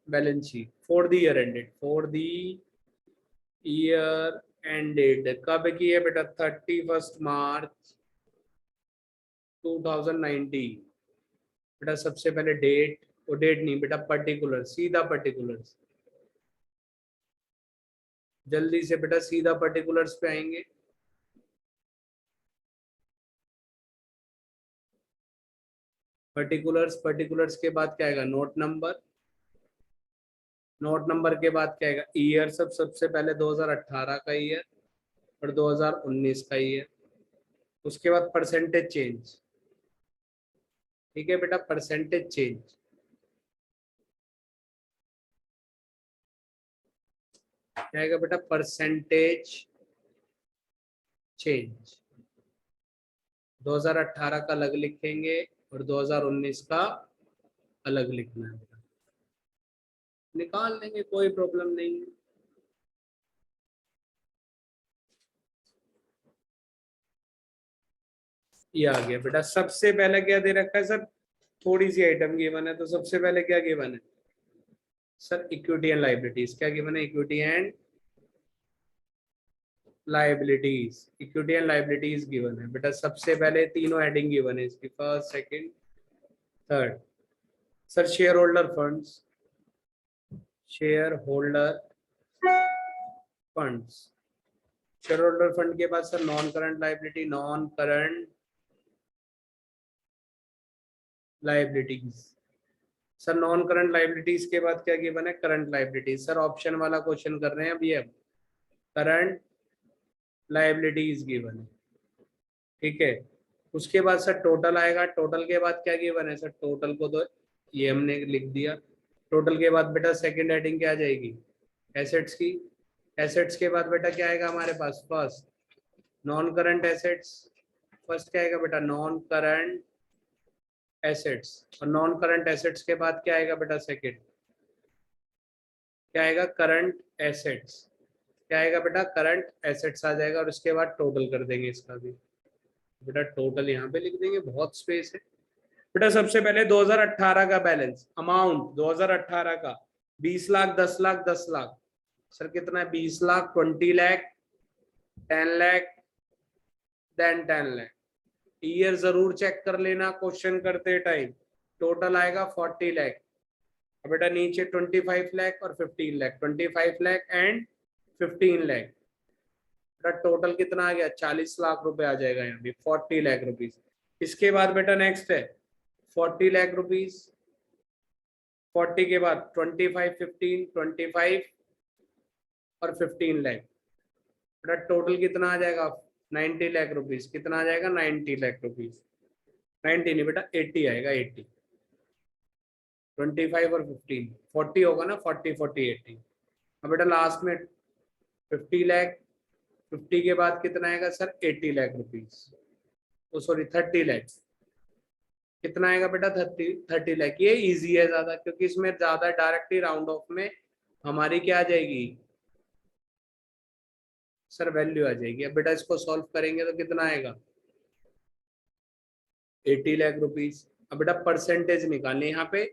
balance sheet for the year ended, for the year ended कब की है बेटा 31 मार्च 2019, बेटा सबसे पहले डेट, वो डेट नहीं बेटा पर्टिकुलर, सीधा पर्टिकुलर्स, जल्दी से बेटा सीधा पर्टिकुलर्स पे आएंगे। पर्टिकुलर्स के बाद क्या आएगा नोट नंबर, नोट नंबर के बाद क्या आएगा ईयर, सबसे पहले 2018 का ईयर और 2019 का ईयर। उसके बाद परसेंटेज चेंज, ठीक है बेटा, परसेंटेज चेंज। क्या आएगा बेटा, परसेंटेज चेंज। 2018 का अलग लिखेंगे और 2019 का अलग लिखना है बेटा, निकाल देंगे, कोई प्रॉब्लम नहीं है। ये आ गया बेटा। सबसे पहले क्या दे रखा है सर, थोड़ी सी आइटम गिवन है, तो सबसे पहले क्या गिवन है सर, इक्विटी एंड लाइबिलिटीज। क्या गिवन है, equity and liabilities. Equity and liabilities given है बेटा। सबसे पहले तीनों हेडिंग गिवन है इसकी, first second third. Sir share holder funds, share holder funds, share holder fund के बाद sir non current liability, non current liabilities. Sir non current liabilities के बाद क्या गिवन है, करंट लाइबिलिटीज। सर ऑप्शन वाला क्वेश्चन कर रहे हैं अभी हम, करंट लाइबिलिटीज गिवन है, ठीक है। उसके बाद सर टोटल आएगा, टोटल के बाद क्या गिवन है सर, टोटल को तो ये हमने लिख दिया। टोटल के बाद बेटा सेकंड हेडिंग क्या आ जाएगी, एसेट्स की। एसेट्स के बाद बेटा क्या आएगा हमारे पास, first non current assets. First क्या आएगा बेटा, नॉन करंट एसेट्स। और नॉन करंट एसेट्स के बाद क्या आएगा बेटा, सेकंड क्या आएगा, करंट एसेट्स। क्या आएगा बेटा, करंट एसेट्स आ जाएगा। और उसके बाद टोटल कर देंगे इसका भी बेटा, टोटल यहाँ पे लिख देंगे, बहुत स्पेस है बेटा। सबसे पहले 2018 का बैलेंस अमाउंट, 2018 का 20 लाख, 10 लाख, 10 लाख। सर कितना है, 20 लाख, 20 लाख, 10 लाख, देन 10 लाख। ईयर जरूर चेक कर लेना क्वेश्चन करते टाइम। टोटल आएगा 40 लाख। अब बेटा नीचे 25 लाख और 15 लाख, 25 लाख एंड 15 लाख। बेटा टोटल कितना आ गया, 40 लाख रुपए आ जाएगा यहाँ भी, 40 लाख रुपीज। इसके बाद बेटा नेक्स्ट है 40 लाख रुपीज। 40 के बाद 25, 15, 25 और 15 लाख। बेटा टोटल कितना आ जाएगा, 90 लाख रुपीज। कितना आ जाएगा, 90 लाख रुपीज। 90 नहीं बेटा, 80 आएगा, 80। 25 और 15, 40 होगा ना, 40, 40, 80। अब बेटा लास्ट में 50 लाख। 50 के बाद कितना आएगा सर, 80 लाख रुपीज। तो सॉरी 30 लाख। कितना आएगा बेटा, 30 लाख। ये इजी है ज्यादा, क्योंकि इसमें ज्यादा डायरेक्टली राउंड ऑफ में हमारी क्या आ जाएगी सर, वैल्यू आ जाएगी। अब बेटा इसको सॉल्व करेंगे तो कितना आएगा, 80 लाख रुपीज। अब बेटा परसेंटेज निकालनी, यहाँ पे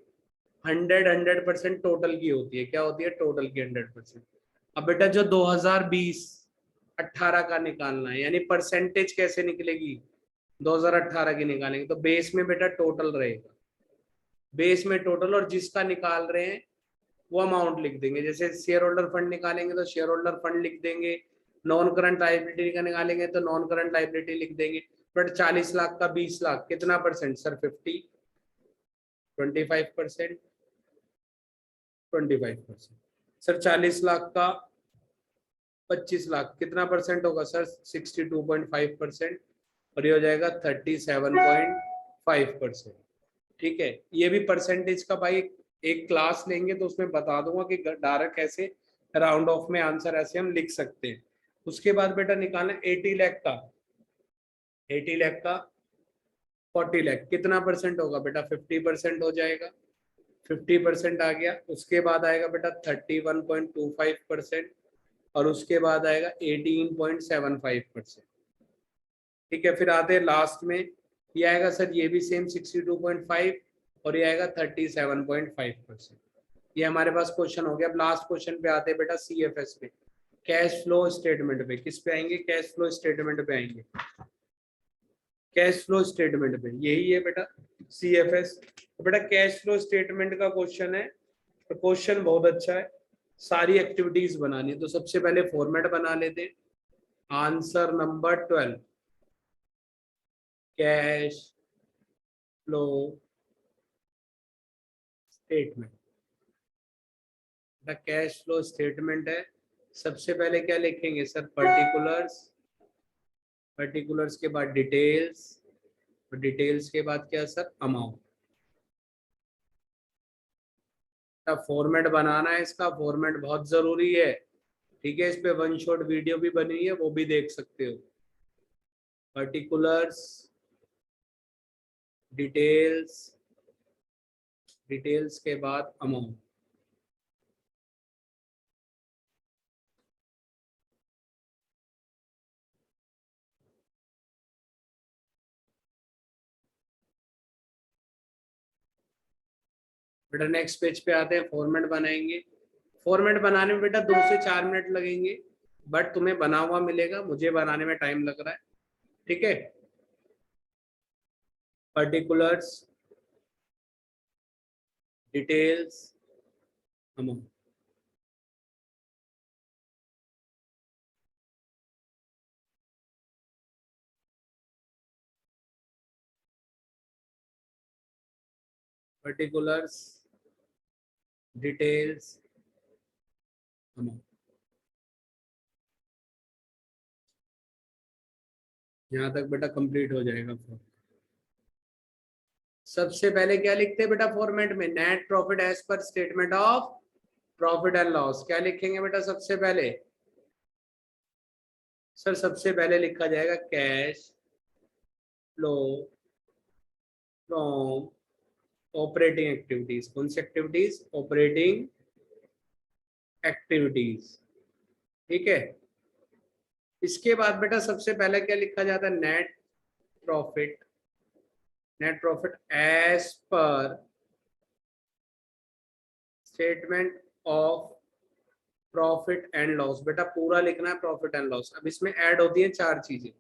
100% टोटल की होती है। क्या होती है, टोटल की 100%। अब बेटा जो 2020-18 का निकालना है, यानी परसेंटेज कैसे निकलेगी, 2018 की निकालेंगे तो बेस में बेटा टोटल रहेगा, बेस में टोटल। और जिसका निकाल रहे हैं वो अमाउंट लिख देंगे। जैसे शेयर होल्डर फंड निकालेंगे तो शेयर होल्डर फंड लिख देंगे, नॉन करंट लाइबिलिटी का निकालेंगे तो नॉन करंट लाइबिलिटी लिख देंगे। बट 40 लाख का 20 लाख कितना परसेंट सर, 50, 25%, 25%। सर 40 लाख का 25 लाख कितना परसेंट होगा सर, 62.5%। और ये हो जाएगा 37.5%। ठीक है, ये भी परसेंटेज का भाई एक क्लास लेंगे तो उसमें बता दूंगा कि डायरेक्ट कैसे राउंड ऑफ में आंसर ऐसे हम लिख सकते हैं। उसके बाद बेटा निकालना 80 लाख का, 80 लाख का 40 लाख कितना परसेंट होगा बेटा, 50% हो जाएगा। 50% आ गया। उसके बाद आएगा बेटा 31.25%। और उसके बाद आएगा 18.75%। ठीक है, फिर आते हैं लास्ट में, ये आएगा सर, ये भी सेम 62.5 और ये आएगा 37.5%। ये हमारे पास क्वेश्चन हो गया। अब लास्ट क्वेश्चन पे आते हैं बेटा, CFS पे, कैश फ्लो स्टेटमेंट पे। किस पे आएंगे, कैश फ्लो स्टेटमेंट पे आएंगे, कैश फ्लो स्टेटमेंट पे। यही है बेटा CFS। तो बेटा कैश फ्लो स्टेटमेंट का क्वेश्चन है, तो क्वेश्चन बहुत अच्छा है, सारी एक्टिविटीज बनानी है। तो सबसे पहले फॉर्मेट बना लेते हैं, answer number 12, cash flow statement. Cash flow statement है। सबसे पहले क्या लिखेंगे सर, पर्टिकुलर्स, पर्टिकुलर्स के बाद डिटेल्स, और डिटेल्स के बाद क्या सर, अमाउंट। अब फॉर्मेट बनाना है, इसका फॉर्मेट बहुत जरूरी है। ठीक है, इस पे वन शॉट वीडियो भी बनी है, वो भी देख सकते हो। पर्टिकुलर्स, डिटेल्स, डिटेल्स के बाद अमाउंट। बेटा नेक्स्ट पेज पे आते हैं, फॉर्मेट बनाएंगे। फॉर्मेट बनाने में बेटा 2 से 4 मिनट लगेंगे, बट तुम्हें बना हुआ मिलेगा, मुझे बनाने में टाइम लग रहा है। ठीक है, particulars, details, amount. Particulars, details, amount. यहाँ तक बेटा कंप्लीट हो जाएगा। सबसे पहले क्या लिखते हैं बेटा फॉर्मेट में? Net profit as per statement of profit and loss. क्या लिखेंगे बेटा सबसे पहले? सर सबसे पहले लिखा जाएगा cash flow from operating activities. कौन सी एक्टिविटीज? Operating activities. ठीक है, इसके बाद बेटा सबसे पहले क्या लिखा जाता है? Net profit. Net profit as per statement of profit and loss. बेटा पूरा लिखना है प्रॉफिट एंड लॉस। अब इसमें ऐड होती है 4 चीजें।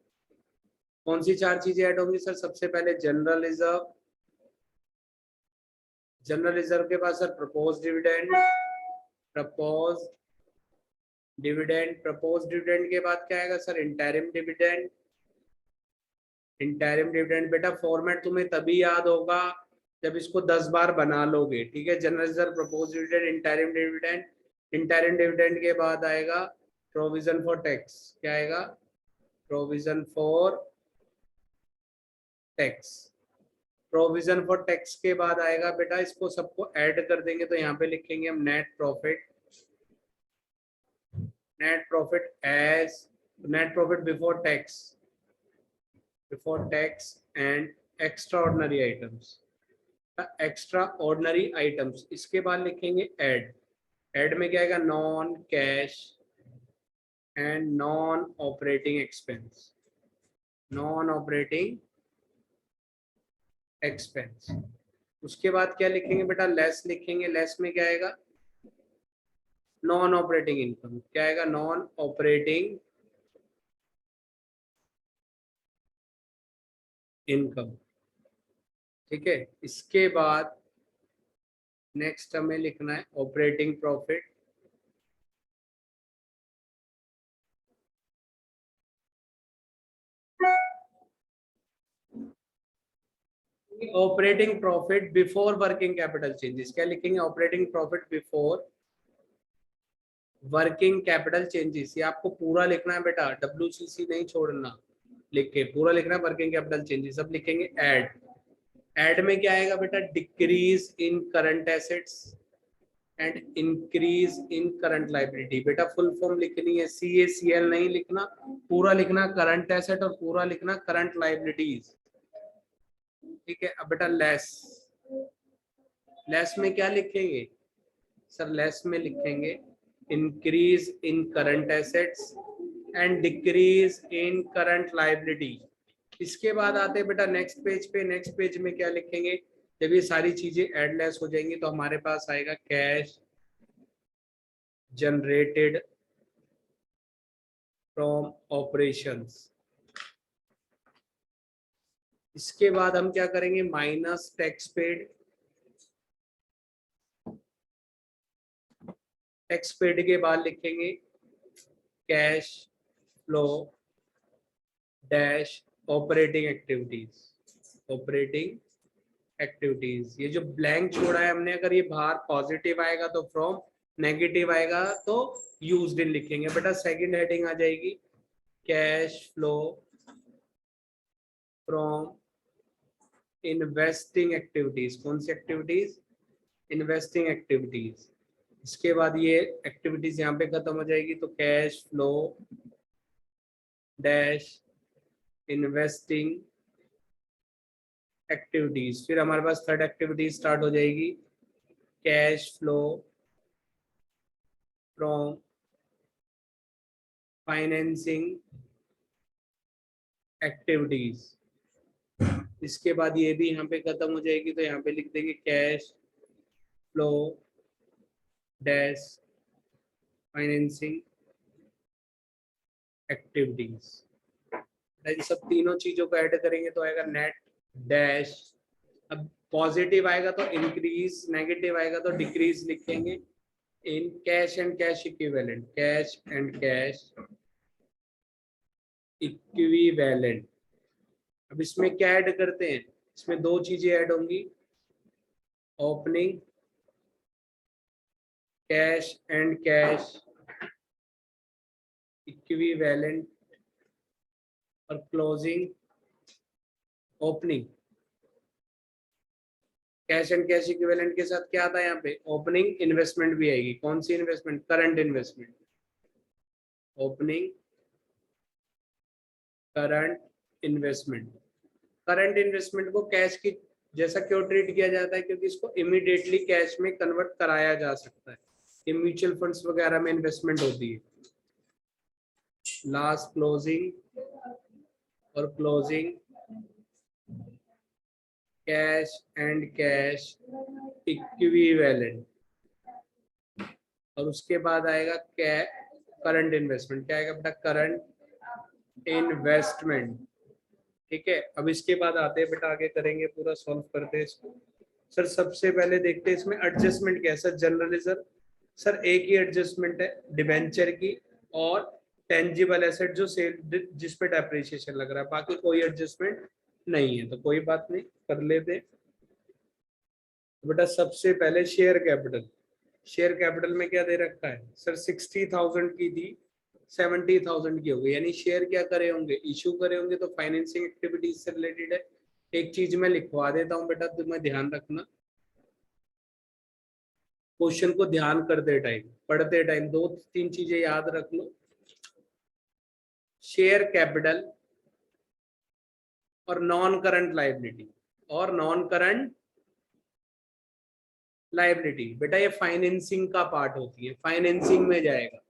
कौन सी 4 चीजें ऐड होंगी सर? सबसे पहले जनरल रिजर्व। जनरल रिजर्व के बाद sir propose dividend. Propose dividend, propose dividend के बाद क्या आएगा sir? Interim dividend. Interim dividend बेटा फॉर्मेट तुम्हें तभी याद होगा जब इसको 10 बार बना लोगे। ठीक है, general reserve, propose dividend, interim dividend. Interim dividend के बाद आएगा प्रोविजन फॉर टैक्स। क्या आएगा? Provision for tax. Provision for tax के बाद आएगा बेटा, इसको सबको ऐड कर देंगे तो यहाँ पे लिखेंगे हम net profit. Net profit as net profit before tax, before tax and extraordinary items. Extraordinary items, इसके बाद लिखेंगे ऐड। ऐड में क्या आएगा? Non cash and non operating expense. Non operating expense. उसके बाद क्या लिखेंगे बेटा? लेस लिखेंगे। लेस में क्या आएगा? Non operating income. क्या आएगा? Non operating income. ठीक है, इसके बाद नेक्स्ट हमें लिखना है operating profit. Operating profit before working capital changes. क्या लिखेंगे? Operating profit before working capital changes. ये आपको पूरा लिखना है बेटा, WCC नहीं छोड़ना, लिख के पूरा लिखना है वर्किंग कैपिटल चेंजेस। अब लिखेंगे ऐड। ऐड में क्या आएगा बेटा? Decrease in current assets and increase in current liability. बेटा फुल फॉर्म लिखनी है, CACL नहीं लिखना, पूरा लिखना करंट एसेट और पूरा लिखना करंट लाइबिलिटीज। ठीक है, अब बेटा लेस। लेस में क्या लिखेंगे सर? लेस में लिखेंगे increase in current assets and decrease in current liability. इसके बाद आते हैं बेटा नेक्स्ट पेज पे। नेक्स्ट पेज में क्या लिखेंगे? जब ये सारी चीजें एडलेस हो जाएंगी तो हमारे पास आएगा कैश जनरेटेड फ्रॉम ऑपरेशंस। इसके बाद हम क्या करेंगे? Minus tax paid. Tax paid के बाद लिखेंगे cash flow dash operating activities. Operating activities. ये जो ब्लैंक छोड़ा है हमने, अगर ये बाहर पॉजिटिव आएगा तो फ्रॉम, नेगेटिव आएगा तो यूज्ड इन लिखेंगे। बेटा सेकंड हेडिंग आ जाएगी cash flow from investing activities. कौन सी एक्टिविटीज? Investing activities. इसके बाद ये एक्टिविटीज यहाँ पे खत्म हो जाएगी, तो cash flow dash investing activities. फिर हमारे पास थर्ड एक्टिविटीज स्टार्ट हो जाएगी, cash flow from financing activities. इसके बाद ये भी यहाँ पे खत्म हो जाएगी, तो यहाँ पे लिख देंगे cash flow dash financing activities. इन सब तीनों चीजों को ऐड करेंगे तो आएगा नेट डैश। अब पॉजिटिव आएगा तो इंक्रीज, नेगेटिव आएगा तो डिक्रीज लिखेंगे in cash and cash equivalent, cash and cash equivalent. अब इसमें क्या ऐड करते हैं, इसमें दो चीजें ऐड होंगी, opening cash and cash equivalent और closing opening. Cash and cash equivalent के साथ क्या आता है यहाँ पे, ओपनिंग इन्वेस्टमेंट भी आएगी। कौन सी investment, current investment. Opening current investment. Current investment को कैश की जैसा क्यों ट्रीट किया जाता है, क्योंकि इसको इमीडिएटली कैश में कन्वर्ट कराया जा सकता है। ये म्यूचुअल फंड्स वगैरह में इन्वेस्टमेंट होती है। लास्ट क्लोजिंग और closing cash and cash equivalent. और उसके बाद आएगा क्या, करंट इन्वेस्टमेंट। क्या आएगा बेटा, करंट इन्वेस्टमेंट। ठीक है, अब इसके बाद आते हैं बेटा, आगे करेंगे, पूरा सॉल्व करते हैं इसको। सर सबसे पहले देखते हैं इसमें एडजस्टमेंट क्या है। सर जनरल रिजर्व, सर एक ही एडजस्टमेंट है डिबेंचर की और टेंजिबल एसेट जो सेल जिस पे डेप्रिसिएशन लग रहा है, बाकी कोई एडजस्टमेंट नहीं है, तो कोई बात नहीं, कर लेते हैं। बेटा सबसे पहले शेयर कैपिटल, शेयर कैपिटल में क्या दे रखा है सर, 60,000 की थी 70,000 की हो गई, यानी शेयर क्या करे होंगे, इशू करे होंगे, तो फाइनेंसिंग एक्टिविटीज से रिलेटेड है। एक चीज मैं लिखवा देता हूँ बेटा, तुम्हें ध्यान रखना, क्वेश्चन को ध्यान करते टाइम, पढ़ते टाइम दो तीन चीजें याद रख लो। शेयर कैपिटल और नॉन करंट लाइबिलिटी, और नॉन करंट लाइबिलिटी बेटा ये फाइनेंसिंग का पार्ट होती है, फाइनेंसिंग में जाएगा।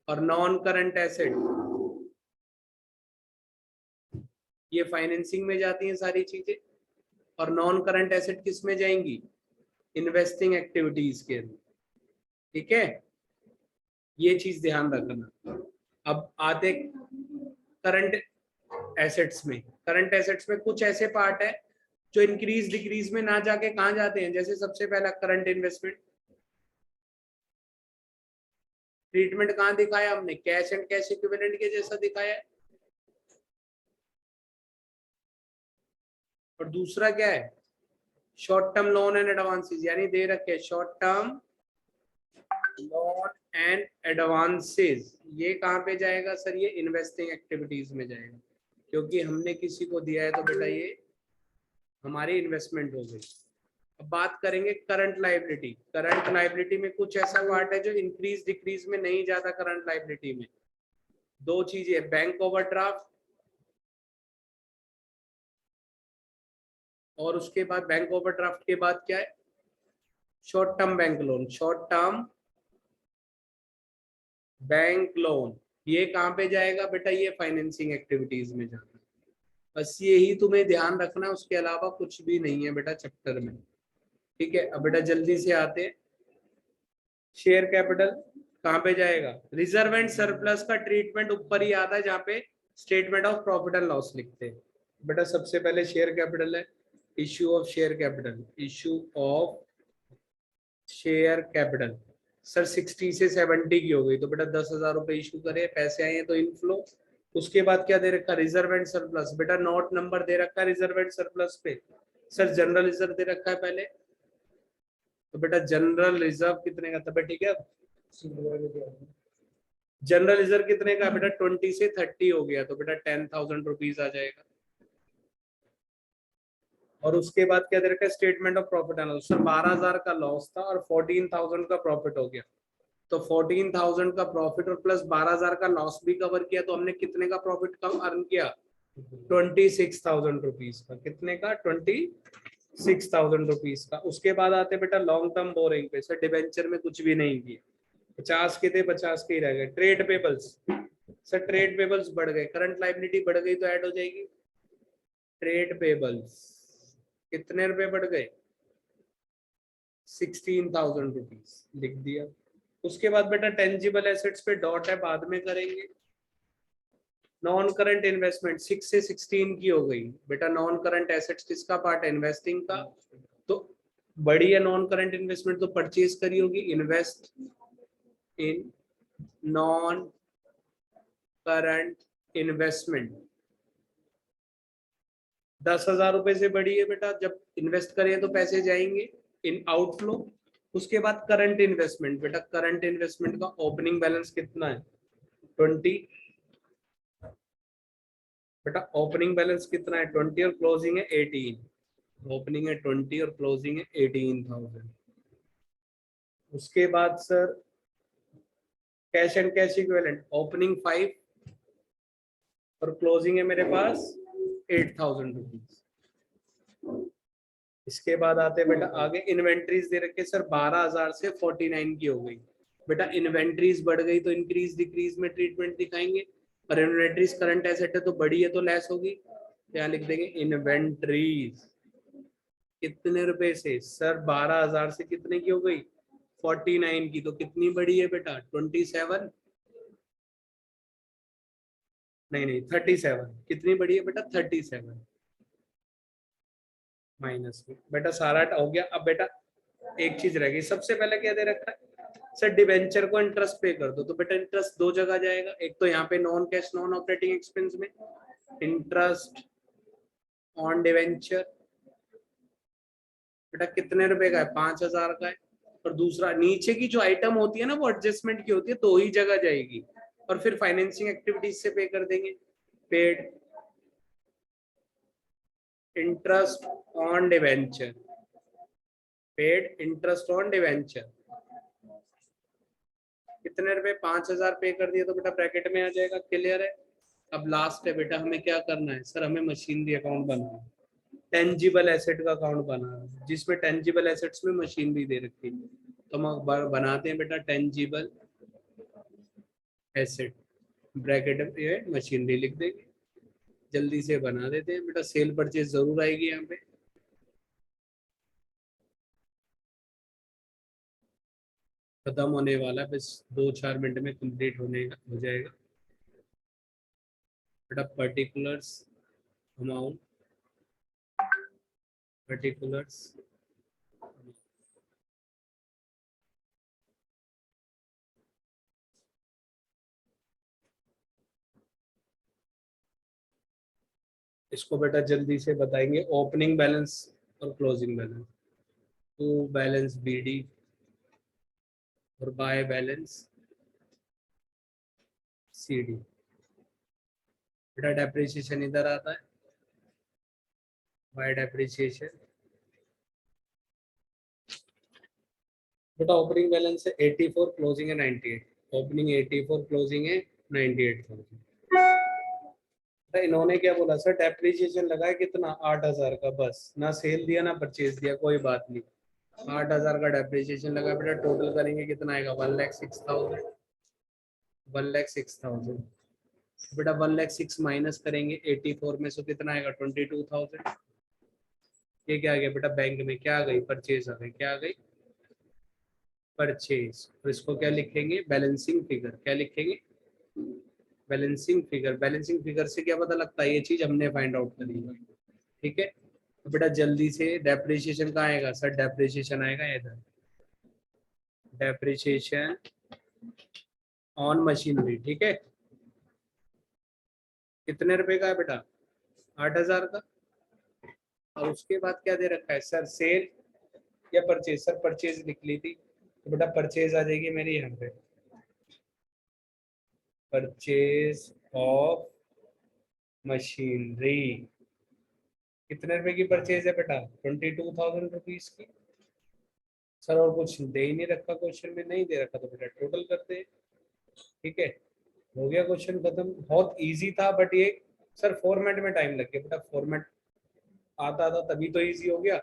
और नॉन करंट एसेट ये फाइनेंसिंग में जाती हैं सारी चीजें। और नॉन करंट एसेट किस में जाएंगी, इन्वेस्टिंग एक्टिविटीज के अंदर। ठीक है, ये चीज ध्यान रखना। अब आते करंट एसेट्स में, करंट एसेट्स में कुछ ऐसे पार्ट है जो इंक्रीज डिक्रीज में ना जाके कहां जाते हैं, जैसे सबसे पहला करंट इन्वेस्टमेंट। ट्रीटमेंट कहां दिखाया हमने, कैश एंड कैश इक्विवेलेंट के जैसा दिखाया है। और दूसरा क्या है, short term loan and advances, यानी दे रखे short term loan and advances. ये कहां पे जाएगा सर, ये इन्वेस्टिंग एक्टिविटीज में जाएगा, क्योंकि हमने किसी को दिया है तो बेटा ये हमारी इन्वेस्टमेंट हो गई। अब बात करेंगे करंट लाइबिलिटी। करंट लाइबिलिटी में कुछ ऐसा पार्ट है जो इंक्रीज डिक्रीज में नहीं जाता। करंट लाइबिलिटी में दो चीजें, बैंक ओवरड्राफ्ट और उसके बाद बैंक ओवरड्राफ्ट के बाद क्या है, short term bank loan. Short term bank loan ये कहां पे जाएगा बेटा, ये फाइनेंसिंग एक्टिविटीज में जाना। बस यही तुम्हें ध्यान रखना, उसके अलावा कुछ भी नहीं है बेटा चैप्टर में। ठीक है, अब बेटा जल्दी से आते हैं, शेयर कैपिटल कहां पे जाएगा, रिजर्व एंड सरप्लस का ट्रीटमेंट ऊपर ही आता है जहां पे statement of profit and loss लिखते हैं। बेटा सबसे पहले शेयर कैपिटल है, issue of share capital, issue of share capital. Sir 60 से 70 की हो गई, तो बेटा 10,000 रुपए इशू करे, पैसे आए हैं तो इनफ्लो। उसके बाद क्या दे रखा, रिजर्व एंड सरप्लस। बेटा नोट नंबर दे रखा है रिजर्व एंड सरप्लस पे, सर जनरल रिजर्व दे रखा है पहले, तो बेटा जनरल रिजर्व कितने का था बेटा, ठीक है, जनरल रिजर्व कितने का बेटा, 20 से 30 हो गया, तो बेटा 10,000 रुपीज आ जाएगा। और उसके बाद क्या दे रखा है, statement of profit and loss. Sir 12,000 का लॉस था और 14,000 का प्रॉफिट हो गया, तो 14,000 का प्रॉफिट और प्लस 12,000 का लॉस भी कवर किया, तो हमने कितने का प्रॉफिट कम अर्न किया, 26,000 रुपीज का। कितने का, 26,000 रुपीज का। उसके बाद आते बेटा लॉन्ग टर्म बोरिंग पे। सर डिबेंचर में कुछ भी नहीं किया, 50 के थे 50 के ही रह गए। Trade payables, sir trade payables बढ़ गए, करंट लाइबिलिटी बढ़ गई तो ऐड हो जाएगी। ट्रेड पेबल्स कितने रुपए बढ़ गए, 16,000 रुपीज, लिख दिया। उसके बाद बेटा टेंजिबल एसेट्स पे डॉट है, बाद में करेंगे। नॉन करंट इन्वेस्टमेंट 6 से 16 की हो गई बेटा। नॉन करंट एसेट्स किसका पार्ट है, इन्वेस्टिंग का। तो बड़ी है नॉन करंट इन्वेस्टमेंट, तो परचेज करी होगी, invest in non current investment. 10,000 रुपए से बड़ी है बेटा, जब इन्वेस्ट करें तो पैसे जाएंगे इन आउटफ्लो। उसके बाद करंट इन्वेस्टमेंट बेटा, करंट इन्वेस्टमेंट का ओपनिंग बैलेंस कितना है, 20 बेटा। ओपनिंग बैलेंस कितना है, 20 और क्लोजिंग है 18। ओपनिंग है 20 और क्लोजिंग है 18,000। उसके बाद sir cash and cash equivalent, opening 5 और क्लोजिंग है मेरे पास 8,000 रुपीज। इसके बाद आते हैं बेटा आगे, इन्वेंट्रीज दे रखे सर 12,000 से 49 की हो गई बेटा। इन्वेंट्रीज बढ़ गई तो इंक्रीज डिक्रीज में ट्रीटमेंट दिखाएंगे, और इन्वेंट्रीज करंट एसेट है तो बड़ी है तो लेस होगी। यहाँ लिख देंगे इन्वेंट्रीज कितने रुपए से, सर 12,000 से कितने की हो गई, 49 की, तो कितनी बड़ी है बेटा, 27, नहीं 37। कितनी बड़ी है बेटा, 37 माइनस में बेटा सारा हो गया। अब बेटा एक चीज रह गई, सबसे पहले क्या दे रखा है सर, डिवेंचर को इंटरेस्ट पे कर दो। तो बेटा इंटरेस्ट दो जगह जाएगा, एक तो यहाँ पे non cash non operating expense में इंटरेस्ट ऑन डिवेंचर बेटा कितने रुपए का है, 5,000 का है। और दूसरा नीचे की जो आइटम होती है ना वो एडजस्टमेंट की होती है, दो ही जगह जाएगी, और फिर फाइनेंसिंग एक्टिविटीज से पे कर देंगे। Paid interest on debenture, paid interest on debenture कितने रुपए, 5,000 पे कर दिया तो बेटा ब्रैकेट में आ जाएगा। क्लियर है। अब लास्ट है बेटा, हमें क्या करना है सर, हमें मशीनरी अकाउंट बनाना है, टेंजिबल एसेट का अकाउंट बनाना है, जिसमें टेंजिबल एसेट्स में मशीनरी दे रखी है। तो हम बनाते हैं बेटा टेंजिबल एसेट, ब्रैकेट में मशीनरी लिख देंगे, जल्दी से बना देते हैं बेटा। सेल परचेज जरूर आएगी यहाँ पे, खत्म होने वाला है, बस 2-4 मिनट में कंप्लीट हो जाएगा बेटा। पर्टिकुलर्स अमाउंट, पर्टिकुलर्स इसको बेटा जल्दी से बताएंगे। ओपनिंग बैलेंस और closing balance, to balance BD और बाय बैलेंस सीडी। बेटा डेप्रिसिएशन इधर आता है, बाय डेप्रिसिएशन बेटा। ओपनिंग बैलेंस है 84, क्लोजिंग है 98। ओपनिंग 84, क्लोजिंग है 98,000। तो इन्होंने क्या बोला सर, डेप्रिसिएशन लगाया कितना, 8,000 का, बस ना सेल दिया ना परचेज दिया, कोई बात नहीं। 8,000 का डेप्रिसिएशन लगा बेटा, टोटल करेंगे कितना आएगा, 1,06,000, 1,06,000 बेटा। 1,06,000 माइनस करेंगे 84 में, सो कितना आएगा, 22,000। ये क्या आ गया बेटा, बैंक में क्या आ गई, परचेज आ गई, क्या आ गई, परचेज। और इसको क्या लिखेंगे, बैलेंसिंग फिगर। क्या लिखेंगे, बैलेंसिंग फिगर। बैलेंसिंग फिगर से क्या पता लगता है, ये चीज हमने फाइंड आउट करी है, ठीक है। तो बेटा जल्दी से डेप्रिसिएशन कहाँ आएगा सर, डेप्रिसिएशन आएगा इधर, डेप्रिसिएशन ऑन मशीनरी, ठीक है। कितने रुपए का है बेटा, 8,000 का। और उसके बाद क्या दे रखा है सर, सेल या परचेज। सर परचेज लिख ली थी, तो बेटा परचेज आ जाएगी मेरी यहाँ पे, परचेज ऑफ मशीनरी कितने रुपए की परचेज है बेटा? 22,000 रुपीज की। सर और कुछ दे ही नहीं रखा क्वेश्चन में, नहीं दे रखा तो बेटा टोटल करते हैं। ठीक है, हो गया क्वेश्चन खत्म। बहुत इजी था, बट ये सर फॉर्मेट में टाइम लग गया बेटा। फॉर्मेट आता था तभी तो इजी हो गया,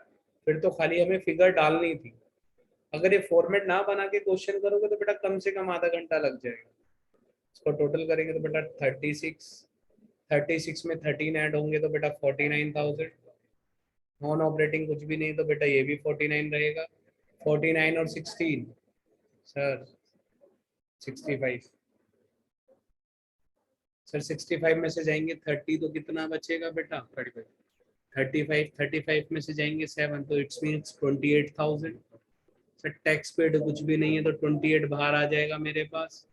फिर तो खाली हमें फिगर डालनी थी। अगर ये फॉर्मेट ना बना के क्वेश्चन करोगे तो बेटा कम से कम आधा घंटा लग जाएगा। इसको टोटल करेंगे तो बेटा 36 में 13 ऐड होंगे तो बेटा 49,000। नॉन ऑपरेटिंग कुछ भी नहीं तो बेटा ये भी 49 रहेगा। 49 और 16 सर 65। सर 65 में से जाएंगे 30 तो कितना बचेगा बेटा? 35 में से जाएंगे 7 तो it's means 28,000। Sir tax paid कुछ भी नहीं है तो 28 बाहर आ जाएगा मेरे पास।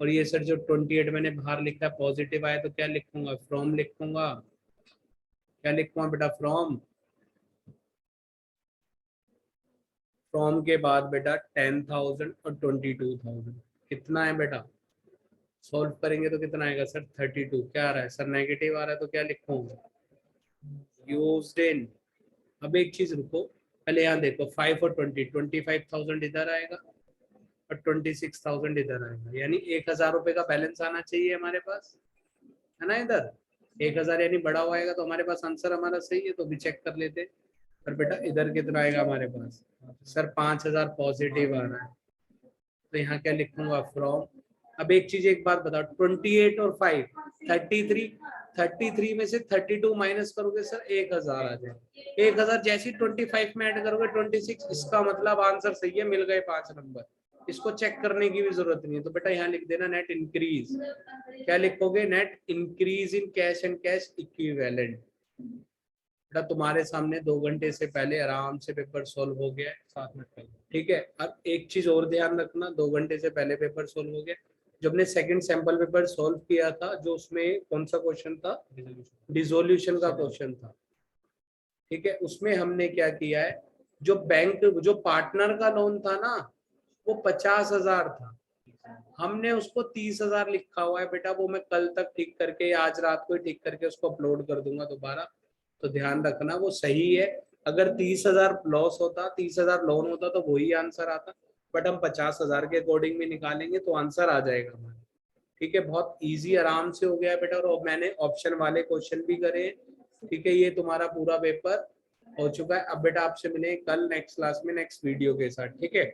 और ये सर जो 28 मैंने बाहर लिखा है पॉजिटिव आया तो क्या लिखूंगा? फ्रॉम लिखूंगा। क्या लिखूंगा बेटा? फ्रॉम। फ्रॉम के बाद बेटा 10,000 और 22,000 कितना है बेटा? सॉल्व करेंगे तो कितना आएगा सर? 32। क्या आ रहा है सर? नेगेटिव आ रहा है तो क्या लिखूंगा? Used in. अब एक चीज रुको, पहले यहाँ देखो 5 और 20, 25,000 इधर आएगा और 26,000 इधर आएगा, यानी 1,000 रुपए का बैलेंस आना चाहिए हमारे पास, है ना? इधर 1,000 यानी बड़ा हुआ आएगा तो हमारे पास आंसर हमारा सही है, तो भी चेक कर लेते। पर बेटा इधर कितना आएगा हमारे पास? सर 5,000 पॉजिटिव आ रहा है तो यहाँ क्या लिखूंगा? फ्रॉम। अब एक चीज एक बात बताओ, 28 और 5 33, 33 में से 32 माइनस करोगे सर 1,000 आ जाए। 1,000 जैसे 25 में ऐड करोगे 26, इसका मतलब आंसर सही है, मिल गए 5 नंबर। इसको चेक करने की भी जरूरत नहीं है, तो बेटा यहाँ लिख देना नेट इंक्रीज। क्या लिखोगे? Net increase in cash and cash equivalent. बेटा तुम्हारे सामने 2 घंटे से पहले आराम से पेपर सॉल्व हो गया है, 7 मिनट पहले। ठीक है, अब एक चीज और ध्यान रखना, 2 घंटे से पहले पेपर सॉल्व हो गया। जब ने सेकंड सैंपल पेपर सॉल्व किया था, जो उसमें कौन सा क्वेश्चन था? डिसोल्यूशन का क्वेश्चन था। ठीक है, उसमें हमने क्या किया है, जो बैंक जो पार्टनर का लोन था ना, वो 50,000 था, हमने उसको 30,000 लिखा हुआ है बेटा। वो मैं कल तक ठीक करके या आज रात को ही ठीक करके उसको अपलोड कर दूंगा दोबारा, तो ध्यान रखना वो सही है। अगर 30,000 लॉस होता, 30,000 लोन होता तो वही आंसर आता, बट हम 50,000 के अकॉर्डिंग में निकालेंगे तो आंसर आ जाएगा हमारा। ठीक है, बहुत इजी आराम से हो गया है बेटा, और मैंने ऑप्शन वाले क्वेश्चन भी करे। ठीक है, ये तुम्हारा पूरा पेपर हो चुका है। अब बेटा आपसे मिले कल नेक्स्ट क्लास में नेक्स्ट वीडियो के साथ। ठीक है।